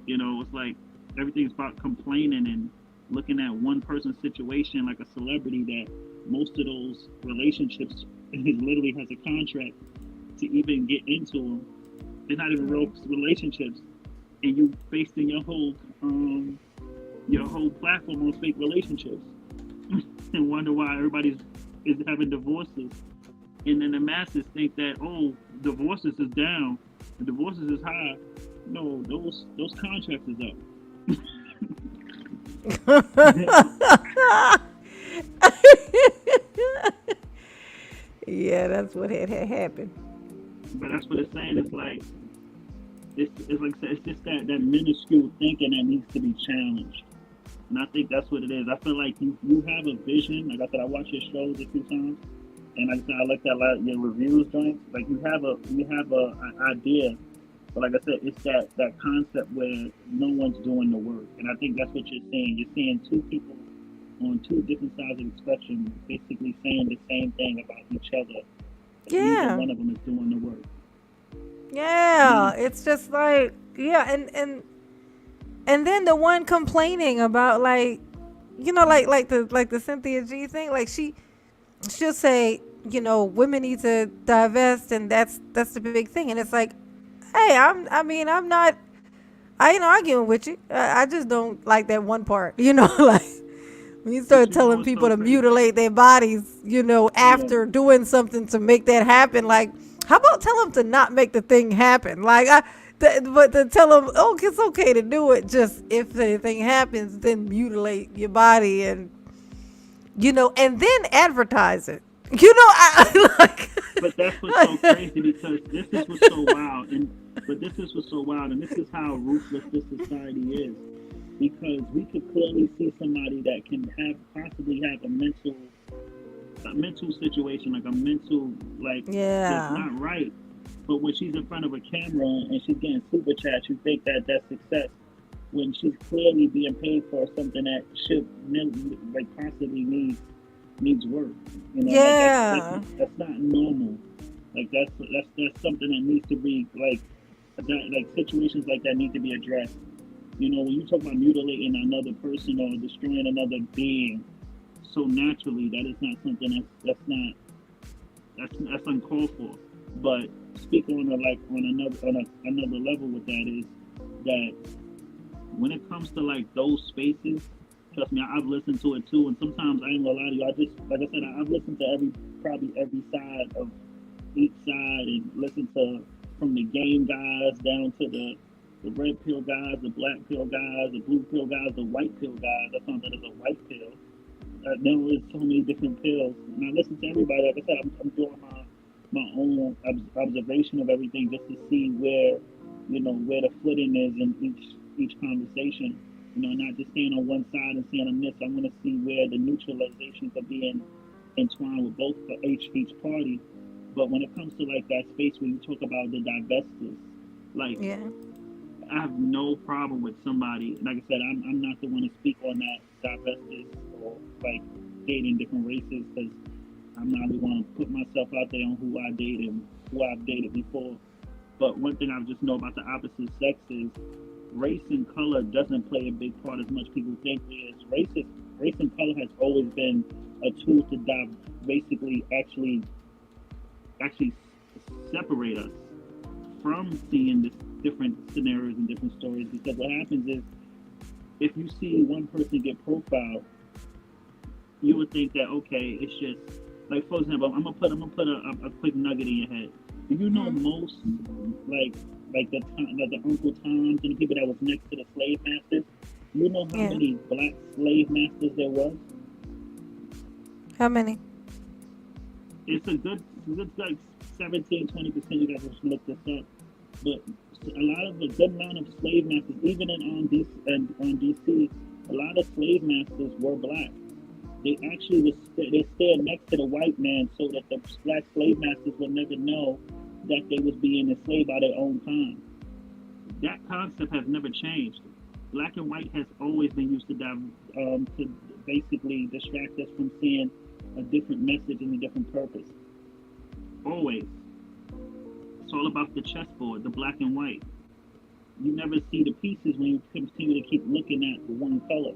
You know, it's like everything's about complaining and looking at one person's situation like a celebrity that most of those relationships literally has a contract to even get into them. They're not even real relationships, and you basing your whole platform on fake relationships, and wonder why everybody's is having divorces. And then the masses think that, oh, divorces is down, the divorces is high. No, those contracts is up. Yeah, that's what had happened. But that's what it's saying. It's like it's like I said, it's just that minuscule thinking that needs to be challenged. And I think that's what it is. I feel like you have a vision. Like I said, I watched your shows a few times, and like I said, I looked at a lot of your reviews, joints. Like you have an idea, but like I said, it's that concept where no one's doing the work. And I think that's what you're seeing. You're seeing two people on two different sides of the spectrum, basically saying the same thing about each other, but neither Yeah. one of them is doing the work. Yeah. Now, It's just like, yeah, and then the one complaining about, like, like the Cynthia G thing, like she'll say, women need to divest, and that's the big thing. And it's like, hey, I'm not, I ain't arguing with you. I just don't like that one part, like when you but start you know telling what's so people to crazy? mutilate their bodies, Yeah, after doing something to make that happen. Like, how about tell them to not make the thing happen? Like, but to tell them, oh, it's okay to do it. Just if anything happens, then mutilate your body, and then advertise it. I like. but that's what's so crazy because this is what's so wild, and but this is what's so wild, and this is how ruthless this society is. Because we could clearly see somebody that can have possibly have a mental situation, like a mental like that's Yeah. not right. But when she's in front of a camera and she's getting super chats, you think that that's success when she's clearly being paid for something that should like possibly needs work. You know, like Yeah. that's not normal. Like that's something that needs to be like situations like that need to be addressed. You know, when you talk about mutilating another person or destroying another being so naturally, that is not something that's uncalled for. But speak on a, like on another level with that is that when it comes to like those spaces, trust me, I've listened to it too, and sometimes I ain't gonna lie to you. I just like I said, I've listened to probably every side of each side and listened to from the game guys down to the red pill guys, the black pill guys, the blue pill guys, the white pill guys. I found that as a white pill. There was so many different pills, and I listen to everybody. Like I said, I'm doing my own observation of everything just to see where where the footing is in each conversation. You know, not just staying on one side and saying I'm this. I want to see where the neutralization could be entwined with both for each party. But when it comes to like that space where you talk about the divestors, like Yeah. I have no problem with somebody. Like I said, I'm not the one to speak on that divestors or like dating different races because I'm not the one to put myself out there on who I dated and who I've dated before. But one thing I just know about the opposite sex is race and color doesn't play a big part as much people think it is. Race and color has always been a tool to basically actually separate us from seeing this different scenarios and different stories. Because what happens is if you see one person get profiled, you would think that okay, it's just like for example, I'm gonna put a quick nugget in your head. Do you know Mm. most like like the Uncle Toms and the people that was next to the slave masters? You know how Yeah. many black slave masters there was? How many? It's a good like 17-20%. You guys should look this up. But a lot of a good amount of slave masters, even in on DC, a lot of slave masters were black. They actually they stand next to the white man so that the black slave masters would never know that they was being enslaved by their own kind. That concept has never changed. Black and white has always been used to basically distract us from seeing a different message and a different purpose. Always. It's all about the chessboard, the black and white. You never see the pieces when you continue to keep looking at the one color.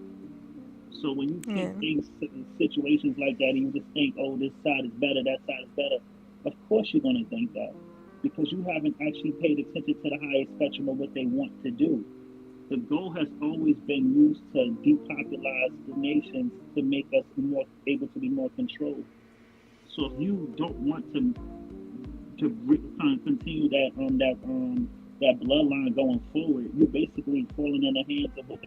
So when you take Yeah. things, situations like that, and you just think, oh, this side is better, that side is better, of course you're going to think that. because you haven't actually paid attention to the highest spectrum of what they want to do. The goal has always been used to depopularize the nations to make us more able to be more controlled. So if you don't want to continue that bloodline going forward, you're basically falling in the hands of what.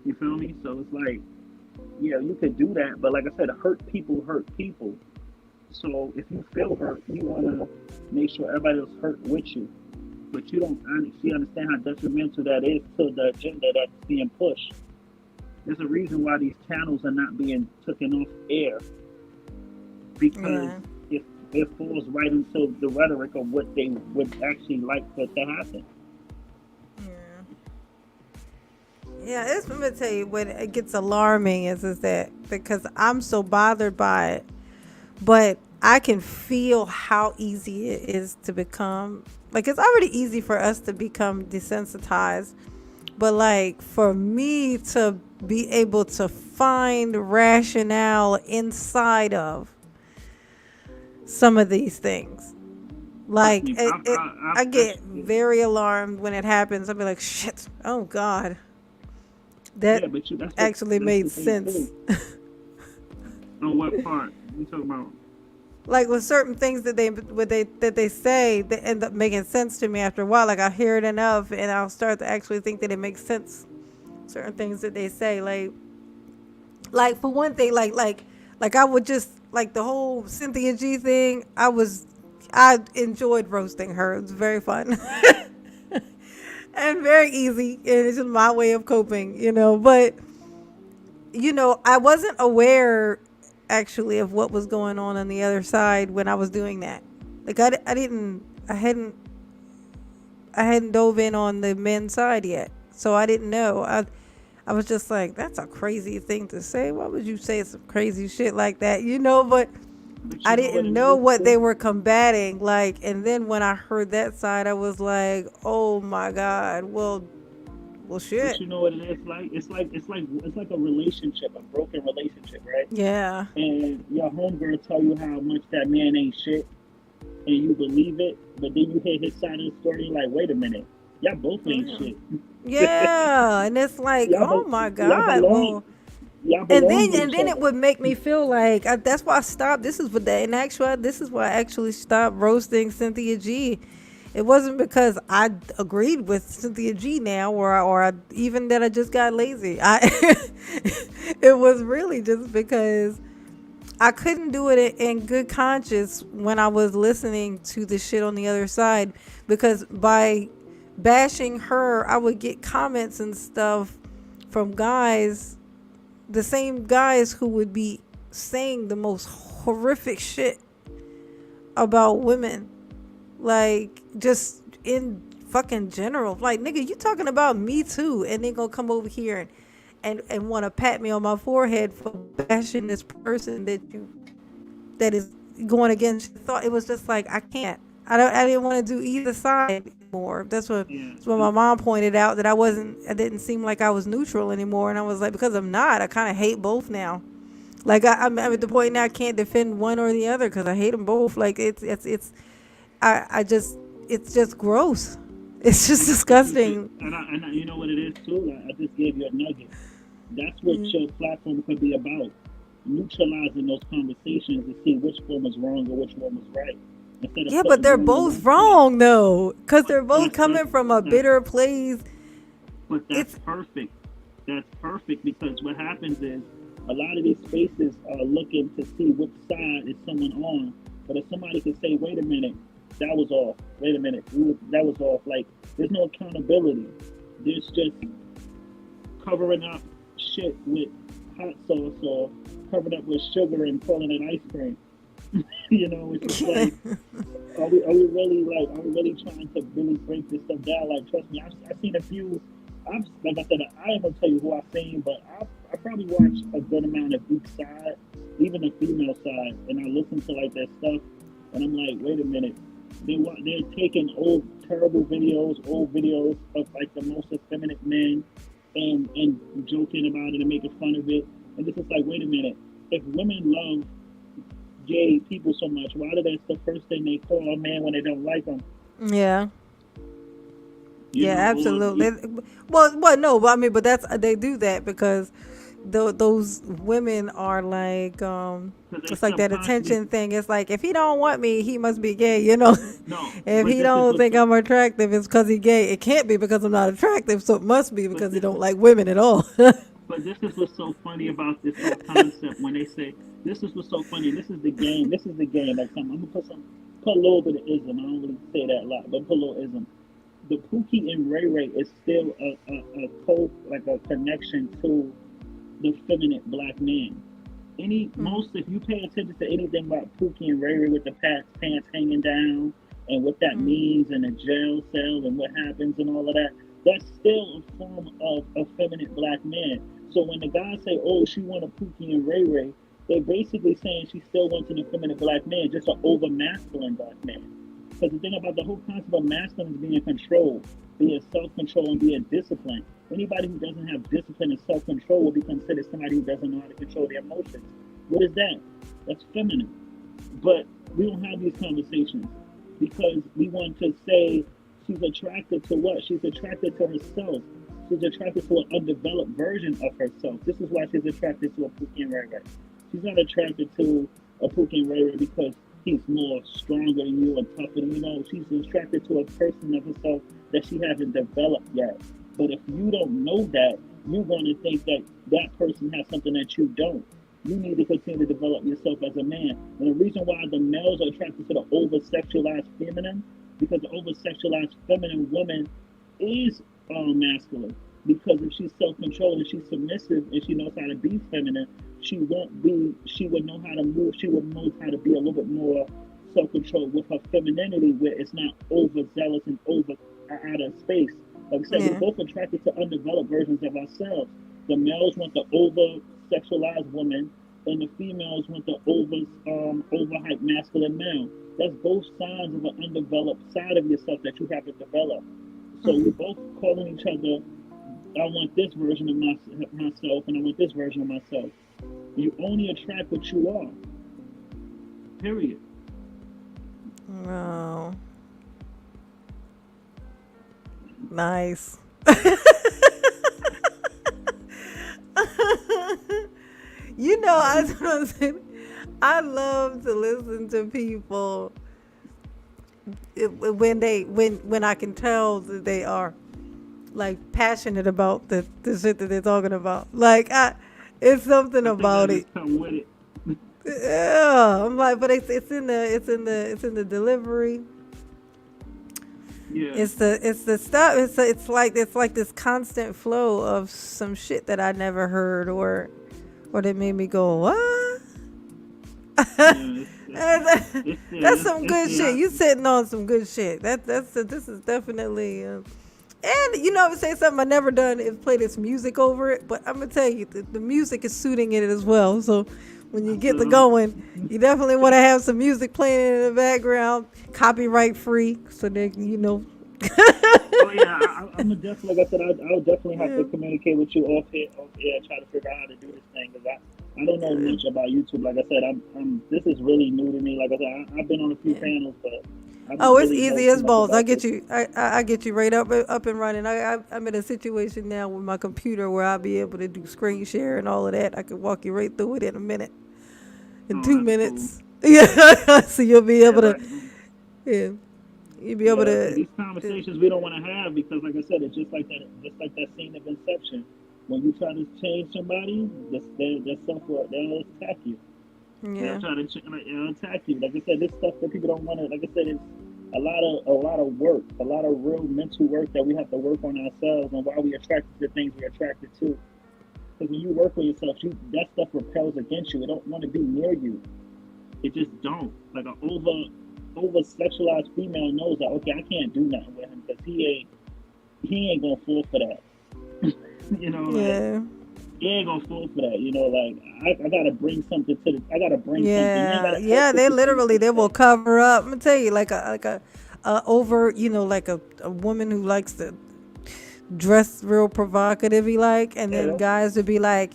You feel me? So it's like, yeah, you could do that, but like I said, hurt people hurt people. So if you feel hurt, you wanna make sure everybody else hurt with you. But you don't actually understand how detrimental that is to the agenda that's being pushed. There's a reason why these channels are not being taken off air, because Yeah. it falls right into the rhetoric of what they would actually like for it to happen. Yeah. Yeah, it's, let me tell you when it gets alarming is that because I'm so bothered by it, but I can feel how easy it is to become, like, it's already easy for us to become desensitized, but like for me to be able to find rationale inside of some of these things, Trust like me, I I've get actually, very alarmed when it happens. I'll be like, shit, oh God, that yeah, but actually that's made the thing sense. too. On what part you talking about? Like with certain things that they say, they end up making sense to me after a while. Like I hear it enough, and I'll start to actually think that it makes sense. Certain things that they say, like for one thing, like I would just like the whole Cynthia G thing. I enjoyed roasting her. It was very fun and very easy, and it's just my way of coping, But I wasn't aware actually of what was going on the other side when I was doing that. Like I didn't, I hadn't dove in on the men's side yet, so I didn't know. I was just like, that's a crazy thing to say. Why would you say some crazy shit like that? But But I you know what didn't it know is what they too. were combating. Like, and then when I heard that side, I was like, oh my God. Well, But shit. you know what it is like? It's like a relationship, a broken relationship, right? Yeah. And your homegirl tell you how much that man ain't shit, and you believe it, but then you hear his side of the story, you're like, wait a minute, y'all both ain't Yeah. shit. Yeah. And it's like, y'all, oh be- my y'all God. belong, Well, y'all and belong then with and each then it other. would make me feel like that's why I stopped. This is what the in actual this is why I actually stopped roasting Cynthia G. It wasn't because I agreed with Cynthia G now, even that I just got lazy. It was really just because I couldn't do it in good conscience when I was listening to the shit on the other side, because by bashing her, I would get comments and stuff from guys, the same guys who would be saying the most horrific shit about women, like just in fucking general. Like, nigga, you talking about me too, and then gonna come over here and want to pat me on my forehead for bashing this person that is going against your thought. It was just like I can't. I didn't want to do either side anymore. Yeah, That's what my mom pointed out, that I didn't seem like I was neutral anymore, and I was like, because I'm not. I kind of hate both now. Like I'm at the point now I can't defend one or the other because I hate them both. Like it's I just it's just gross. It's just and that's what you should. disgusting. And you know what it is too. Like, I just gave you a nugget. That's what your platform could be about. Neutralizing those conversations to see which one was wrong or which one was right, instead of Yeah, but putting they're you on both one side. wrong though, because But they're both coming from a that's bitter place. that's It's perfect. That's perfect because what happens is a lot of these spaces are looking to see which side is someone on. But if somebody can say, "Wait a minute, that was off. Wait a minute, that was off," like there's no accountability. There's just covering up shit with hot sauce or covered up with sugar and calling it ice cream. It's just like, are we really trying to really break this stuff down? Like, trust me, I've seen a few. Like I said, I ain't gonna tell you who I've seen, but I probably watched a good amount of each side, even the female side, and I listen to like their stuff, and I'm like, wait a minute, they're taking old videos of like the most effeminate men, and joking about it and making fun of it, and this is like, wait a minute. if women love gay people so much, why do that's the first thing they call a man when they don't like him? Yeah. You Yeah, know, or absolutely. Well, no, but I mean, but that's they do that because those women are like, because they it's like that subconsciously attention thing. It's like if he don't want me, he must be gay. You know, no. if But he this is don't what's think I'm attractive, it's because he gay. It can't be because I'm not attractive, so it must be but because he this don't like women at all. but this is what's so funny about this whole concept when they say this is what's so funny. This is the game. This is the game. Like I'm gonna put a little bit of ism. I don't really say that a lot, but put a little ism. The Pookie and Ray Ray is still a co like a connection to the feminine black man. Any most if you pay attention to anything about Pookie and Ray Ray with the pants hanging down and what that means in a jail cell and what happens and all of that, that's still a form of a feminine black man. So when the guys say, "Oh, she want a Pookie and Ray Ray," they're basically saying she still wants an effeminate black man, just an over masculine black man. Because the thing about the whole concept of masculine is being controlled, being self-control, and being disciplined. Anybody who doesn't have discipline and self-control will be considered somebody who doesn't know how to control their emotions. What is that? That's feminine. But we don't have these conversations because we want to say she's attracted to what? She's attracted to herself. She's attracted to an undeveloped version of herself. This is why she's attracted to a Pookie and Ray Ray. She's not attracted to a Pookie and Ray Ray because he's more stronger than you and tougher than you. Know, she's attracted to a person of herself that she hasn't developed yet. But if you don't know that, you're going to think that that person has something that you don't. You need to continue to develop yourself as a man. And the reason why the males are attracted to the over sexualized feminine, because the over sexualized feminine woman is masculine. Because if she's self controlled and she's submissive and she knows how to be feminine, she would know how to move, she would know how to be a little bit more self controlled with her femininity, where it's not overzealous and over out of space. Like I said, we're Yeah. both attracted to undeveloped versions of ourselves. The males want the over sexualized woman, and the females want the overhyped masculine male. That's both signs of an undeveloped side of yourself that you haven't developed. So we're both calling each other. I want this version of myself, and I want this version of myself. You only attract what you are. Period. Oh, nice. You know, I love to listen to people when I can tell that they are like passionate about the shit that they're talking about. Like it's something I think that about it. just come with it. Yeah, I'm like, but it's in the delivery. Yeah. It's the stuff. It's like this constant flow of some shit that I never heard or that made me go what? Yeah. It's there. That's some It's good shit. there. You sitting on some good shit. This is definitely. And you know, I would say something I never done is play this music over it. But I'm gonna tell you, the music is suiting it as well. So when you get to going, you definitely want to have some music playing in the background, copyright free, so that you know. Oh yeah, I'm a definitely like I said, I'll definitely have Yeah. to communicate with you off air, try to figure out how to do this thing because I don't know much about YouTube. Like I said, I'm this is really new to me. Like I said, I've been on a few Yeah. panels, but I don't Oh, it's really know easy too as much balls. I about get this. you. I get you right up and running. I'm in a situation now with my computer where I'll be able to do screen share and all of that. I can walk you right through it in a minute, in Oh, two that's cool. minutes. Yeah, so you'll be Yeah, able to. like Yeah, you'll be able yeah, see, to. these conversations we don't want to have because, like I said, it's just like that scene of Inception. When you try to change somebody, their self worth, they'll attack you. They'll Yeah, try to like, they'll attack you. Like I said, this stuff that people don't want to. Like I said, it's a lot of work, a lot of real mental work that we have to work on ourselves and why we attracted to the things we're attracted to. Because when you work on yourself, that stuff repels against you. It don't want to be near you. It just don't. Like an over sexualized female knows that okay, I can't do nothing with him because he ain't gonna fall for that. You know, like yeah, he ain't gonna fall for that. You know, like I gotta bring something to the. I gotta bring something. You ain't yeah, gotta yeah. ask what They you bring literally to the they will table. cover up. I'm gonna tell you, like a over, like a woman who likes dress real provocative like, and Yeah, then guys would be like,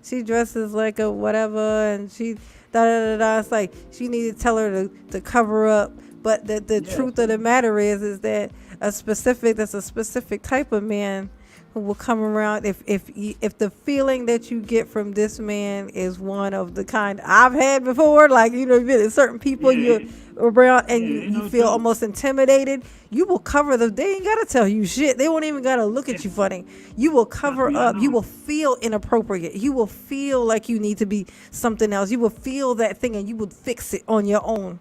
she dresses like a whatever, and she da da da da. It's like she need to tell her to cover up. But the yeah, truth of the matter is that that's a specific type of man who will come around if the feeling that you get from this man is one of the kind I've had before, like you've been certain people you're yeah, around and yeah. you Ain't no feel joke. almost intimidated. You will cover the they ain't gotta tell you shit. They won't even gotta look at Yeah, you funny. You will trust cover me, I up. You know. will feel inappropriate. You will feel like you need to be something else. You will feel that thing and you will fix it on your own.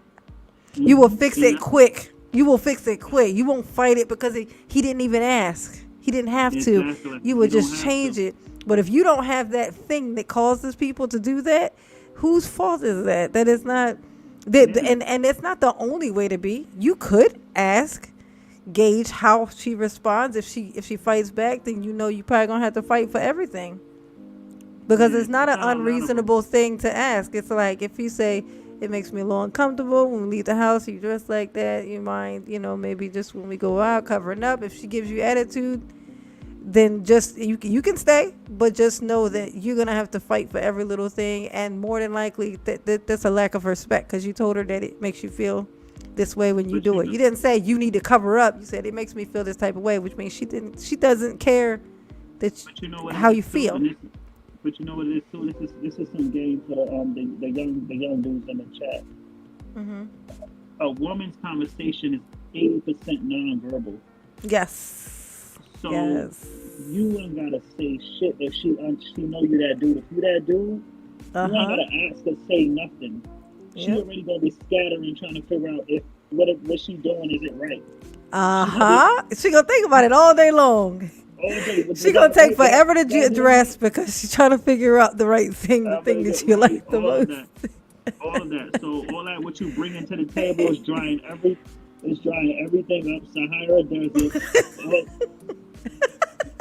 You will fix And it quick. You will fix it quick. You won't fight it because he didn't even ask. He didn't have to. exactly, You you would don't just have change to. it. But if you don't have that thing that causes people to do that, whose fault is that? That is not Yeah, and it's not the only way to be. You could ask, gauge how she responds. If she fights back, then you probably gonna have to fight for everything. Because yeah. it's not It's an not a lot of them. unreasonable thing to ask. It's like if you say it makes me a little uncomfortable when we leave the house, you dress like that, you mind, maybe just when we go out covering up. If she gives you attitude, then just you can stay, but just know that you're gonna have to fight for every little thing, and more than likely that's a lack of respect because you told her that it makes you feel this way when you But do you it. know, You didn't say you need to cover up. You said it makes me feel this type of way, which means she doesn't care but you know what it how is you too, feel. and this. But you know what it is too. This is some game for the young dudes in the chat. Hmm. A woman's conversation is 80% nonverbal. Yes. So Yes. you ain't gotta say shit if she know you that dude. If you that dude, you ain't Uh-huh. gotta ask her say nothing. She Yep. already gonna be scattering trying to figure out if what she doing is it right. She gonna be Uh-huh. She gonna think about it all day long. all day. She Was gonna that take right? forever to Did I do dress right? because she's trying to figure out the right thing, the I'm thing gonna that get you right. like the All of most. that. All of that. So all that what you bring into the table is drying everything up. Sahara Desert. All,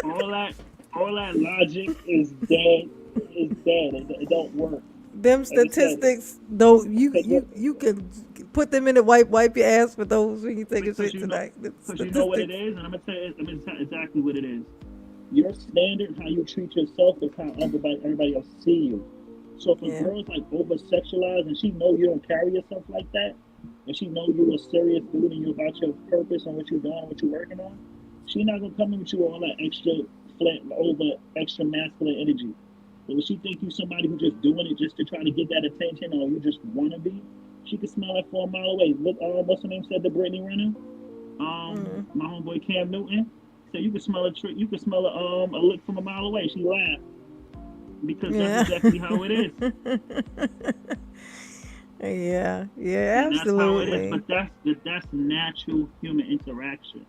all that all that logic is dead. Is dead. It don't work. Them Like I said, statistics, though, you cause you you can put them in the wipe your ass for those when you take a because shit tonight. The you know what it statistics. is, and I'm gonna tell you exactly what it is. Your standard, how you treat yourself, is how everybody else see you. So if a Yeah. girl's like over sexualized and she know you don't carry yourself like that, and she know you're a serious dude and you about your purpose and what you're doing, what you're working on, she not gonna come in with you all that extra flat over extra masculine energy. But when she think you somebody who just doing it just to try to get that attention or you just wanna be, she can smell it for a mile away. Look, what's her name said to Brittany Renner? Mm. My homeboy Cam Newton. So you can smell a trick. You can smell a lick from a mile away. She laughed because that's Yeah. exactly how it is, Yeah. Yeah. and that's how it is. Absolutely. But that's natural human interaction.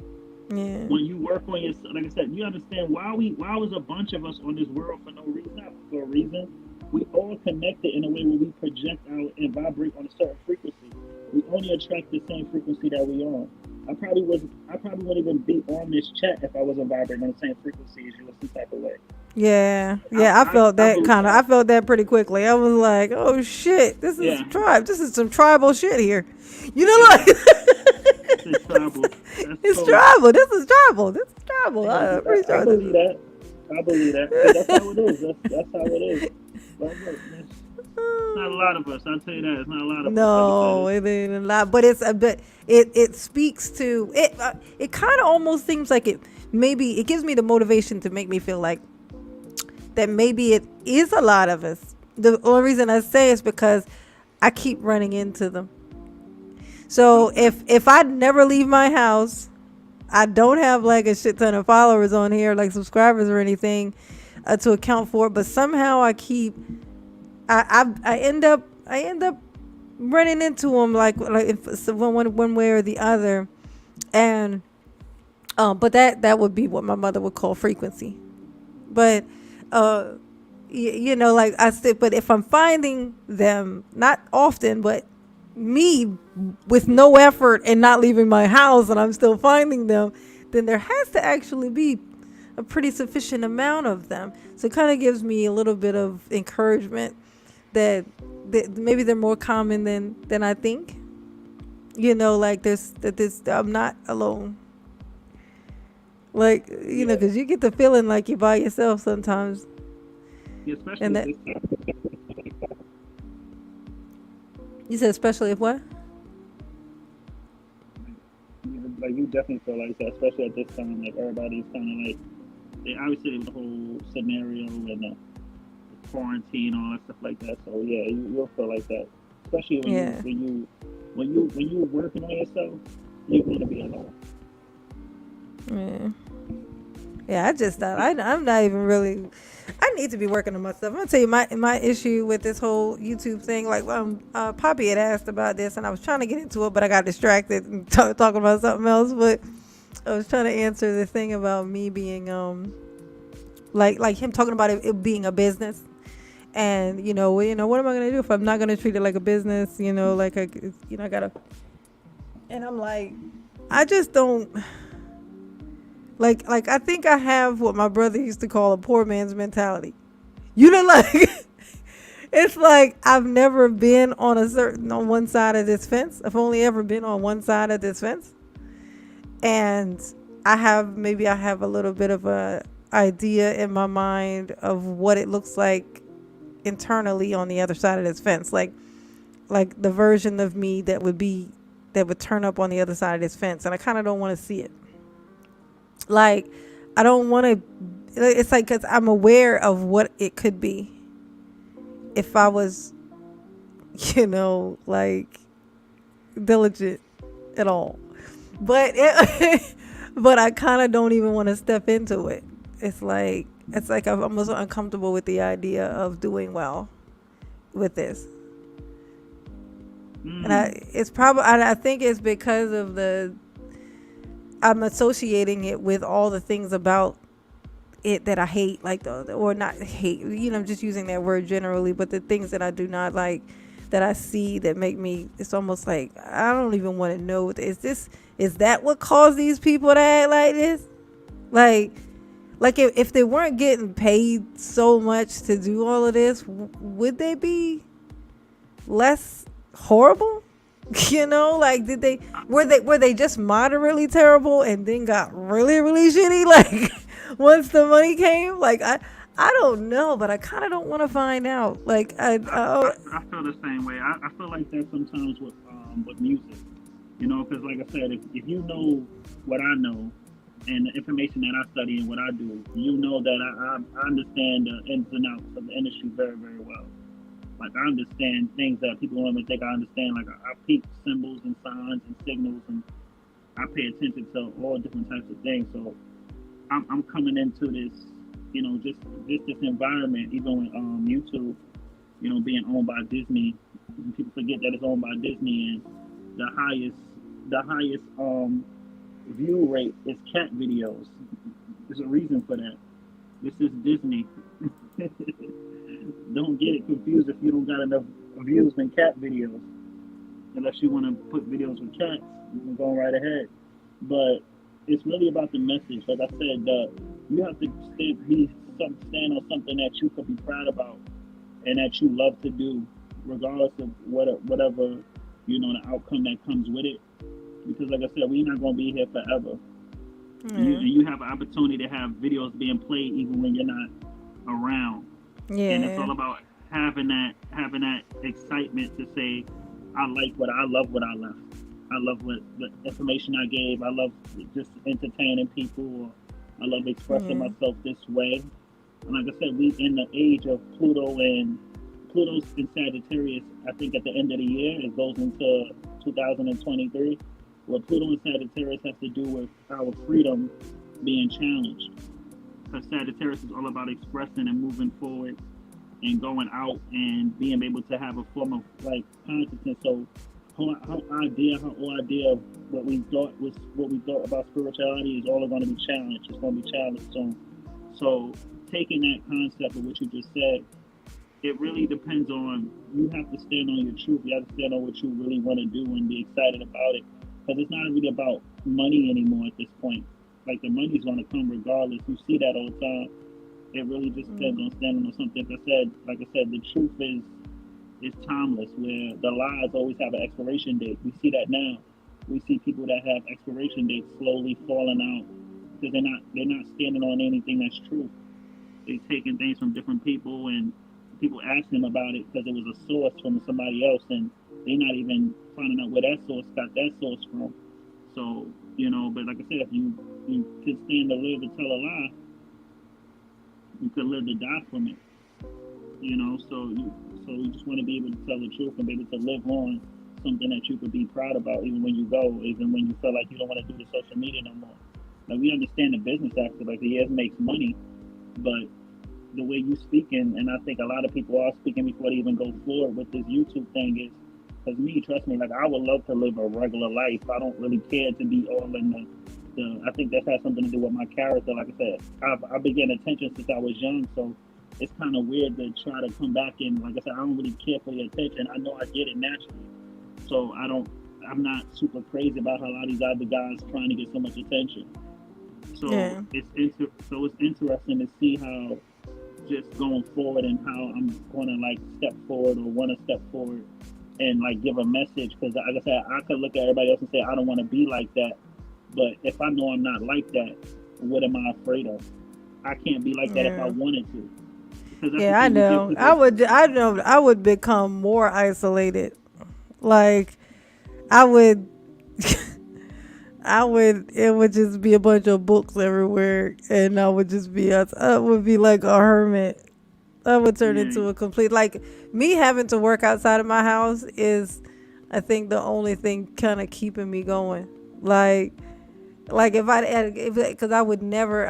Yeah. When you work on yourself, like I said, you understand why was a bunch of us on this world for no reason, not for a reason. We all connected in a way where we project out and vibrate on a certain frequency. We only attract the same frequency that we on. I probably wouldn't even be on this chat if I wasn't vibrating on the same frequency as you in some type of way. Yeah, I yeah, I I, felt I, that believe, kind of. I felt that pretty quickly. I was like, "Oh shit, this is yeah, some tribe. This is some tribal shit here." yeah. Like It's tribal. That's it's cool. tribal. This is tribal. This is tribal. I'm pretty I sure this believe is. that. I believe that because that's how it is. That's how it is. But look, it's not a lot of us. I'll tell you that. It's not a lot of us. Like I said, No, it ain't a lot, but it's a bit. It speaks to it. It kind of almost seems like it. Maybe it gives me the motivation to make me feel like that. Maybe it is a lot of us. The only reason I say is because I keep running into them. So okay, if I never leave my house, I don't have like a shit ton of followers on here, like subscribers or anything, to account for it. But somehow I end up running into them like if so one way or the other, and but that would be what my mother would call frequency. But uh, like I said, but if I'm finding them, not often, but me with no effort and not leaving my house and I'm still finding them, then there has to actually be a pretty sufficient amount of them. So it kind of gives me a little bit of encouragement that maybe they're more common than I think. Like this I'm not alone. Like, Yeah, because you get the feeling like you're by yourself sometimes. yeah, especially And at that, this time. you said, especially if what? Like, like you definitely feel like that, especially at this time. Like everybody's kind of like they obviously with the whole scenario and the quarantine and all that stuff like that. So yeah, you'll feel like that, especially Yeah. when you working on yourself, you're going to be alone. Yeah. Yeah, I just thought I'm not even really. I need to be working on myself. I'm gonna tell you my issue with this whole YouTube thing. Like, Poppy had asked about this, and I was trying to get into it, but I got distracted and talking about something else. But I was trying to answer the thing about me being like him talking about it being a business, and what am I gonna do if I'm not gonna treat it like a business? Like I gotta, and I'm like, I just don't. Like I think I have what my brother used to call a poor man's mentality. Like it's like I've never been on one side of this fence. I've only ever been on one side of this fence, and I have a little bit of a idea in my mind of what it looks like internally on the other side of this fence. Like the version of me that would turn up on the other side of this fence, and I kind of don't want to see it. Like I don't want to. It's like because I'm aware of what it could be if I was, like diligent at all. But but I kind of don't even want to step into it. It's like I'm almost uncomfortable with the idea of doing well with this, and Mm. I think it's because of the I'm associating it with all the things about it that I hate, like or not hate. I'm just using that word generally, but the things that I do not like, that I see that make me. It's almost like I don't even want to know. Is that what caused these people to act like this? Like, if they weren't getting paid so much to do all of this, would they be less horrible? Like were they just moderately terrible and then got really really shitty like once the money came? Like I don't know, but I kind of don't want to find out. Like I feel the same way. I feel like that sometimes with music, because like I said, if you know what I know and the information that I study and what I do, you know that I understand the ins and outs of the industry very very well. Like I understand things that people don't even think I understand. Like I peep symbols and signs and signals, and I pay attention to all different types of things. So I'm coming into this, just this environment, even with YouTube, being owned by Disney. And people forget that it's owned by Disney, and the highest the highest view rate is cat videos. There's a reason for that. This is Disney. Don't get it confused if you don't got enough views in cat videos. Unless you want to put videos with cats, you can go right ahead. But it's really about the message. Like I said, you have to stand on something that you could be proud about and that you love to do, regardless of whatever the outcome that comes with it. Because like I said, we're not gonna be here forever. yeah, You have an opportunity to have videos being played even when you're not around, and it's yeah, all about having that excitement to say, I love what I left. I love what the information I gave. I love just entertaining people. Or I love expressing yeah, myself this way. And like I said, we in the age of Pluto's in Sagittarius. I think at the end of the year, it goes into 2023. What Pluto and Sagittarius has to do with our freedom being challenged. Because Sagittarius is all about expressing and moving forward and going out and being able to have a form of like consciousness. So our idea of what we thought about spirituality is all going to be challenged. It's going to be challenged soon. So taking that concept of what you just said, it really depends on you have to stand on your truth. You have to stand on what you really want to do and be excited about it. Because it's not really about money anymore at this point. Like the money's going to come regardless. You see that all the time. It really just depends on standing on something. Like I said, the truth is timeless. Where the lies always have an expiration date. We see that now. We see people that have expiration dates slowly falling out because they're not standing on anything that's true. They taking things from different people, and people asking about it because it was a source from somebody else, and they're not even finding out where that source got that source from. So but like I said, if you can stand to live to tell a lie, you could live to die from it. So you just want to be able to tell the truth and be able to live on something that you could be proud about, even when you go, even when you feel like you don't want to do the social media no more. Like, we understand the business aspect, like, yes, makes money, but the way you speaking, and I think a lot of people are speaking before they even go forward with this YouTube thing, is because me, trust me, like, I would love to live a regular life. I don't really care to be all in the I think that has something to do with my character. Like I said, I've been getting attention since I was young, so it's kind of weird to try to come back and, like I said, I don't really care for the attention. I know I get it naturally, so I'm not super crazy about how a lot of these other guys trying to get so much attention. So Yeah. it's interesting to see how, just going forward, and how I'm going to, like, step forward, or want to step forward and, like, give a message. Because, like I said, I could look at everybody else and say I don't want to be like that, but if I know I'm not like that, what am I afraid of? I can't be like that if I Yeah. wanted to, because that's the Yeah, I thing, we give know. I people. would. I know. I would become more isolated. Like I would. I would. It would just be a bunch of books everywhere, and I would just be. I would be like a hermit. I would turn Yeah, into a complete, like, me having to work outside of my house is, I think, the only thing kind of keeping me going. Like if I if because I would never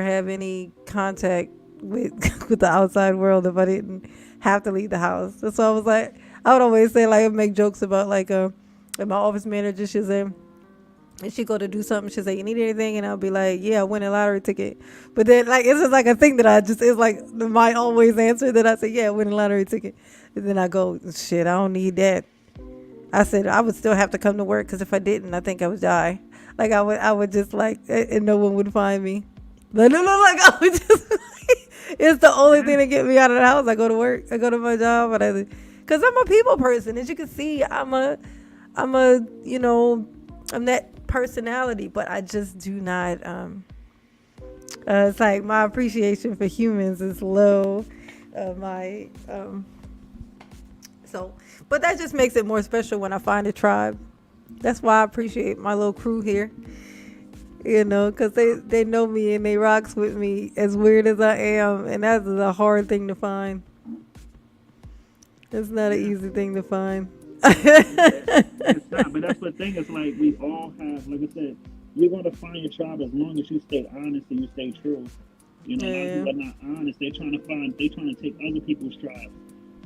have any contact with with the outside world if I didn't have to leave the house. So I was like, I would always say, like, make jokes about, like, and my office manager, she say, and she go to do something, she say, you need anything, and I'll be like, yeah, I win a lottery ticket. But then, like, it's just like a thing that I just, it's like my always answer that I say, yeah, I win a lottery ticket. And then I go, shit, I don't need that. I said I would still have to come to work because if I didn't, I think I would die. Like I would just, like, and no one would find me. Like, no, no, like I would just. It's the only yeah, thing that get me out of the house. I go to work. I go to my job, because I'm a people person. As you can see, I'm a, I'm that personality. But I just do not. It's like my appreciation for humans is low. My So, but that just makes it more special when I find a tribe. That's why I appreciate my little crew here. Because they know me and they rocks with me as weird as I am, and that's a hard thing to find. It's not an yeah, easy thing to find. yeah. It's not, but that's the thing. It's like, we all have, like I said, you're going to find your tribe as long as you stay honest and you stay true. A lot of Yeah, people are not honest. They're trying to take other people's tribes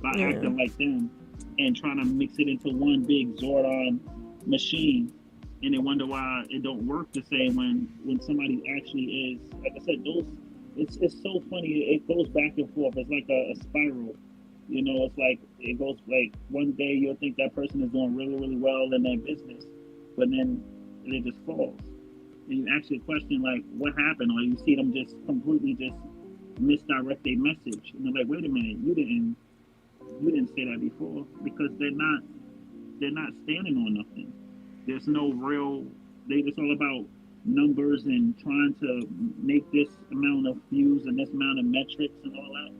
by yeah. acting like them, and trying to mix it into one big Zordon machine, and they wonder why it don't work the same when somebody actually is, like I said, those, it's so funny. It goes back and forth. It's like a spiral. It's like, it goes, like, one day you'll think that person is doing really, really well in their business, but then it just falls. And you actually question, like, what happened, or you see them just completely just misdirect their message, and they're like, wait a minute, you didn't say that before, because they're not standing on nothing. There's no real. It's all about numbers and trying to make this amount of views and this amount of metrics and all that.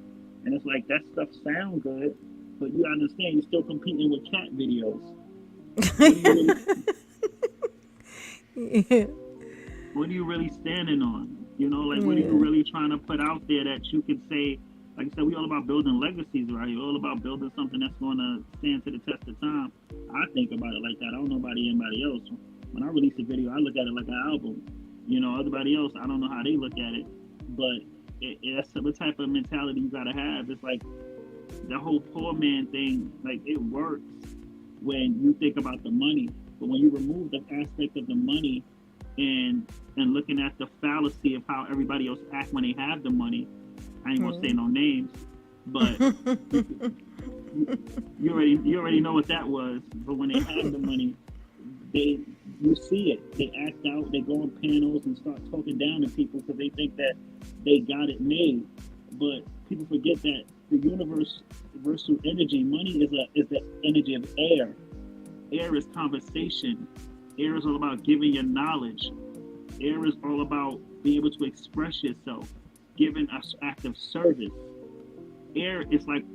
And it's like, that stuff sound good, but you understand you're still competing with cat videos. What do you really Yeah. what are you really standing on? Like, what are you Yeah. really trying to put out there that you could say? Like I said, we all about building legacies, right? We're all about building something that's going to stand to the test of time. I think about it like that. I don't know about anybody else. When I release a video, I look at it like an album. Everybody else, I don't know how they look at it, but that's the type of mentality you gotta have. It's like the whole poor man thing. Like, it works when you think about the money, but when you remove the aspect of the money, and looking at the fallacy of how everybody else act when they have the money. I ain't gonna say no names, but you already know what that was. But when they have the money, they you see it. They act out. They go on panels and start talking down to people because they think that they got it made. But people forget that the universal energy, money is the energy of air. Air is conversation. Air is all about giving your knowledge. Air is all about being able to express yourself, giving an act of service. Air is like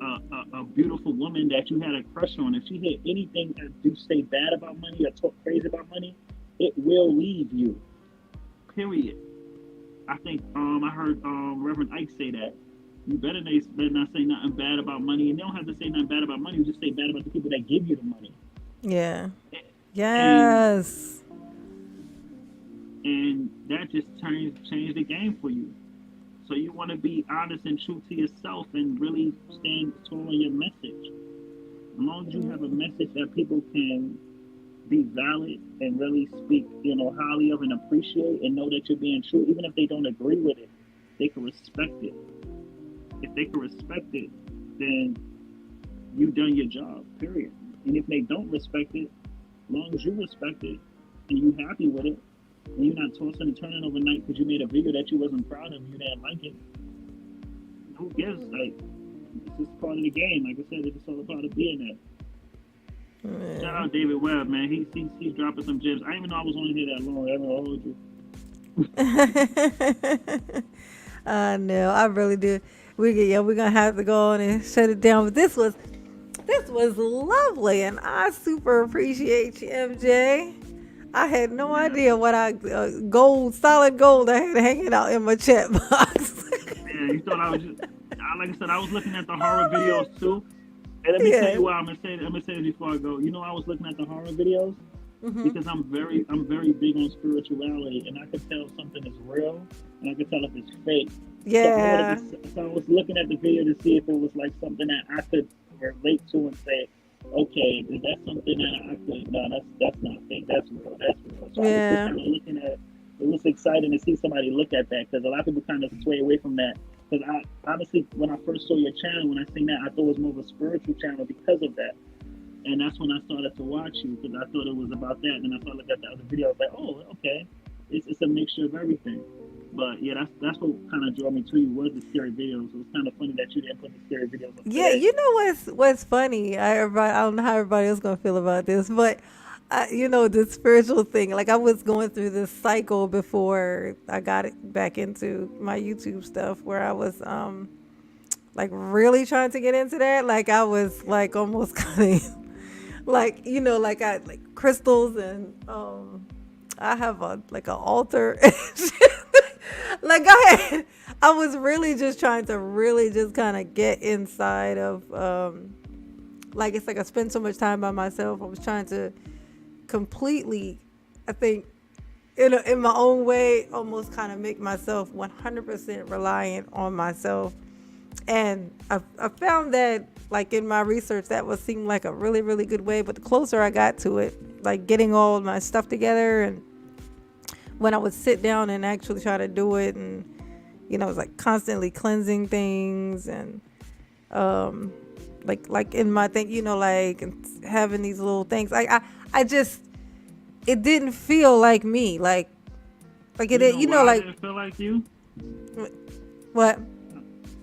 a beautiful woman that you had a crush on. If she hear anything that do say bad about money or talk crazy about money, it will leave you. Period. I think I heard Reverend Ike say that. You better not say nothing bad about money. And you don't have to say nothing bad about money. You just say bad about the people that give you the money. Yeah. And Yes. that just changed the game for you. So you want to be honest and true to yourself and really stand tall on your message. As long as you have a message that people can be valid and really speak, highly of and appreciate and know that you're being true, even if they don't agree with it, they can respect it. If they can respect it, then you've done your job, period. And if they don't respect it, as long as you respect it and you're happy with it, and you're not tossing and turning overnight because you made a video that you wasn't proud of, you didn't like it, who gives? Like, it's just part of the game. Like I said, it's all about it being there. Shout out David Webb, man. He's dropping some gems. I didn't even know I was on here that long. I haven't hold you. I know. I really do. We're gonna have to go on and shut it down. But this was lovely, and I super appreciate you, MJ. I had no idea what solid gold I had hanging out in my chat box. Yeah, you thought I was just, like I said, I was looking at the horror man. videos too. And let me tell Yeah. you why I'm gonna say this before I go. I was looking at the horror videos because I'm very big on spirituality, and I could tell if something is real, and I could tell if it's fake. Yeah. So I was looking at the video to see if it was like something that I could relate to and say, okay, is that something that I could? No, that's not fake. That's real. That's real. So I was just Yeah. kind of looking at it. It was exciting to see somebody look at that because a lot of people kind of sway away from that. Because I honestly, when I first saw your channel, when I seen that, I thought it was more of a spiritual channel because of that. And that's when I started to watch you because I thought it was about that. And then I started looking at the other videos, like, oh, okay, it's a mixture of everything. But yeah, that's what kind of drew me to you was the scary videos. So it's kind of funny that you didn't put the scary videos up Yeah, today. you know what's funny? I don't know how everybody else gonna feel about this, but the spiritual thing. Like I was going through this cycle before I got it back into my YouTube stuff, where I was like really trying to get into that. Like I was like almost kind of like like I like crystals and I have a like an altar. Like I was really just trying to really just kind of get inside of like it's like I spend so much time by myself. I was trying to completely, I think, in my own way, almost kind of make myself 100% reliant on myself. And I found that like in my research that would seem like a really really good way. But the closer I got to it, like getting all my stuff together, and when I would sit down and actually try to do it, and it was like constantly cleansing things, and like in my thing, like having these little things. I just, it didn't feel like me, like it, Why like did it feel like you? what?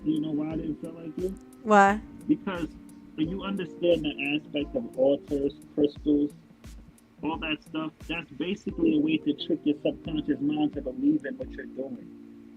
You know why I didn't feel like you? Why? Because when you understand the aspect of altars, crystals, all that stuff, that's basically a way to trick your subconscious mind to believe in what you're doing.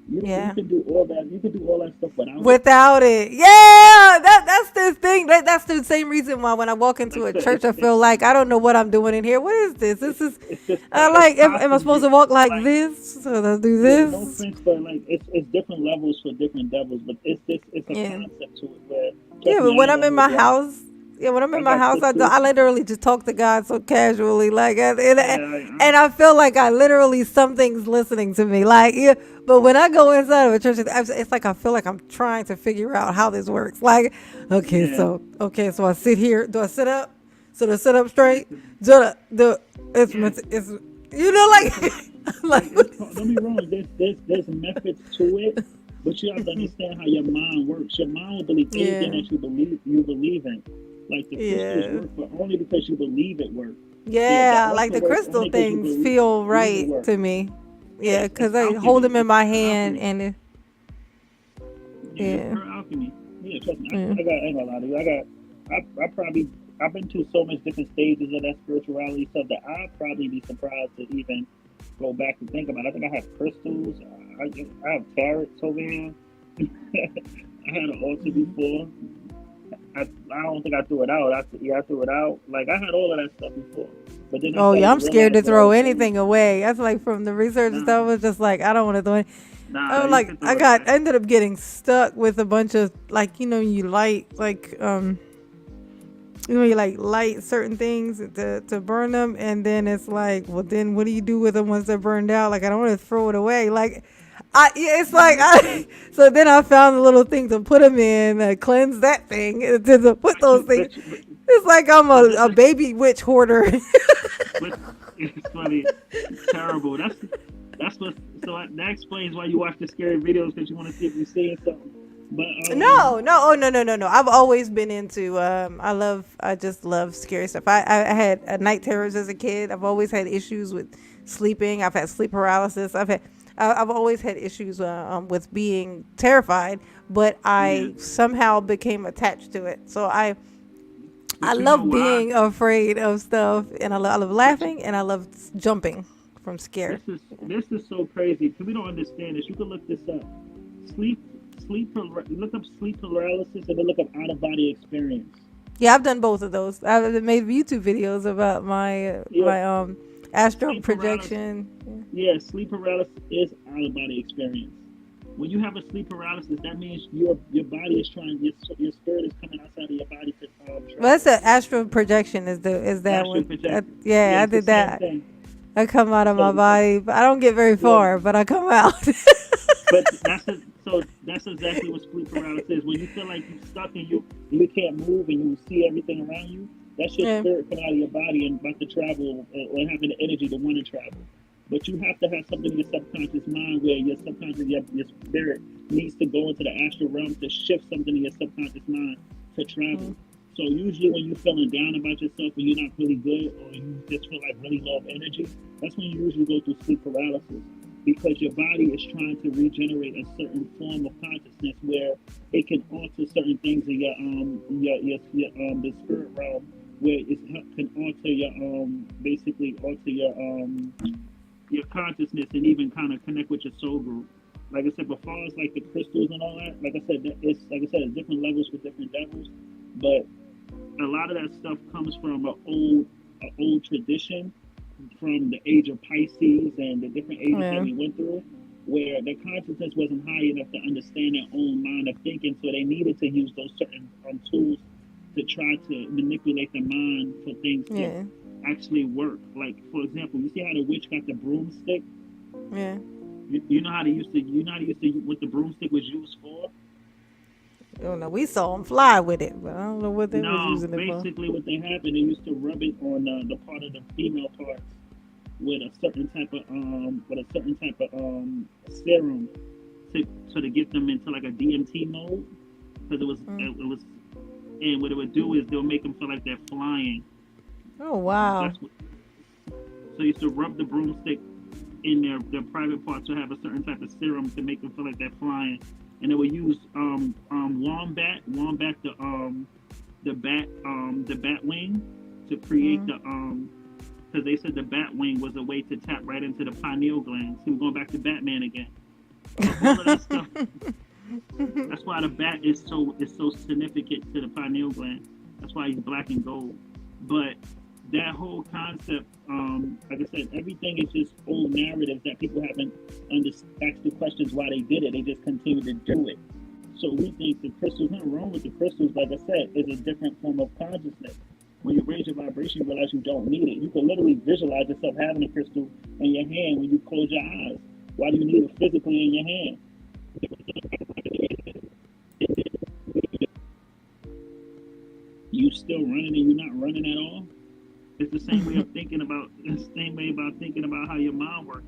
You Yeah. can do all that. You can do all that stuff without it. Without it, yeah, that's the thing. That's the same reason why when I walk into a Like I said, church, I feel like I don't know what I'm doing in here. What is this? This is it's just I it's like. Am I supposed to walk like like this? So let's do yeah, no this. offense, but like it's different levels for different devils, but it's a Yeah. concept to it where Yeah, trust me, but I when ain't I'm gonna in my hold you. house, yeah, when I'm I in my got house, crystals. I literally just talk to God so casually, like, Yeah, and I feel like I literally something's listening to me, like, yeah. But when I go inside of a church, it's like I feel like I'm trying to figure out how this works. Like, yeah. okay, so I sit here. Do I sit up? So to sit up straight? Do it's Yeah. it's like Like like don't be wrong. There's methods to it, but you have to understand how your mind works. Your mind will believe anything yeah, that you believe in. Like the crystals yeah. work, but only because you believe it works. The Yeah, like altar the works crystal only because you things feel believe it right works. to me. Yeah, Yeah, it's because I hold alchemy. them in It's my pure hand alchemy. and Yeah, it's yeah, pure alchemy. Yeah, trust me. yeah, I ain't gonna lie to you. I probably I've been through so much different stages of that spirituality stuff that I'd probably be surprised to even go back and think about it. I think I have crystals. I have carrots over here. I had an altar before. I don't think I threw it out. I threw it out. Like I had all of that stuff before, but then I Oh yeah, started to I'm scared realize to a lot throw of things. anything away. That's like from the research and Nah, stuff. I was just like, I don't want to throw it. nah, I you like can throw it I away. ended up getting stuck with a bunch of like you light like you like light certain things to burn them, and then it's like, well, then what do you do with them once they're burned out? Like I don't want to throw it away. Like it's like Nah, so then I found a little thing to put them in, cleanse that thing, to put but those you, things. but you, It's like I'm but this a is, baby witch hoarder. but it's funny. It's terrible. That's what. So that explains why you watch the scary videos because you want to see if you're seeing something. But No, no, oh no, no, no, no. I've always been into. I just love scary stuff. I had night terrors as a kid. I've always had issues with sleeping. I've had sleep paralysis. I've always had issues with being terrified, but yeah, I somehow became attached to it. So I but you know love why? being afraid of stuff, and I love But laughing, and I love jumping from scare. this is so crazy because we don't understand this. You can look this up. Sleep look up sleep paralysis and then look up out of body experience. Yeah, I've done both of those. I've made YouTube videos about Yeah, my astral sleep paralysis. projection. Yeah, sleep paralysis is out of body experience. When you have a sleep paralysis, that means your body is trying your spirit is coming outside of your body to Well, that's travel. the astral projection. Is that Astral one? projection. Yeah, Yeah, I it's the did same that. thing. I come out of my So body, but I don't get very yeah, far. But I come out. but that's exactly what sleep paralysis is. When you feel like you're stuck and you can't move and you see everything around you, that's your Yeah. spirit coming out of your body and about to travel or having the energy to want to travel. But you have to have something in your subconscious mind where your spirit needs to go into the astral realm to shift something in your subconscious mind to travel. Mm. So usually when you're feeling down about yourself or you're not really good or you just feel like really low energy, that's when you usually go through sleep paralysis because your body is trying to regenerate a certain form of consciousness where it can alter certain things in your the spirit realm where it can alter your basically alter your consciousness and even kind of connect with your soul group. Like I said, but far as like the crystals and all that, like I said, it's like I said, it's different levels for different devils. But a lot of that stuff comes from an old tradition from the age of Pisces and the different ages that Yeah. we went through, where their consciousness wasn't high enough to understand their own mind of thinking, so they needed to use those certain tools to try to manipulate the mind for things to Yeah. actually work. Like for example, you see how the witch got the broomstick. Yeah. You know how they used to. You know how they used to what the broomstick was used for. I don't know. We saw them fly with it, but I don't know what they was No, using it for. basically what they happened, they used to rub it on the part of the female parts with a certain type of serum to get them into like a DMT mode because Mm. it was and what it would do is they'll make them feel like they're flying. Oh wow. That's what. So you used to rub the broomstick in their private parts to have a certain type of serum to make them feel like they're flying, and they would use wombat the bat wing to create Mm. the because they said the bat wing was a way to tap right into the pineal gland. See, we're going back to Batman again. So all of that stuff. That's why the bat is so significant to the pineal gland. That's why he's black and gold. But that whole concept, like I said, everything is just old narratives that people haven't asked the questions why they did it. They just continue to do it. So we think the crystals, nothing wrong with the crystals, like I said, is a different form of consciousness. When you raise your vibration, you realize you don't need it. You can literally visualize yourself having a crystal in your hand when you close your eyes. Why do you need it physically in your hand? You still running and you're not running at all? It's the same way of thinking about. It's the same way about thinking about how your mind works.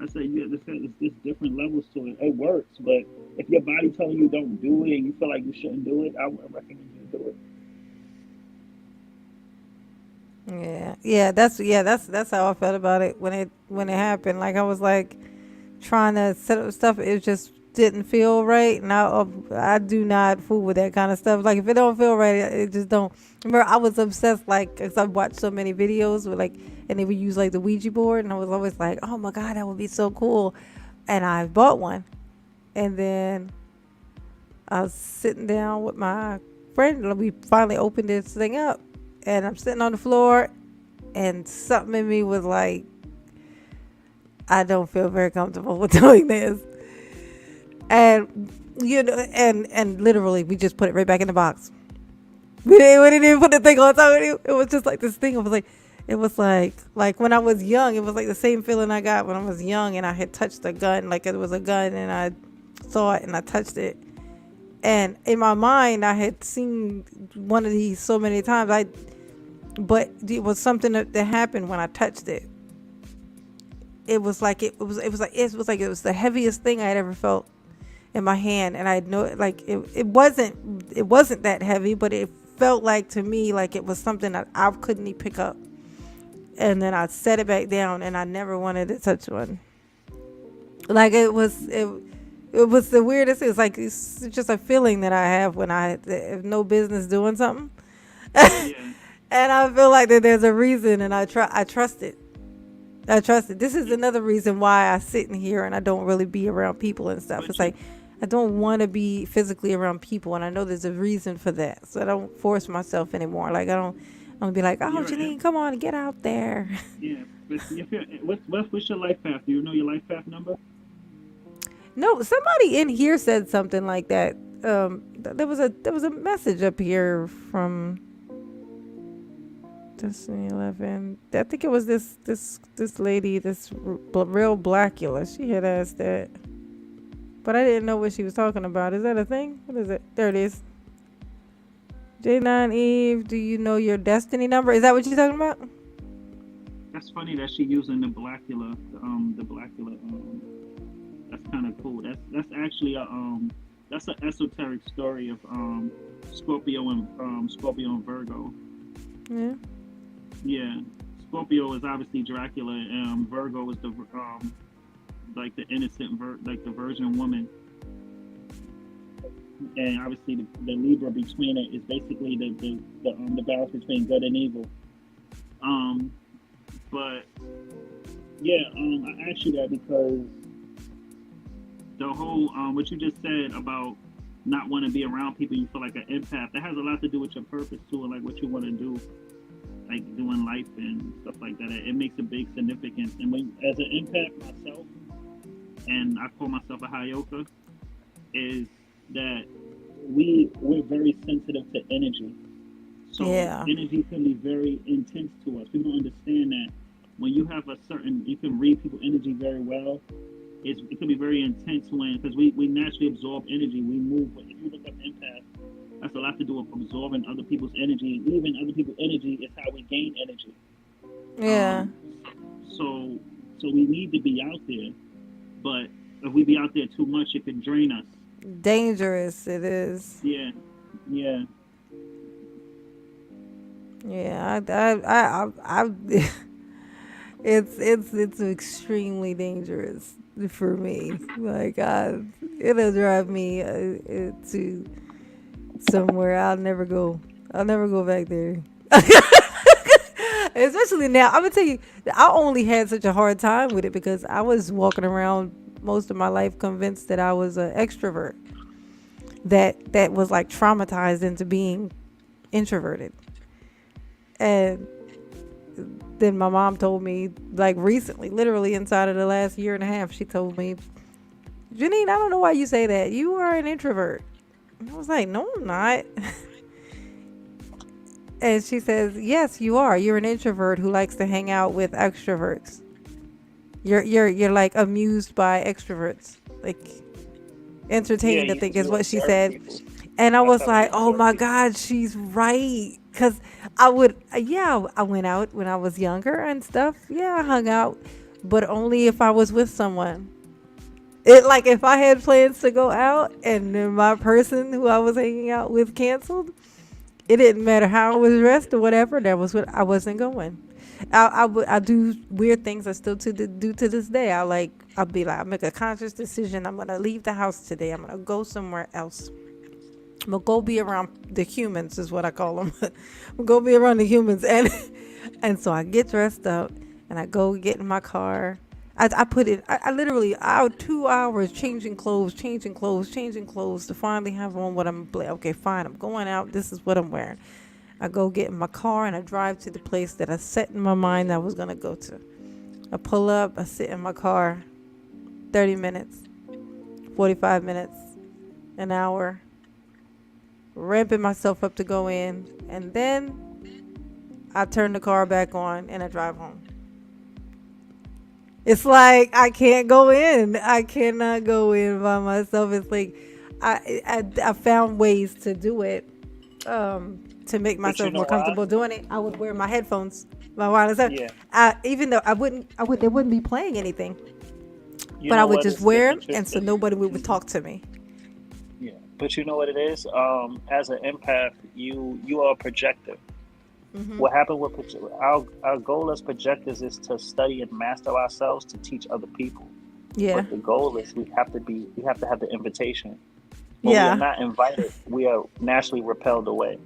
I say, yeah, there's different levels to it. It works, but if your body telling you don't do it and you feel like you shouldn't do it, I would recommend you to do it. Yeah, that's how I felt about it when it happened. Like I was like trying to set up stuff, it just didn't feel right. And I do not fool with that kind of stuff. Like if it don't feel right, it just don't. Remember, I was obsessed, like, because I've watched so many videos with like, and they would use like the Ouija board, and I was always like, oh my god, that would be so cool. and I bought one. And then I was sitting down with my friend. And we finally opened this thing up, and I'm sitting on the floor, and something in me was like, I don't feel very comfortable with doing this. And and literally, we just put it right back in the box. We didn't even put the thing on top of it. It was just like this thing. It was like when I was young. It was like the same feeling I got when I was young, and I had touched a gun, like it was a gun, and I saw it and I touched it. And in my mind, I had seen one of these so many times. But it was something that happened when I touched it. It was the heaviest thing I had ever felt in my hand, and I know like it wasn't that heavy, but it felt like to me like it was something that I couldn't even pick up. And then I set it back down, and I never wanted to touch one. Like it was the weirdest. It's just a feeling that I have when I have no business doing something. Yeah. And I feel like that there's a reason, and I trust it. I trust it. This is another reason why I sit in here and I don't really be around people and stuff. But It's you, like I don't want to be physically around people, and I know there's a reason for that. So I don't force myself anymore. Like I don't be like, oh, you're right. Janine, come on, get out there. Yeah. But if you're, what's your life path? Do you know your life path number? No, somebody in here said something like that. There was a message up here from Destiny 11. I think it was this lady, this real Blackula. She had asked that, but I didn't know what she was talking about. Is that a thing? What is it? There it is. J9 Eve, do you know your destiny number? Is that what you're talking about? That's funny that she using the Blackula. The Blackula. That's kind of cool. That's actually that's an esoteric story of Scorpio and Virgo. Yeah. Yeah, Scorpio is obviously Dracula, and Virgo is the like the innocent like the virgin woman, and obviously the Libra between it is basically the balance between good and evil. Um, but yeah, I asked you that because the whole what you just said about not wanting to be around people you feel like an empath, that has a lot to do with your purpose too, and like what you want to do, like doing life and stuff like that. It makes a big significance. And when, as an empath myself, and I call myself a Hayoka, is that we're very sensitive to energy. So Yeah. energy can be very intense to us. People don't understand that when you have a certain, you can read people's energy very well. It can be very intense when, because we naturally absorb energy. We move. If you look up empath, that's a lot to do with absorbing other people's energy. Even other people's energy is how we gain energy. Yeah. Um, so we need to be out there, but if we be out there too much, it can drain us. Dangerous it is. Yeah, yeah, Yeah. I it's extremely dangerous for me. Like it'll drive me to somewhere I'll never go. I'll never go back there. Especially now, I'm gonna tell you, I only had such a hard time with it because I was walking around most of my life convinced that I was an extrovert. That was like traumatized into being introverted. And then my mom told me, like recently, literally inside of the last year and a half, she told me, Janine, I don't know why you say that. You are an introvert. And I was like, no, I'm not. And she says, yes, you are. You're an introvert who likes to hang out with extroverts. You're like amused by extroverts. Like Yeah, entertained, I think is you what she observe said. people. And I That's was how we like, oh observe my people. God, she's right. Because I went out when I was younger and stuff. Yeah, I hung out, but only if I was with someone. It like if I had plans to go out and then my person who I was hanging out with canceled, it didn't matter how I was dressed or whatever. That was what I wasn't going. I do weird things I still do to this day. I'll be like I make a conscious decision. I'm gonna leave the house today. I'm gonna go somewhere else. I'm gonna go be around the humans is what I call them. I'm gonna go be around the humans and so I get dressed up and I go get in my car. I put it. I literally out 2 hours changing clothes to finally have on what I'm. Okay, fine. I'm going out. This is what I'm wearing. I go get in my car and I drive to the place that I set in my mind I was gonna go to. I pull up. I sit in my car. 30 minutes, 45 minutes, an hour, ramping myself up to go in, and then I turn the car back on and I drive home. It's like I can't go in. I cannot go in by myself. It's like I found ways to do it, to make But you myself know more why? comfortable doing it. I would wear my headphones, my wireless. Yeah. Even though they wouldn't be playing anything, You but I know would what just is the wear them, and so interesting? nobody would Mhm. talk to me. Yeah. But you know what it is? As an empath, you are a projector. Hmm. What happened with our goal as projectors is to study and master ourselves to teach other people. Yeah, But the goal is we have to have the invitation. When we are yeah, not invited, we are naturally repelled away.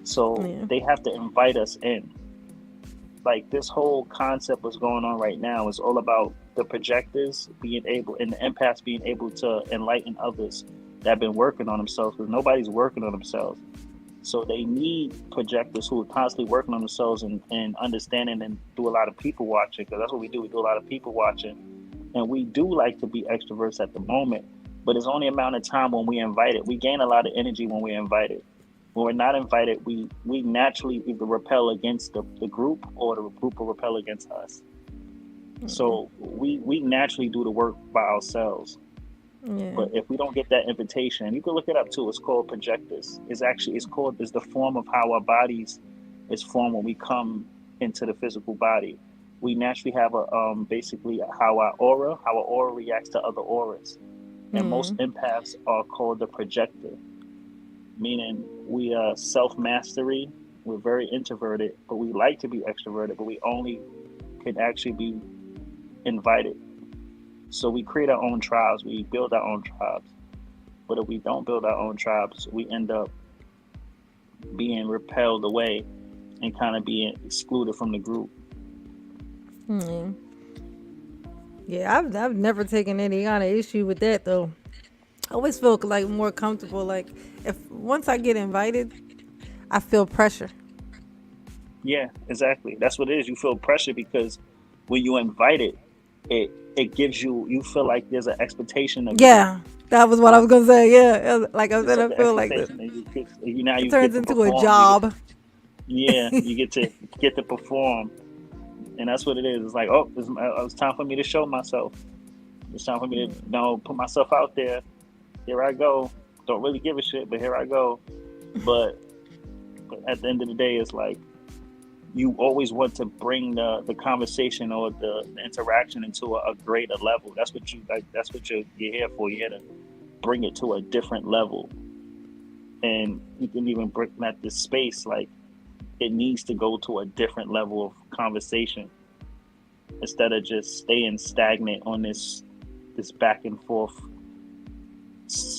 So yeah. they have to invite us in. Like this whole concept was going on right now is all about the projectors being able and the empaths being able to enlighten others that have been working on themselves because nobody's working on themselves. So they need projectors who are constantly working on themselves and understanding and do a lot of people watching because that's what we do. We do a lot of people watching, and we do like to be extroverts at the moment. But it's only amount of time when we invite it. We gain a lot of energy when we're invited. When we're not invited, we naturally either repel against the group or the group will repel against us. So we naturally do the work by ourselves. Yeah. But if we don't get that invitation, you can look it up too. It's called projectors. It's the form of how our bodies is formed when we come into the physical body. We naturally have a basically how our aura reacts to other auras, and most Mm. empaths are called the projector, meaning we are self mastery. We're very introverted, but we like to be extroverted, but we only can actually be invited. So we create our own tribes. We build our own tribes. But if we don't build our own tribes, we end up being repelled away and kind of being excluded from the group. Mm. Yeah, I've never taken any kind of issue with that though. I always feel like more comfortable. Like if once I get invited, I feel pressure. Yeah, exactly. That's what it is. You feel pressure because when you invite it, it gives you feel like there's an expectation of you. Yeah, that was what I was gonna say. Yeah, like I There's said, I like an feel like that. expectation that you now It you get turns to into a perform. job. Yeah, you get to perform, and that's what it is. It's like, oh, it's time for me to show myself. It's time for me to put myself out there. Here I go. Don't really give a shit, but here I go. But at the end of the day, it's like you always want to bring the conversation or the interaction into a greater level. That's what you like. That's what you're here for. You're here to bring it to a different level, and you can even bring that this space like it needs to go to a different level of conversation instead of just staying stagnant on this back and forth.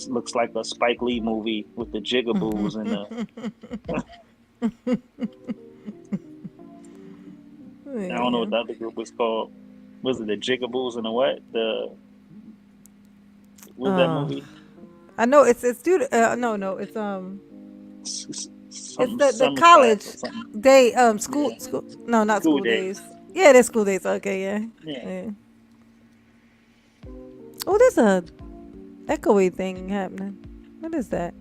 Looks like a Spike Lee movie with the jigaboos and the I don't know Yeah. what the other group was called. Was it the jigaboos and the what? The what was that Uh, movie? I know it's due to, no, it's Something the summer class or college something. day, Yeah, school, no, not school school days. days. Yeah, it is school days. Okay, yeah. Yeah, Yeah. Oh, there's a echoey thing happening. What is that?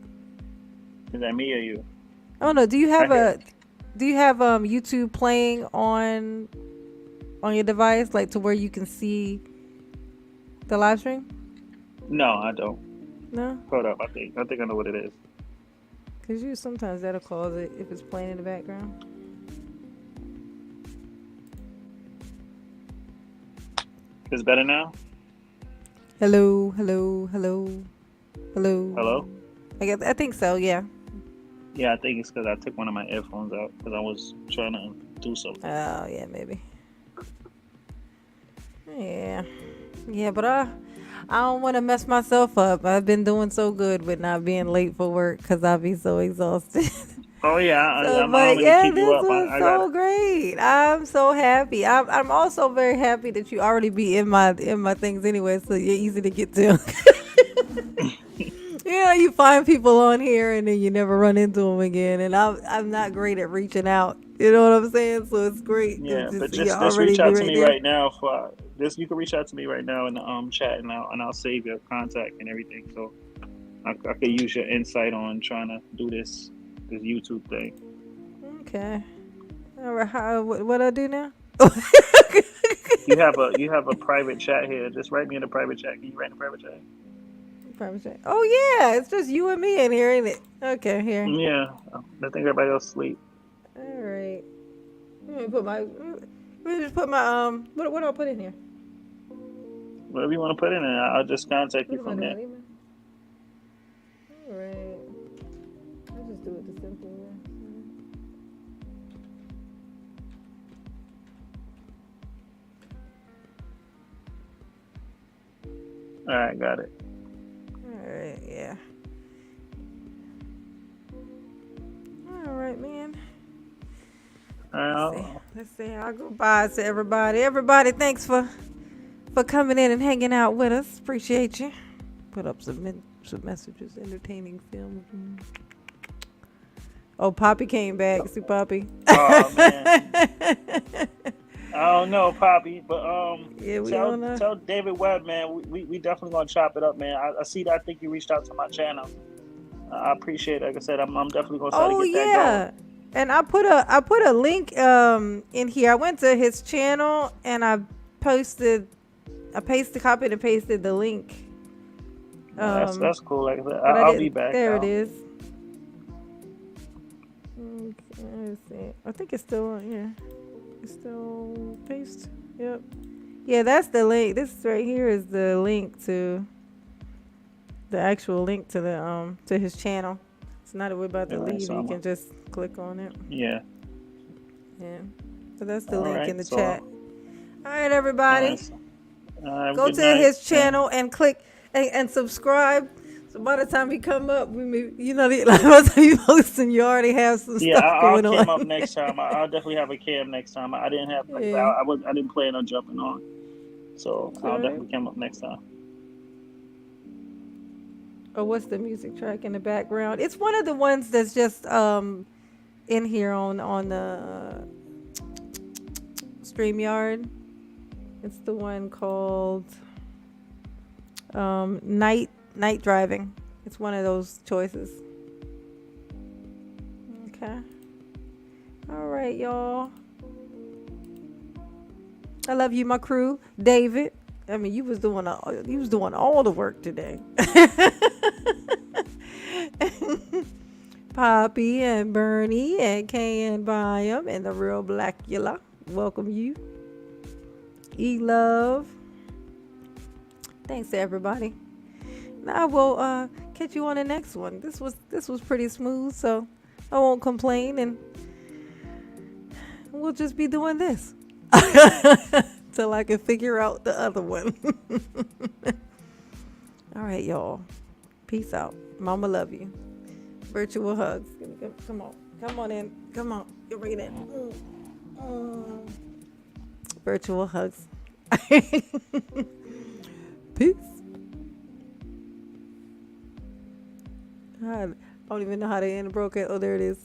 is that me or you? I don't know. I hear. Do you have YouTube playing on your device, like to where you can see the live stream? No, I don't. No, Hold up, I think I know what it is. because you sometimes that'll cause it if it's playing in the background. It's better now. Hello, hello, hello, hello. Hello. I think so. Yeah. Yeah, I think it's because I took one of my earphones out because I was trying to do something. Oh yeah, maybe. Yeah. Yeah, but I don't want to mess myself up. I've been doing so good with not being late for work because I'll be so exhausted. Oh yeah, So, I'm but gonna keep yeah, you this up. was I got so great. I'm so happy. I'm also very happy that you already be in my things anyway, so you're easy to get to. Yeah, you find people on here and then you never run into them again. And I'm not great at reaching out. You know what I'm saying? So it's great. yeah, It's but just you just already reach be out to right me there. right now for this. You can reach out to me right now in the chat, and I'll save your contact and everything. So I could use your insight on trying to do this YouTube thing. Okay. All right. What I do now? You have a private chat here. Just write me in the private chat. Can you write in the private chat? Private chat. Oh yeah, it's just you and me in here, ain't it? Okay, here. Yeah, I think everybody else sleep. All right. Let me just put my what do I put in here? Whatever you want to put in, and I'll just contact What you am I from there. doing? Email. All right. I'll just do it the simple way. All right, got it. All right. Yeah. All right, man. All right, Let's see. Let's see. I'll go bye to everybody. Everybody, thanks for coming in and hanging out with us. Appreciate you. Put up some messages. Entertaining films. Oh, Poppy came back. See Poppy. oh man, I don't know, Poppy, but Yeah, we tell don't know. tell David Webb, man, we definitely gonna chop it up, man. I see that. I think you reached out to my channel. I appreciate it. Like I said, I'm definitely gonna try to Oh get that going. yeah. And I put a link in here. I went to his channel and I copied and pasted the link. No, that's cool. Like I said, But I I'll be didn't. back. There it is. Okay, let's see. I think it's still on here. It's still paste. Yep. Yeah, that's the link. This right here is the link to the actual link to his channel. It's not that we're about to All right, leave. so You can just click on it. yeah. Yeah. So that's the All link right, in the so chat. All right, all everybody. right, so, have a Go good to night. his channel and click and subscribe. So by the time we come up, like by the time you posting, you already have some Yeah, stuff I'll going cam on. up next time. I'll definitely have a cam next time. I didn't have like Yeah. I didn't plan on jumping on, so It's all I'll right. definitely cam up next time. Oh, what's the music track in the background? It's one of the ones that's just in here on the StreamYard. It's the one called Night Driving. It's one of those choices. Okay. All right, y'all. I love you, my crew, David. I mean, you was doing all the work today. Poppy and Bernie and Kay and Byam and the real Blackula. Welcome you. E-Love. Thanks to everybody. Now we'll catch you on the next one. This was pretty smooth, so I won't complain, and we'll just be doing this till I can figure out the other one. All right, y'all. Peace out. Mama love you. Virtual hugs. Come on. Come on in. Come on. Get right in. Virtual hugs. Peace. I don't even know how to end a broadcast. Oh, there it is.